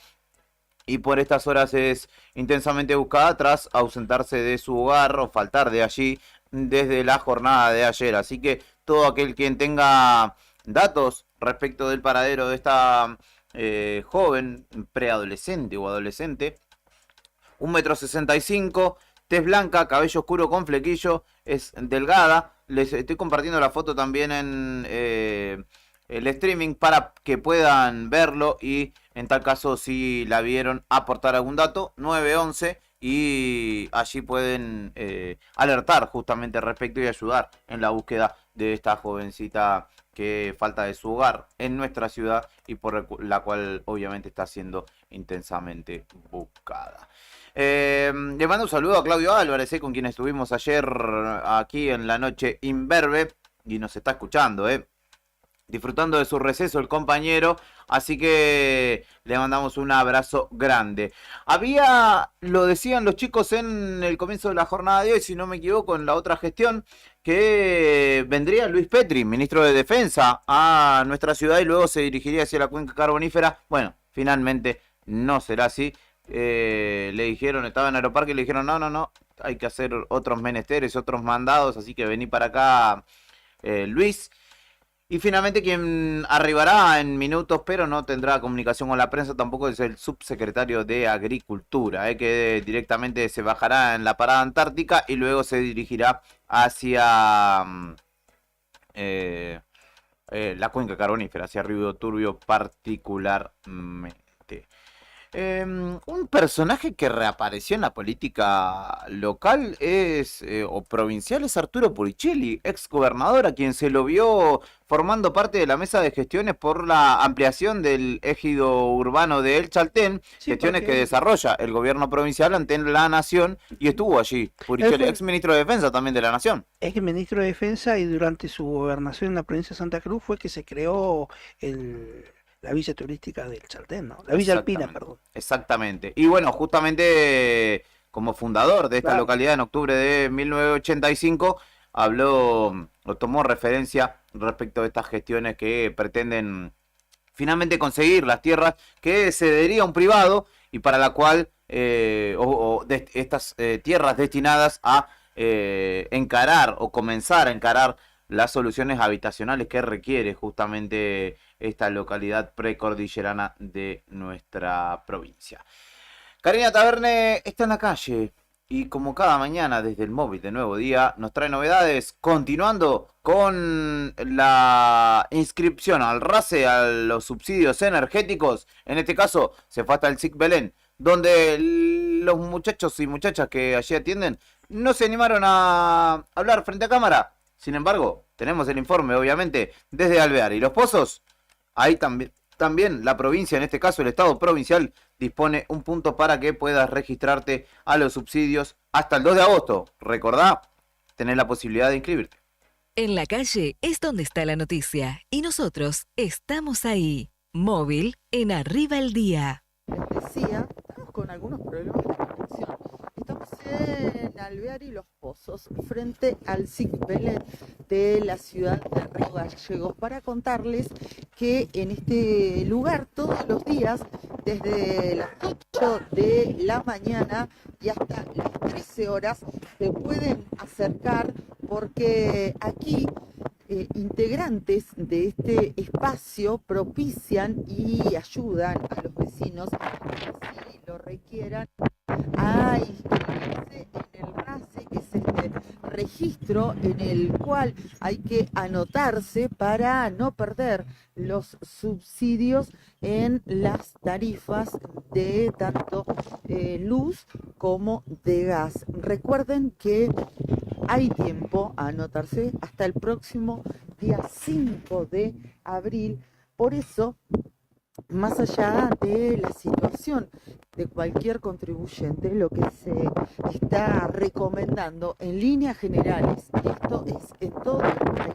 [SPEAKER 1] y por estas horas es intensamente buscada tras ausentarse de su hogar o faltar de allí desde la jornada de ayer. Así que todo aquel quien tenga datos respecto del paradero de esta joven, preadolescente o adolescente, 1,65 m, tez blanca, cabello oscuro con flequillo, es delgada. Les estoy compartiendo la foto también en el streaming para que puedan verlo y en tal caso si la vieron aportar algún dato, 911, y allí pueden alertar justamente respecto y ayudar en la búsqueda de esta jovencita que falta de su hogar en nuestra ciudad y por la cual obviamente está siendo intensamente buscada. Le mando un saludo a Claudio Álvarez, con quien estuvimos ayer aquí en la noche imberbe y nos está escuchando, disfrutando de su receso el compañero, así que le mandamos un abrazo grande. Lo decían los chicos en el comienzo de la jornada de hoy, si no me equivoco, en la otra gestión, que vendría Luis Petri, ministro de Defensa, a nuestra ciudad y luego se dirigiría hacia la cuenca carbonífera. Bueno, finalmente no será así. Le dijeron, estaba en Aeroparque y le dijeron, no, hay que hacer otros menesteres, otros mandados, así que vení para acá, Luis. Y finalmente quien arribará en minutos, pero no tendrá comunicación con la prensa tampoco, es el subsecretario de Agricultura, que directamente se bajará en la parada antártica y luego se dirigirá hacia la cuenca carbonífera, hacia Río Turbio particularmente. Un personaje que reapareció en la política local o provincial es Arturo Puricelli, ex gobernador, a quien se lo vio formando parte de la mesa de gestiones por la ampliación del ejido urbano de El Chaltén, gestiones que desarrolla el gobierno provincial ante la Nación, y estuvo allí Puricelli, ex ministro de Defensa también de la Nación.
[SPEAKER 2] Ex ministro de Defensa, y durante su gobernación en la provincia de Santa Cruz fue que se creó la villa turística del Chaltén, ¿no? La villa alpina, perdón.
[SPEAKER 1] Exactamente. Y bueno, justamente como fundador de esta localidad en octubre de 1985, tomó referencia respecto de estas gestiones que pretenden finalmente conseguir las tierras que cedería un privado y para la cual estas tierras destinadas a encarar o comenzar a encarar las soluciones habitacionales que requiere justamente esta localidad precordillerana de nuestra provincia. Karina Taverne está en la calle y como cada mañana desde el móvil de Nuevo Día nos trae novedades, continuando con la inscripción al RACE, a los subsidios energéticos. En este caso se fue hasta el SIC Belén, donde los muchachos y muchachas que allí atienden no se animaron a hablar frente a cámara. Sin embargo, tenemos el informe, obviamente, desde Alvear y Los Pozos. Ahí también la provincia, en este caso el Estado provincial, dispone un punto para que puedas registrarte a los subsidios hasta el 2 de agosto. Recordá, tenés la posibilidad de inscribirte.
[SPEAKER 17] En la calle es donde está la noticia y nosotros estamos ahí. Móvil en Arriba el Día.
[SPEAKER 3] Les decía, estamos con algunos problemas de conexión. Estamos en Alvear y Los Pozos, frente al SIC Belén de la ciudad de Río Gallegos, para contarles que en este lugar todos los días, desde las 8 de la mañana y hasta las 13 horas, se pueden acercar porque aquí integrantes de este espacio propician y ayudan a los vecinos que así lo requieran a inscribirse en el RACE, que es este registro en el cual hay que anotarse para no perder los subsidios en las tarifas de tanto luz como de gas. Recuerden que hay tiempo a anotarse hasta el próximo día 5 de abril. Por eso, más allá de la situación de cualquier contribuyente, lo que se está recomendando en líneas generales, y esto es en todo el país,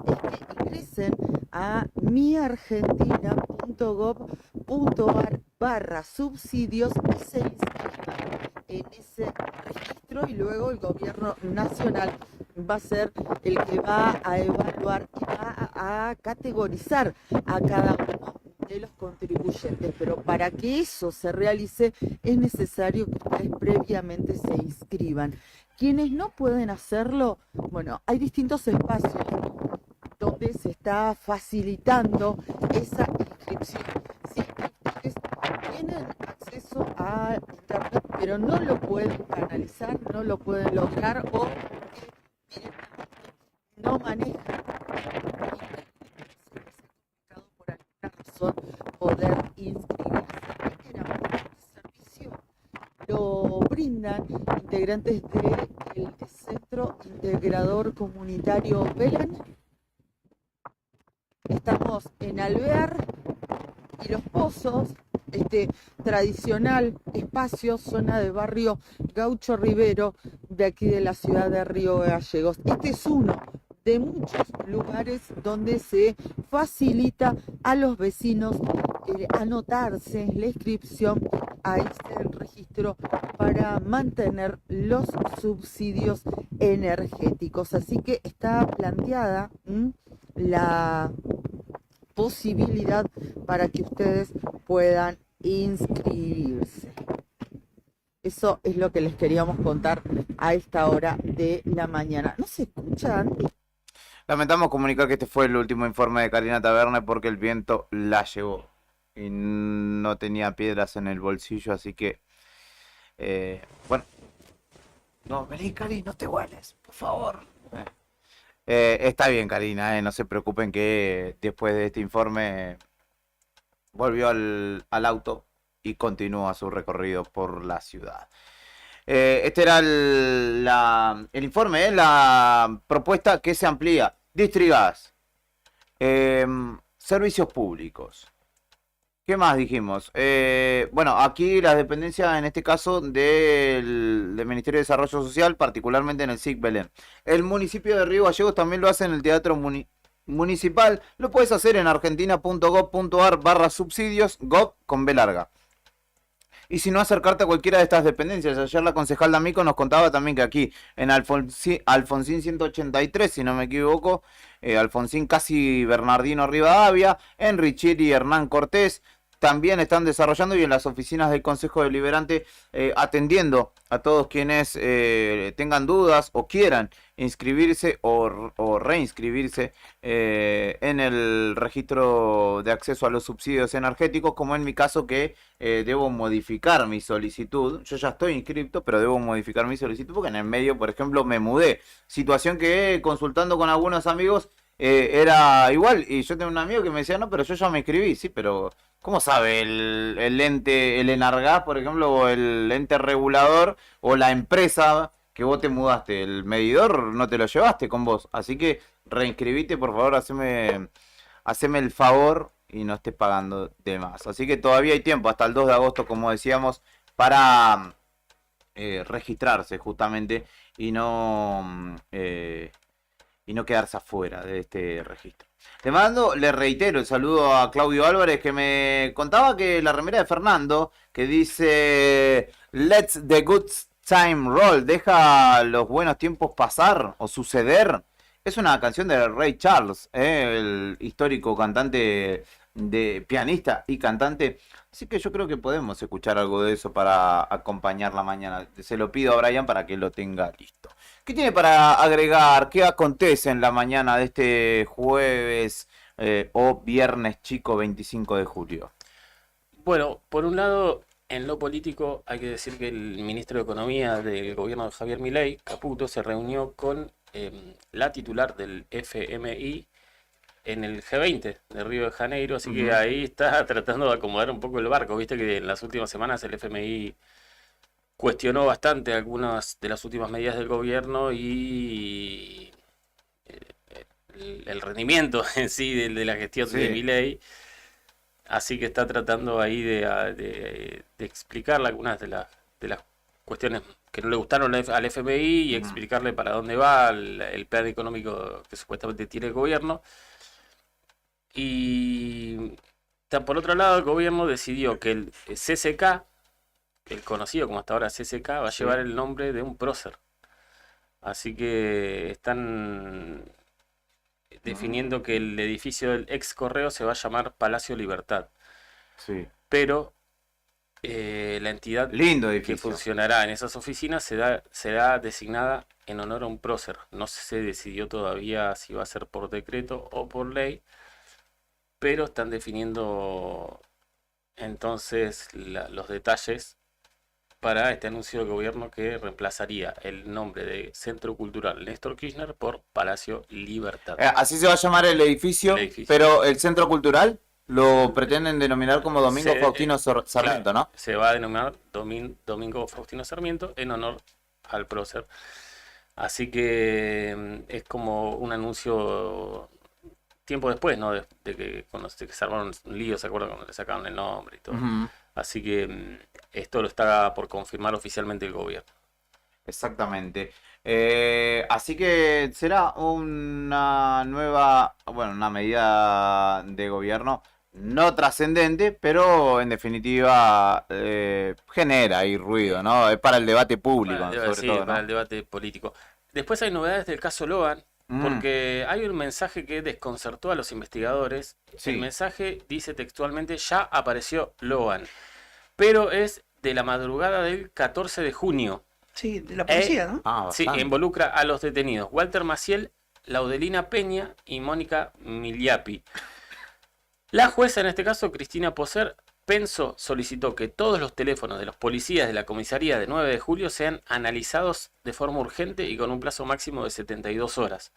[SPEAKER 3] es que ingresen a miargentina.gov.ar/subsidios y se inscriban en ese registro y luego el gobierno nacional va a ser el que va a evaluar y va a categorizar a cada uno de los contribuyentes, pero para que eso se realice es necesario que ustedes previamente se inscriban. Quienes no pueden hacerlo, bueno, hay distintos espacios donde se está facilitando esa inscripción. Si ustedes tienen acceso a internet, pero no lo pueden canalizar, no lo pueden lograr o no manejan poder inscribirse. Este servicio lo brindan integrantes del Centro Integrador Comunitario Belén. Estamos en Alvear y Los Pozos, este tradicional espacio, zona de barrio Gaucho Rivero, de aquí de la ciudad de Río Gallegos. Este es uno de muchos lugares donde se facilita a los vecinos anotarse la inscripción a este registro para mantener los subsidios energéticos. Así que está planteada la posibilidad para que ustedes puedan inscribirse. Eso es lo que les queríamos contar a esta hora de la mañana. ¿No se escuchan?
[SPEAKER 1] Lamentamos comunicar que este fue el último informe de Karina Taverne porque el viento la llevó y no tenía piedras en el bolsillo, así que bueno. No, vení, Cari, no te vueles, por favor. Está bien, Karina, no se preocupen que después de este informe volvió al auto y continúa su recorrido por la ciudad. Este era el informe, la propuesta que se amplía. Distrigas, servicios públicos. ¿Qué más dijimos? Bueno, aquí las dependencias, en este caso, del Ministerio de Desarrollo Social, particularmente en el SIC Belén. El municipio de Río Gallegos también lo hace en el Teatro Municipal. Lo puedes hacer en argentina.gov.ar/subsidios, gov con B larga. Y si no, acercarte a cualquiera de estas dependencias. Ayer la concejal D'Amico nos contaba también que aquí, en Alfonsín 183, si no me equivoco, Alfonsín casi Bernardino Rivadavia, en Richieri y Hernán Cortés, también están desarrollando, y en las oficinas del Consejo Deliberante atendiendo a todos quienes tengan dudas o quieran inscribirse o reinscribirse en el registro de acceso a los subsidios energéticos, como en mi caso, que debo modificar mi solicitud. Yo ya estoy inscripto, pero debo modificar mi solicitud porque en el medio, por ejemplo, me mudé. Situación que consultando con algunos amigos era igual, y yo tengo un amigo que me decía, no, pero yo ya me inscribí. Sí, pero ¿cómo sabe el ente, el Enargás, por ejemplo, o el ente regulador, o la empresa que vos te mudaste? El medidor no te lo llevaste con vos. Así que reinscribite, por favor, haceme el favor y no estés pagando de más. Así que todavía hay tiempo, hasta el 2 de agosto, como decíamos, para registrarse justamente y no quedarse afuera de este registro. Le reitero el saludo a Claudio Álvarez, que me contaba que la remera de Fernando, que dice "Let's the good time roll", deja los buenos tiempos pasar o suceder, es una canción de Ray Charles, el histórico cantante, pianista y cantante. Así que yo creo que podemos escuchar algo de eso para acompañar la mañana. Se lo pido a Brian para que lo tenga listo. ¿Qué tiene para agregar? ¿Qué acontece en la mañana de este jueves o viernes chico 25 de julio?
[SPEAKER 4] Bueno, por un lado, en lo político hay que decir que el ministro de Economía del gobierno de Javier Milei, Caputo, se reunió con la titular del FMI en el G20 de Río de Janeiro, así que ahí está tratando de acomodar un poco el barco. Viste que en las últimas semanas el FMI cuestionó bastante algunas de las últimas medidas del gobierno y el rendimiento en sí de la gestión de Milei. Así que está tratando ahí de explicarle algunas de las cuestiones que no le gustaron al FMI y explicarle para dónde va el plan económico que supuestamente tiene el gobierno. Y por otro lado, el gobierno decidió que el CCK el conocido como hasta ahora CSK, va a
[SPEAKER 1] Sí.
[SPEAKER 4] llevar el nombre de un prócer. Así que están definiendo que el edificio del ex correo se va a llamar Palacio Libertad.
[SPEAKER 1] Sí.
[SPEAKER 4] Pero la entidad
[SPEAKER 1] Lindo
[SPEAKER 4] que
[SPEAKER 1] edificio.
[SPEAKER 4] funcionará en esas oficinas será designada en honor a un prócer. No se decidió todavía si va a ser por decreto o por ley, pero están definiendo entonces los detalles para este anuncio del gobierno que reemplazaría el nombre de Centro Cultural Néstor Kirchner por Palacio Libertad.
[SPEAKER 1] Así se va a llamar el edificio, pero el centro cultural lo pretenden denominar como Domingo
[SPEAKER 4] Se-
[SPEAKER 1] Faustino Sarmiento,
[SPEAKER 4] Claro,
[SPEAKER 1] ¿no?
[SPEAKER 4] se va a denominar Domingo Faustino Sarmiento en honor al prócer. Así que es como un anuncio tiempo después, ¿no? De que cuando se armaron un lío, ¿se acuerdan cuando le sacaron el nombre y todo?
[SPEAKER 1] Ujú.
[SPEAKER 4] Así que esto lo está por confirmar oficialmente el gobierno.
[SPEAKER 1] Exactamente. Así que será una nueva, bueno, una medida de gobierno no trascendente, pero en definitiva genera ahí ruido, ¿no? Es para el debate público, sobre
[SPEAKER 4] Sí,
[SPEAKER 1] todo,
[SPEAKER 4] para
[SPEAKER 1] ¿no?
[SPEAKER 4] el debate político. Después hay novedades del caso Logan, porque hay un mensaje que desconcertó a los investigadores.
[SPEAKER 1] Sí.
[SPEAKER 4] El mensaje dice textualmente: ya apareció Logan, pero es de la madrugada del 14 de junio.
[SPEAKER 2] Sí, de la policía, ¿no?
[SPEAKER 4] Sí, involucra a los detenidos Walter Maciel, Laudelina Peña y Mónica Miliapi. La jueza, en este caso, Cristina Poser Penso, solicitó que todos los teléfonos de los policías de la comisaría de 9 de julio sean analizados de forma urgente y con un plazo máximo de 72 horas.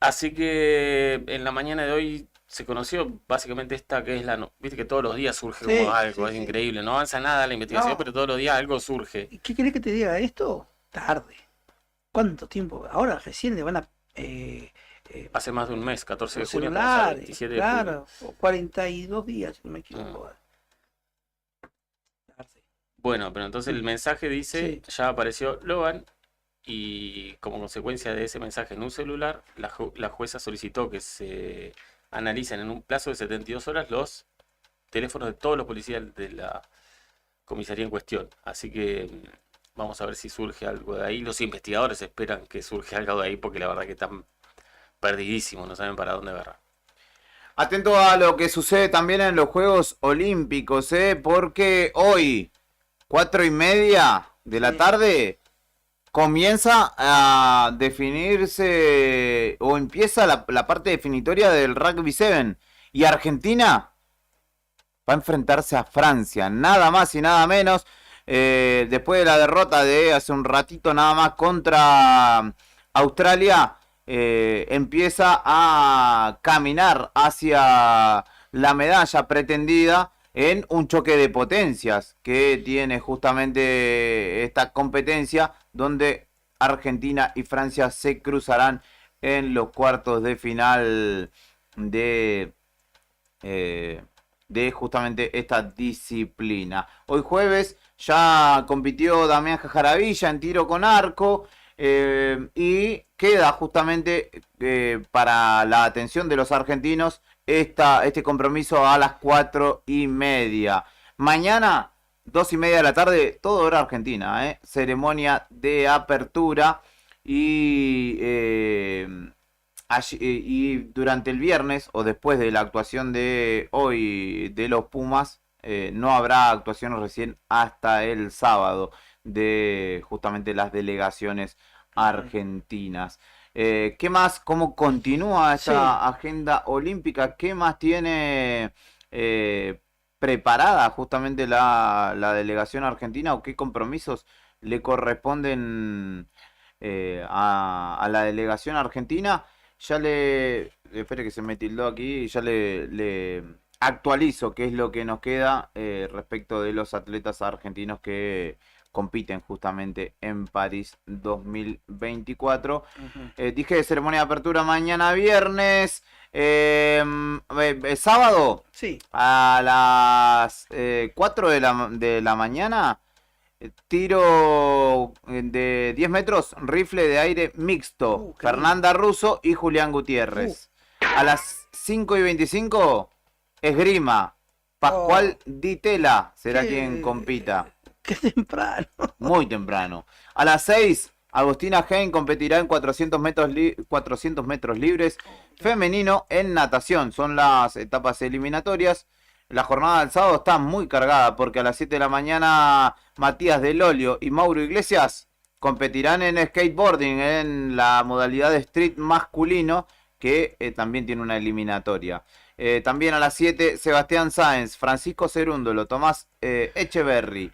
[SPEAKER 4] Así que en la mañana de hoy se conoció básicamente esta que es viste que todos los días surge
[SPEAKER 2] Sí,
[SPEAKER 4] como algo, es
[SPEAKER 2] sí.
[SPEAKER 4] increíble, no avanza nada la investigación,
[SPEAKER 2] No.
[SPEAKER 4] pero todos los días algo surge.
[SPEAKER 2] ¿Qué querés que te diga esto? Tarde. ¿Cuánto tiempo? Ahora recién le van a...
[SPEAKER 4] Hace más de un mes, 14 de
[SPEAKER 2] los
[SPEAKER 4] junio, para el
[SPEAKER 2] celulares,
[SPEAKER 4] 27 de julio.
[SPEAKER 2] claro, o 42 días, si no me equivoco.
[SPEAKER 4] Bueno, pero entonces el mensaje dice, ya apareció Logan, y como consecuencia de ese mensaje en un celular, la jueza solicitó que se analicen en un plazo de 72 horas los teléfonos de todos los policías de la comisaría en cuestión. Así que vamos a ver si surge algo de ahí. Los investigadores esperan que surge algo de ahí porque la verdad que están perdidísimos, no saben para dónde agarrar.
[SPEAKER 1] Atento a lo que sucede también en los Juegos Olímpicos, porque hoy, 4:30 de la tarde, comienza a definirse o empieza la parte definitoria del Rugby 7 y Argentina va a enfrentarse a Francia, nada más y nada menos, después de la derrota de hace un ratito nada más contra Australia. Empieza a caminar hacia la medalla pretendida en un choque de potencias que tiene justamente esta competencia donde Argentina y Francia se cruzarán en los cuartos de final de justamente esta disciplina. Hoy jueves ya compitió Damián Jajaravilla en tiro con arco. Y queda justamente para la atención de los argentinos este compromiso a las 4:30. Mañana, 2:30 de la tarde, todo hora Argentina, ceremonia de apertura y durante el viernes o después de la actuación de hoy de los Pumas, no habrá actuaciones recién hasta el sábado de justamente las delegaciones argentinas. ¿Qué más? ¿Cómo continúa esa agenda olímpica? ¿Qué más tiene preparada justamente la delegación argentina o qué compromisos le corresponden a la delegación argentina? Ya espere que se me tildó aquí, ya le actualizo qué es lo que nos queda respecto de los atletas argentinos que compiten justamente en París 2024. Dije de ceremonia de apertura mañana viernes. Sábado,
[SPEAKER 2] sí,
[SPEAKER 1] a las 4 de la mañana, tiro de 10 metros, rifle de aire mixto, Fernanda Russo y Julián Gutiérrez. A las 5:25, esgrima, Pascual Di Tella será quien compita.
[SPEAKER 2] Qué temprano.
[SPEAKER 1] Muy temprano. A las 6, Agustina Hein competirá en 400 metros libres femenino en natación. Son las etapas eliminatorias. La jornada del sábado está muy cargada porque a las 7 de la mañana Matías Del Olio y Mauro Iglesias competirán en skateboarding en la modalidad de street masculino, que también tiene una eliminatoria. También a las 7, Sebastián Sáenz, Francisco Cerúndolo, Tomás Echeverry,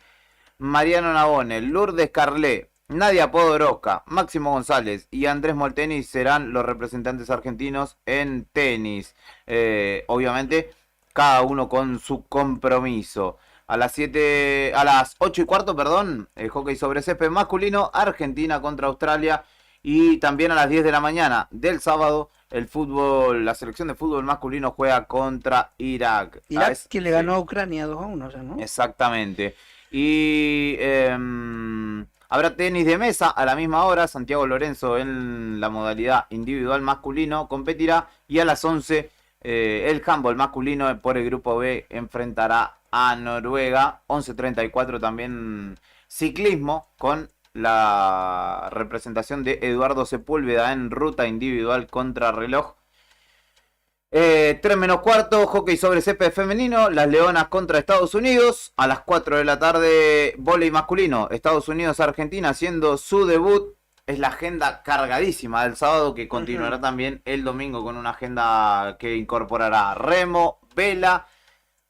[SPEAKER 1] Mariano Navone, Lourdes Carlé, Nadia Podoroska, Máximo González y Andrés Molteni serán los representantes argentinos en tenis. Obviamente, cada uno con su compromiso. A las 8:15, perdón, el hockey sobre césped masculino, Argentina contra Australia. Y también a las 10 de la mañana del sábado, la selección de fútbol masculino juega contra Irak.
[SPEAKER 2] Irak que le ganó a Ucrania 2-1 ya, ¿no?
[SPEAKER 1] Exactamente. Y habrá tenis de mesa a la misma hora. Santiago Lorenzo en la modalidad individual masculino competirá. Y a las 11 el handball masculino por el grupo B enfrentará a Noruega. 11:34 también ciclismo con la representación de Eduardo Sepúlveda en ruta individual contra reloj. 3:15, hockey sobre césped femenino, las Leonas contra Estados Unidos. A las 4 de la tarde, vóley masculino, Estados Unidos-Argentina haciendo su debut. Es la agenda cargadísima del sábado, que continuará también el domingo con una agenda que incorporará remo, vela,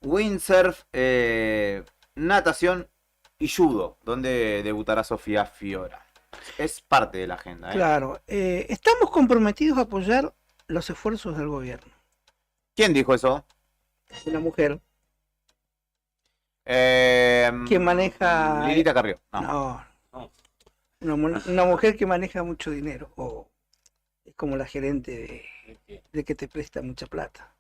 [SPEAKER 1] windsurf, natación y judo, donde debutará Sofía Fiora. Es parte de la agenda.
[SPEAKER 2] Claro, estamos comprometidos a apoyar los esfuerzos del gobierno.
[SPEAKER 1] ¿Quién dijo eso?
[SPEAKER 2] Una mujer que maneja...
[SPEAKER 1] Lilita Carrió.
[SPEAKER 2] No. Una mujer que maneja mucho dinero, o es como la gerente de que te presta mucha plata.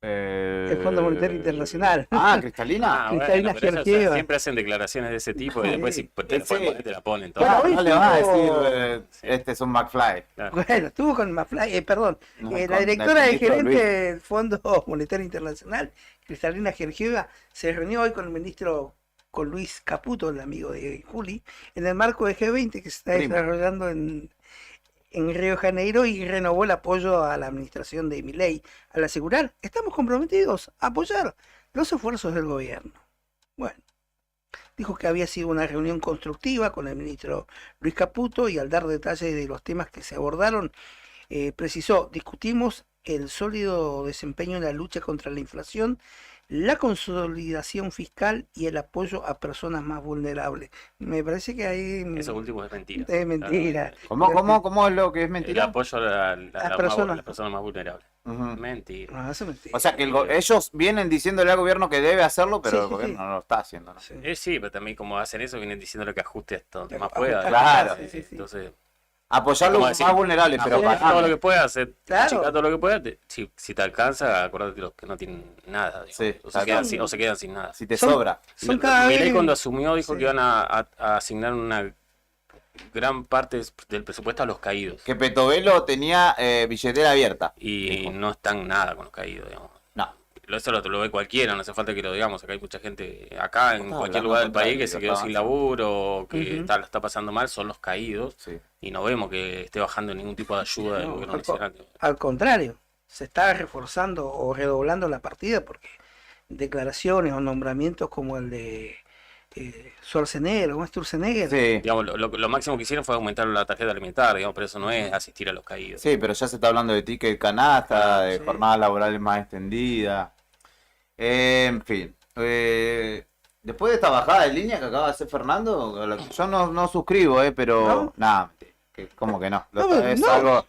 [SPEAKER 2] El Fondo Monetario Internacional.
[SPEAKER 1] Cristalina.
[SPEAKER 2] Cristalina
[SPEAKER 4] bueno, pero
[SPEAKER 2] Georgieva.
[SPEAKER 4] siempre hacen declaraciones de ese tipo y después si te la ponen.
[SPEAKER 1] No le vas a decir, este es un McFly.
[SPEAKER 2] Bueno, estuvo con McFly, perdón. La directora de gerente del Fondo Monetario Internacional, Cristalina Georgieva, se reunió hoy con el ministro, con Luis Caputo, el amigo de Juli, en el marco de G20 que se está desarrollando en Río de Janeiro, y renovó el apoyo a la administración de Milei al asegurar: estamos comprometidos a apoyar los esfuerzos del gobierno. Bueno, dijo que había sido una reunión constructiva con el ministro Luis Caputo, y al dar detalles de los temas que se abordaron, precisó: discutimos el sólido desempeño en la lucha contra la inflación, la consolidación fiscal y el apoyo a personas más vulnerables. Me parece que ahí...
[SPEAKER 4] Eso último es mentira.
[SPEAKER 2] Es mentira.
[SPEAKER 1] ¿Cómo es lo que es mentira?
[SPEAKER 4] El apoyo a las
[SPEAKER 2] personas
[SPEAKER 4] más vulnerables. Mentira.
[SPEAKER 2] Eso es mentira.
[SPEAKER 1] O sea que ellos vienen diciéndole al gobierno que debe hacerlo, pero el gobierno no lo está haciendo, ¿no?
[SPEAKER 4] Sí, pero también como hacen eso, vienen diciéndole que ajuste hasta donde más pueda.
[SPEAKER 1] Claro.
[SPEAKER 4] Entonces...
[SPEAKER 1] apoyar a los más vulnerables, pero
[SPEAKER 4] todo lo que puedas,
[SPEAKER 2] claro.
[SPEAKER 4] todo lo que puedas. Si te alcanza, acuérdate de los que no tienen nada, o se quedan sin nada.
[SPEAKER 1] Si te sobra.
[SPEAKER 4] Milei cuando asumió dijo que iban a asignar una gran parte del presupuesto a los caídos.
[SPEAKER 1] Que Petovelo tenía billetera abierta.
[SPEAKER 4] Y no están nada con los caídos, digamos.
[SPEAKER 1] No.
[SPEAKER 4] Eso lo ve cualquiera, no hace falta que lo digamos. Acá hay mucha gente, en cualquier lugar del país, que se quedó sin laburo, que lo está pasando mal, son los caídos. Y no vemos que esté bajando ningún tipo de ayuda del gobierno nacional.
[SPEAKER 2] Al contrario, se está reforzando o redoblando la partida, porque declaraciones o nombramientos como el de Schwarzenegger o Sturzenegger.
[SPEAKER 1] Sí.
[SPEAKER 4] Digamos, lo máximo que hicieron fue aumentar la tarjeta alimentar, digamos, pero eso no es asistir a los caídos.
[SPEAKER 1] Sí, pero ya se está hablando de ticket canasta, de jornadas laborales más extendidas. En fin. Después de esta bajada de línea que acaba de hacer Fernando, yo no suscribo, pero nada, como que no. Algo,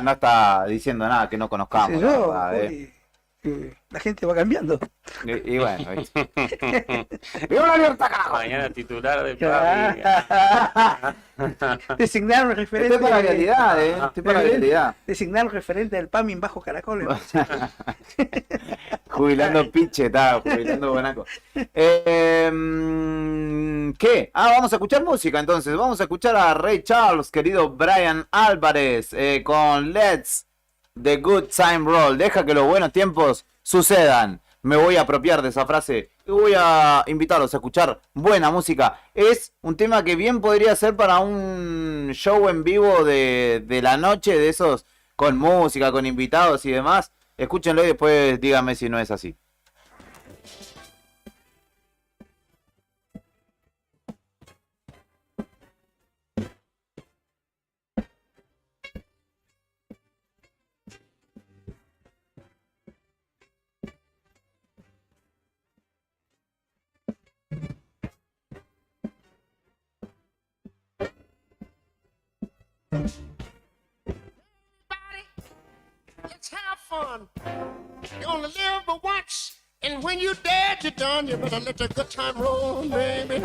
[SPEAKER 1] no está diciendo nada que no conozcamos.
[SPEAKER 2] La gente va cambiando.
[SPEAKER 1] Y bueno, ¡viva la libertad, carajo!
[SPEAKER 4] Mañana titular de
[SPEAKER 2] Designar un referente.
[SPEAKER 1] Estoy para la realidad, estoy para la realidad.
[SPEAKER 2] Designar un referente del PAMI bajo Caracol.
[SPEAKER 1] Jubilando Piche, está jubilando Bonaco. ¿Qué? Vamos a escuchar música entonces. Vamos a escuchar a Ray Charles, querido Brian Álvarez, con Let's The Good Time Roll. Deja que los buenos tiempos sucedan. Me voy a apropiar de esa frase voy a invitarlos a escuchar buena música. Es un tema que bien podría ser para un show en vivo de la noche, de esos con música, con invitados y demás. Escúchenlo y después díganme si no es así.
[SPEAKER 26] Let's have fun. You only live but once, and when you're dead, you're done. You better let the good time roll, baby.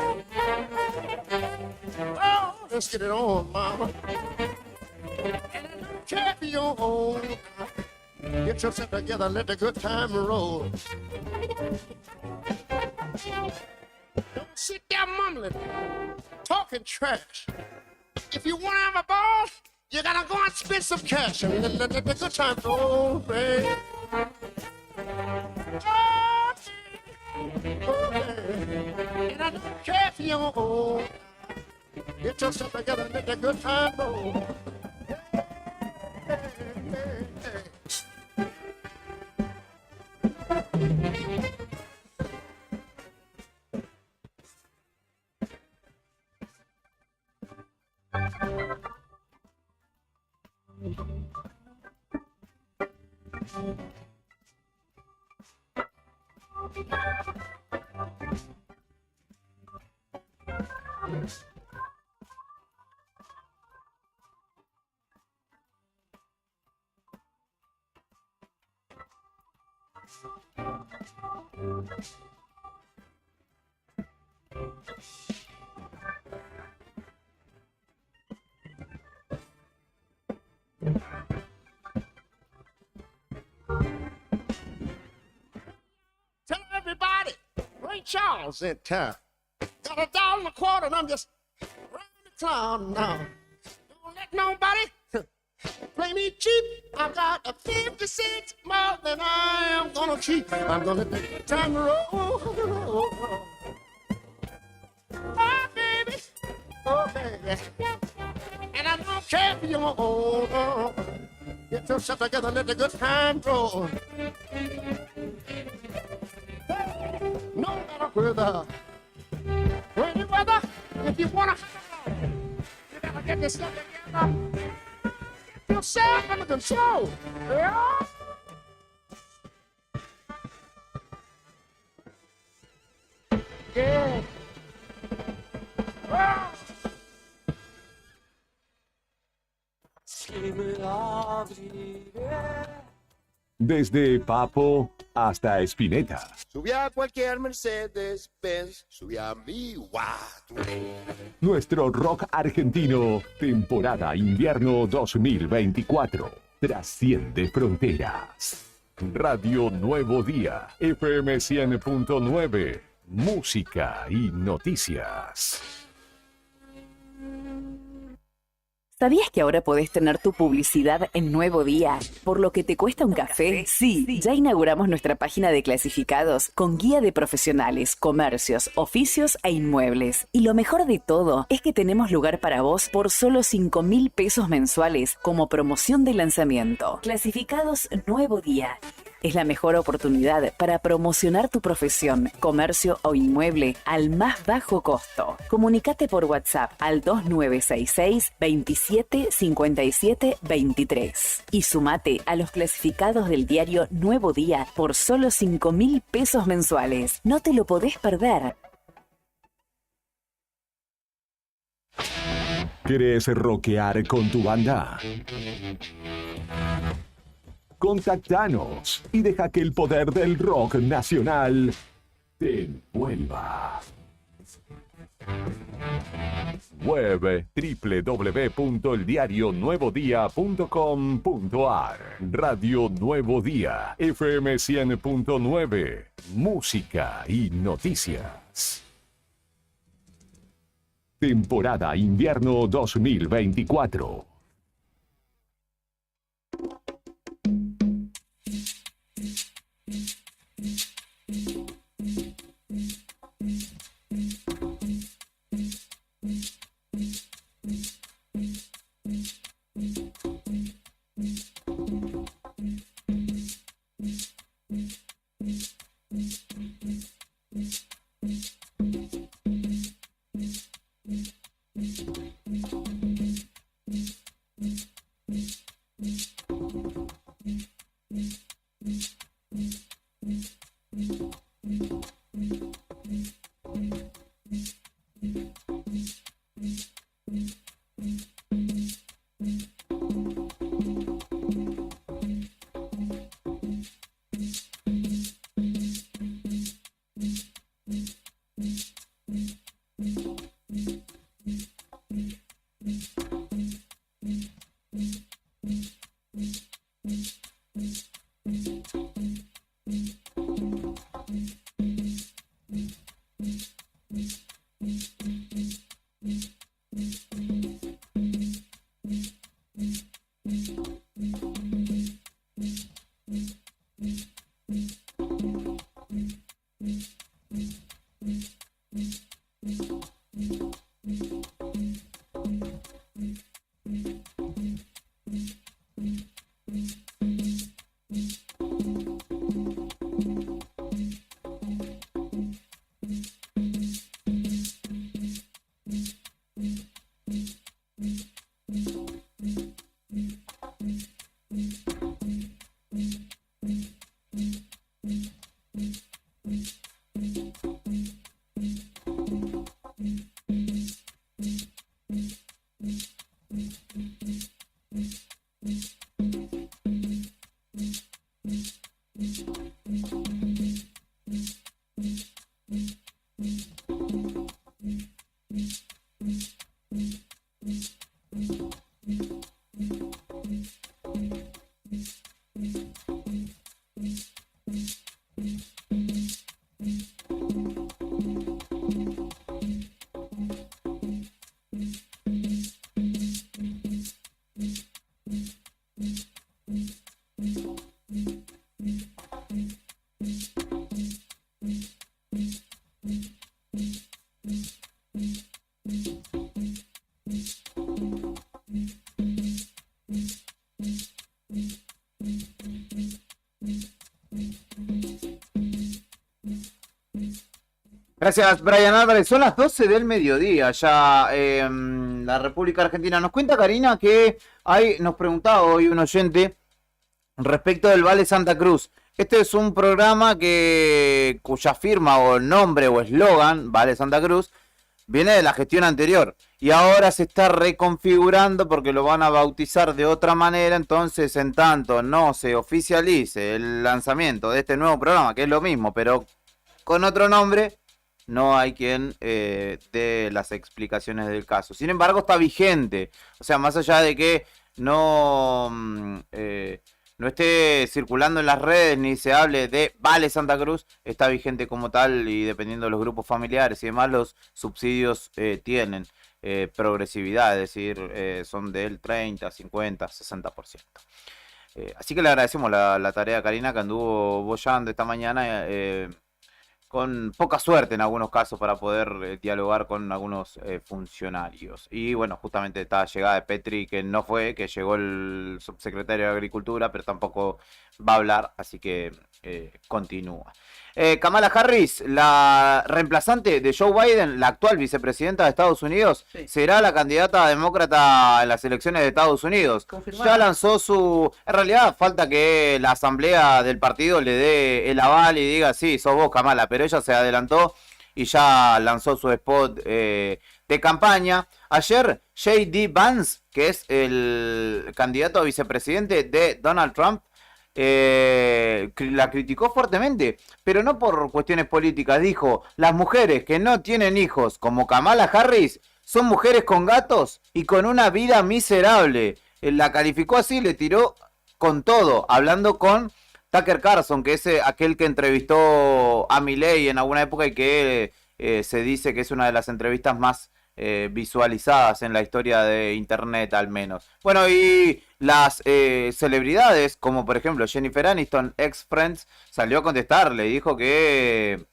[SPEAKER 26] Oh, let's get it on, mama. And I don't care if you're old. Get yourself together, let the good time roll. Don't sit there mumbling, talking trash. If you want to have a ball, you gotta go and spend some cash and let the good time roll, baby. Oh, yeah. And I don't care if you're old. Get yourself together and let the good time roll. Tell everybody, Ray Charles in town. Got $1.25 and I'm just running the clown now. Don't let nobody play me cheap. I got a 50 cents more than I am gonna keep. I'm gonna take the time to roll. Oh, baby. Oh, baby. And I don't care if you're old. Get yourself together, let the good time roll. No matter whether rainy weather, if you wanna, you gotta get yourself together. Get yourself under control. Yeah. Yeah. Ah.
[SPEAKER 8] Desde Papo hasta Spinetta.
[SPEAKER 26] Subí a cualquier Mercedes-Benz, subí a mi guato.
[SPEAKER 8] Nuestro rock argentino, temporada invierno 2024. Trasciende fronteras. Radio Nuevo Día, FM 100.9. Música y noticias.
[SPEAKER 16] ¿Sabías que ahora podés tener tu publicidad en Nuevo Día? ¿Por lo que te cuesta un café? Sí, ya inauguramos nuestra página de clasificados con guía de profesionales, comercios, oficios e inmuebles. Y lo mejor de todo es que tenemos lugar para vos por solo 5.000 pesos mensuales como promoción de lanzamiento. Clasificados Nuevo Día. Es la mejor oportunidad para promocionar tu profesión, comercio o inmueble al más bajo costo. Comunicate por WhatsApp al 2966 27 57 23 y sumate a los clasificados del diario Nuevo Día por solo 5.000 pesos mensuales. No te lo podés perder.
[SPEAKER 8] ¿Querés rockear con tu banda? Contactanos y deja que el poder del rock nacional te envuelva. Web www.eldiarionuevodía.com.ar. Radio Nuevo Día, FM 100.9. Música y noticias. Temporada invierno 2024.
[SPEAKER 1] Gracias, Brian Álvarez. Son las 12 del mediodía ya en la República Argentina. Nos cuenta Karina que nos preguntaba hoy un oyente respecto del Vale Santa Cruz. Este es un programa cuya firma o nombre o eslogan, Vale Santa Cruz, viene de la gestión anterior. Y ahora se está reconfigurando porque lo van a bautizar de otra manera. Entonces, en tanto no se oficialice el lanzamiento de este nuevo programa, que es lo mismo, pero con otro nombre, no hay quien dé las explicaciones del caso. Sin embargo, está vigente. O sea, más allá de que no esté circulando en las redes ni se hable de Vale Santa Cruz, está vigente como tal y dependiendo de los grupos familiares y demás, los subsidios tienen progresividad, es decir, son del 30, 50, 60%. Así que le agradecemos la tarea a Karina, que anduvo boyando esta mañana con poca suerte en algunos casos para poder dialogar con algunos funcionarios. Y bueno, justamente esta llegada de Petri, que no fue, que llegó el subsecretario de Agricultura, pero tampoco va a hablar, así que continúa. Kamala Harris, la reemplazante de Joe Biden, la actual vicepresidenta de Estados Unidos, será la candidata demócrata en las elecciones de Estados Unidos.
[SPEAKER 2] Confirmado.
[SPEAKER 1] Ya lanzó su... En realidad falta que la asamblea del partido le dé el aval y diga, sí, sos vos, Kamala, pero ella se adelantó y ya lanzó su spot de campaña. Ayer, J.D. Vance, que es el candidato a vicepresidente de Donald Trump, la criticó fuertemente, pero no por cuestiones políticas. Dijo, las mujeres que no tienen hijos, como Kamala Harris, son mujeres con gatos y con una vida miserable. La calificó así, le tiró con todo, hablando con Tucker Carlson, que es aquel que entrevistó a Milei en alguna época y que se dice que es una de las entrevistas más visualizadas en la historia de internet, al menos. Bueno, y las celebridades, como por ejemplo Jennifer Aniston, ex Friends, salió a contestarle y dijo que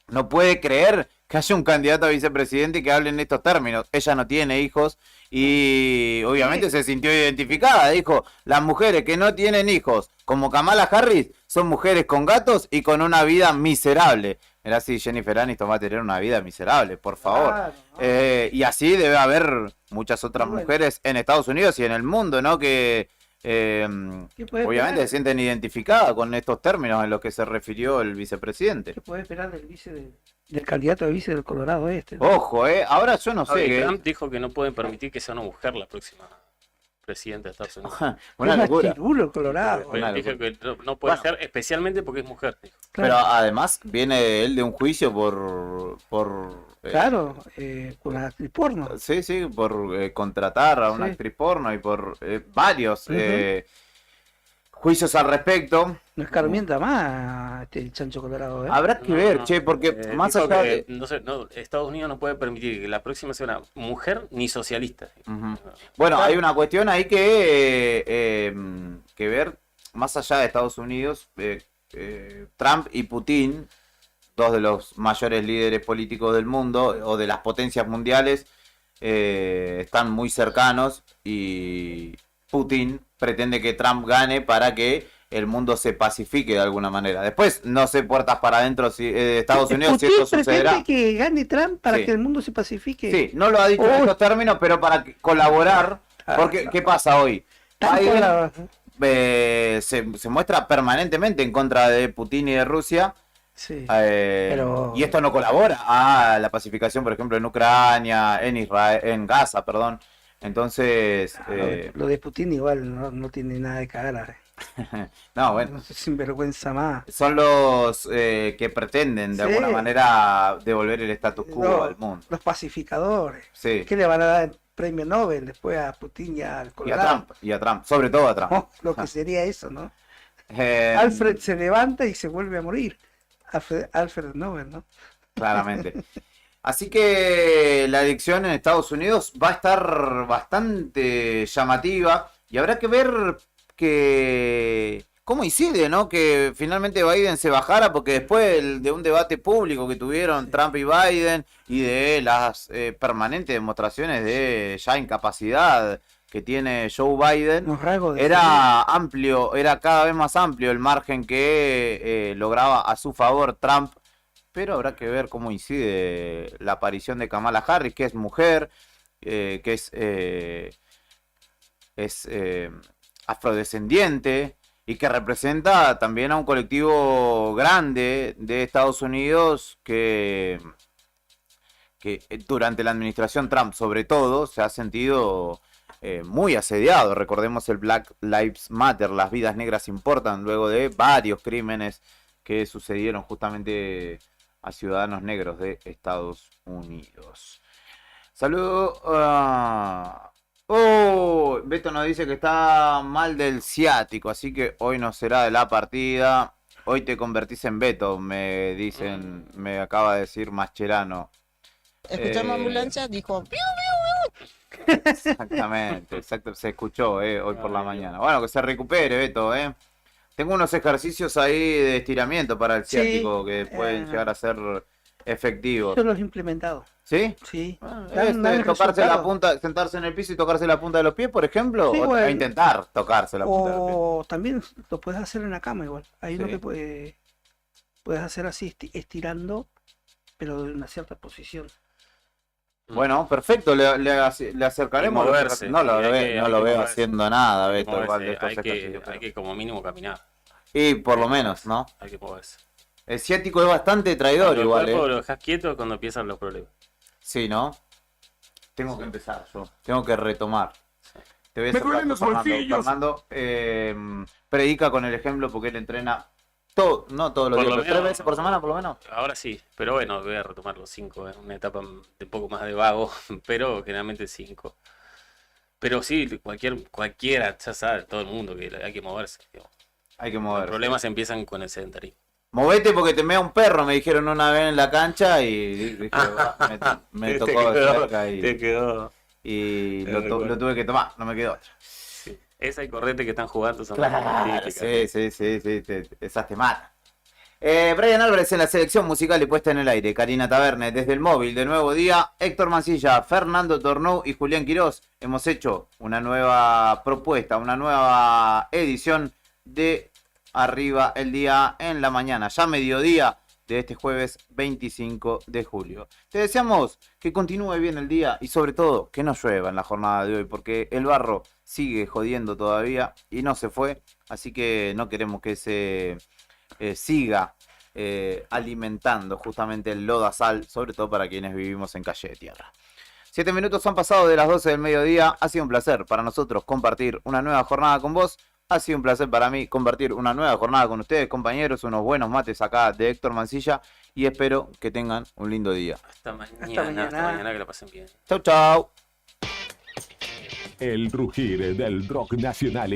[SPEAKER 1] no puede creer que haya un candidato a vicepresidente que hable en estos términos. Ella no tiene hijos y obviamente se sintió identificada. Dijo, las mujeres que no tienen hijos, como Kamala Harris, son mujeres con gatos y con una vida miserable. Era así, Jennifer Aniston va a tener una vida miserable, por favor.
[SPEAKER 2] Claro, no.
[SPEAKER 1] Y así debe haber muchas otras mujeres en Estados Unidos y en el mundo, ¿no? Que obviamente se sienten identificadas con estos términos en los que se refirió el vicepresidente.
[SPEAKER 2] ¿Qué puede esperar del candidato a vice del Colorado este? ¿No?
[SPEAKER 1] Ojo, ahora yo no sé.
[SPEAKER 4] Trump dijo que no pueden permitir que sea una mujer la próxima presidente de Estados Unidos.
[SPEAKER 1] Una locura.
[SPEAKER 2] Colorado.
[SPEAKER 4] Dijo que no puede ser, especialmente porque es mujer. Dijo.
[SPEAKER 1] Pero además viene él de un juicio por
[SPEAKER 2] Claro, con la actriz porno.
[SPEAKER 1] Sí, por contratar a una actriz porno y por varios juicios al respecto.
[SPEAKER 2] No escarmienta más este chancho colorado, ¿eh?
[SPEAKER 1] Habrá que ver, che, porque más
[SPEAKER 4] dijo
[SPEAKER 1] allá
[SPEAKER 4] que,
[SPEAKER 1] de...
[SPEAKER 4] Estados Unidos no puede permitir que la próxima sea una mujer ni socialista.
[SPEAKER 1] Bueno, hay una cuestión ahí que ver, más allá de Estados Unidos, Trump y Putin, dos de los mayores líderes políticos del mundo o de las potencias mundiales, están muy cercanos y Putin pretende que Trump gane para que el mundo se pacifique de alguna manera. Después, no sé, puertas para adentro si Estados Unidos, si esto sucederá.
[SPEAKER 2] Pretende que gane Trump para
[SPEAKER 1] Sí.
[SPEAKER 2] que el mundo se pacifique.
[SPEAKER 1] Sí, no lo ha dicho en estos términos, pero para colaborar, porque ¿qué pasa hoy? Biden se muestra permanentemente en contra de Putin y de Rusia.
[SPEAKER 2] Sí,
[SPEAKER 1] Y esto no colabora a la pacificación, por ejemplo, en Ucrania, en Israel, en Gaza, perdón. Entonces,
[SPEAKER 2] lo de Putin igual no tiene nada de cara.
[SPEAKER 1] no, bueno,
[SPEAKER 2] Sinvergüenza más.
[SPEAKER 1] son los que pretenden de
[SPEAKER 2] Sí.
[SPEAKER 1] alguna manera devolver el status quo al mundo.
[SPEAKER 2] Los pacificadores.
[SPEAKER 1] Sí.
[SPEAKER 2] ¿Qué le van a dar el premio Nobel después a Putin y al Colorado?
[SPEAKER 1] Y a Trump, sobre todo a Trump.
[SPEAKER 2] Lo que sería eso, ¿no?
[SPEAKER 1] Eh,
[SPEAKER 2] Alfred se levanta y se vuelve a morir. Alfred Nobel, ¿no?
[SPEAKER 1] Claramente. Así que la elección en Estados Unidos va a estar bastante llamativa y habrá que ver cómo incide, ¿no? Que finalmente Biden se bajara, porque después de un debate público que tuvieron Trump y Biden y de las permanentes demostraciones de ya incapacidad que tiene Joe Biden, era amplio, era cada vez más amplio el margen que lograba a su favor Trump. Pero habrá que ver cómo incide la aparición de Kamala Harris, que es mujer, que es afrodescendiente y que representa también a un colectivo grande de Estados Unidos que durante la administración Trump, sobre todo, se ha sentido muy asediado. Recordemos el Black Lives Matter, las vidas negras importan, luego de varios crímenes que sucedieron justamente a ciudadanos negros de Estados Unidos. Saludos. Beto nos dice que está mal del ciático, así que hoy no será de la partida. Hoy te convertís en Beto, me dicen, me acaba de decir Mascherano.
[SPEAKER 6] Escuchamos ambulancia, dijo...
[SPEAKER 1] Exactamente, se escuchó hoy por la mañana. Bueno, que se recupere, Beto, Tengo unos ejercicios ahí de estiramiento para el ciático que pueden llegar a ser efectivos.
[SPEAKER 2] Yo los he implementado.
[SPEAKER 1] ¿Sí?
[SPEAKER 2] Sí.
[SPEAKER 1] Tocarse la punta, sentarse en el piso y tocarse la punta de los pies, por ejemplo,
[SPEAKER 2] Sí,
[SPEAKER 1] o
[SPEAKER 2] bueno.
[SPEAKER 1] intentar tocarse la punta de los pies.
[SPEAKER 2] O también lo puedes hacer en la cama igual. Ahí lo que puedes hacer así estirando, pero de una cierta posición.
[SPEAKER 1] Bueno, perfecto, le acercaremos.
[SPEAKER 4] Y moverse,
[SPEAKER 1] No lo,
[SPEAKER 4] hay
[SPEAKER 1] veo,
[SPEAKER 4] que
[SPEAKER 1] no lo veo
[SPEAKER 4] moverse.
[SPEAKER 1] haciendo nada,
[SPEAKER 4] Hay que
[SPEAKER 1] Beto. igual de
[SPEAKER 4] moverse,
[SPEAKER 1] estos ejercicios.
[SPEAKER 4] hay que como mínimo caminar.
[SPEAKER 1] Y por lo menos, ¿no?
[SPEAKER 4] Hay que moverse.
[SPEAKER 1] El ciático es bastante traidor
[SPEAKER 4] Cuando
[SPEAKER 1] igual,
[SPEAKER 4] el cuerpo lo dejas quieto cuando empiezan los problemas.
[SPEAKER 1] Sí, ¿no? Tengo que empezar yo. Tengo que retomar. Te voy a
[SPEAKER 5] Me
[SPEAKER 1] hacer
[SPEAKER 5] duelen los
[SPEAKER 1] caso,
[SPEAKER 5] bolsillos.
[SPEAKER 1] Fernando predica con el ejemplo porque él entrena no todos los
[SPEAKER 4] Por
[SPEAKER 1] días,
[SPEAKER 4] lo
[SPEAKER 1] pero 3
[SPEAKER 4] menos-
[SPEAKER 1] veces por semana por lo menos.
[SPEAKER 4] Ahora sí, pero bueno, voy a retomar los 5 en una etapa de poco más de vago, pero generalmente 5. Pero sí, cualquiera, ya sabe, todo el mundo que hay que moverse. Digamos.
[SPEAKER 1] Hay que
[SPEAKER 4] Los
[SPEAKER 1] moverse.
[SPEAKER 4] problemas empiezan con el sedentarismo.
[SPEAKER 1] Movete porque te mea un perro, me dijeron una vez en la cancha y dije, me
[SPEAKER 4] Te
[SPEAKER 1] tocó
[SPEAKER 4] quedó,
[SPEAKER 1] cerca y,
[SPEAKER 4] te quedó.
[SPEAKER 1] y
[SPEAKER 4] Te
[SPEAKER 1] lo
[SPEAKER 4] recuerdo.
[SPEAKER 1] tuve que tomar, no me quedó otra.
[SPEAKER 4] Sí. Esa y correte que están jugando son
[SPEAKER 1] Claro,
[SPEAKER 4] típicas.
[SPEAKER 1] sí, esas te matan. Brian Álvarez en la selección musical y puesta en el aire. Karina Taverne desde el móvil de Nuevo Día. Héctor Mancilla, Fernando Tornou y Julián Quirós. Hemos hecho una nueva propuesta, una nueva edición de Arriba el Día en la Mañana. Ya mediodía de este jueves 25 de julio. Te deseamos que continúe bien el día y sobre todo que no llueva en la jornada de hoy, porque el barro sigue jodiendo todavía y no se fue. Así que no queremos que se siga alimentando justamente el lodazal, sobre todo para quienes vivimos en calle de tierra. 7 minutos han pasado de las 12 del mediodía. Ha sido un placer para nosotros compartir una nueva jornada con vos. Ha sido un placer para mí compartir una nueva jornada con ustedes, compañeros. Unos buenos mates acá de Héctor Mancilla. Y espero que tengan un lindo día.
[SPEAKER 4] Hasta mañana, que la pasen bien.
[SPEAKER 1] Chau, chau.
[SPEAKER 8] El rugir del rock nacional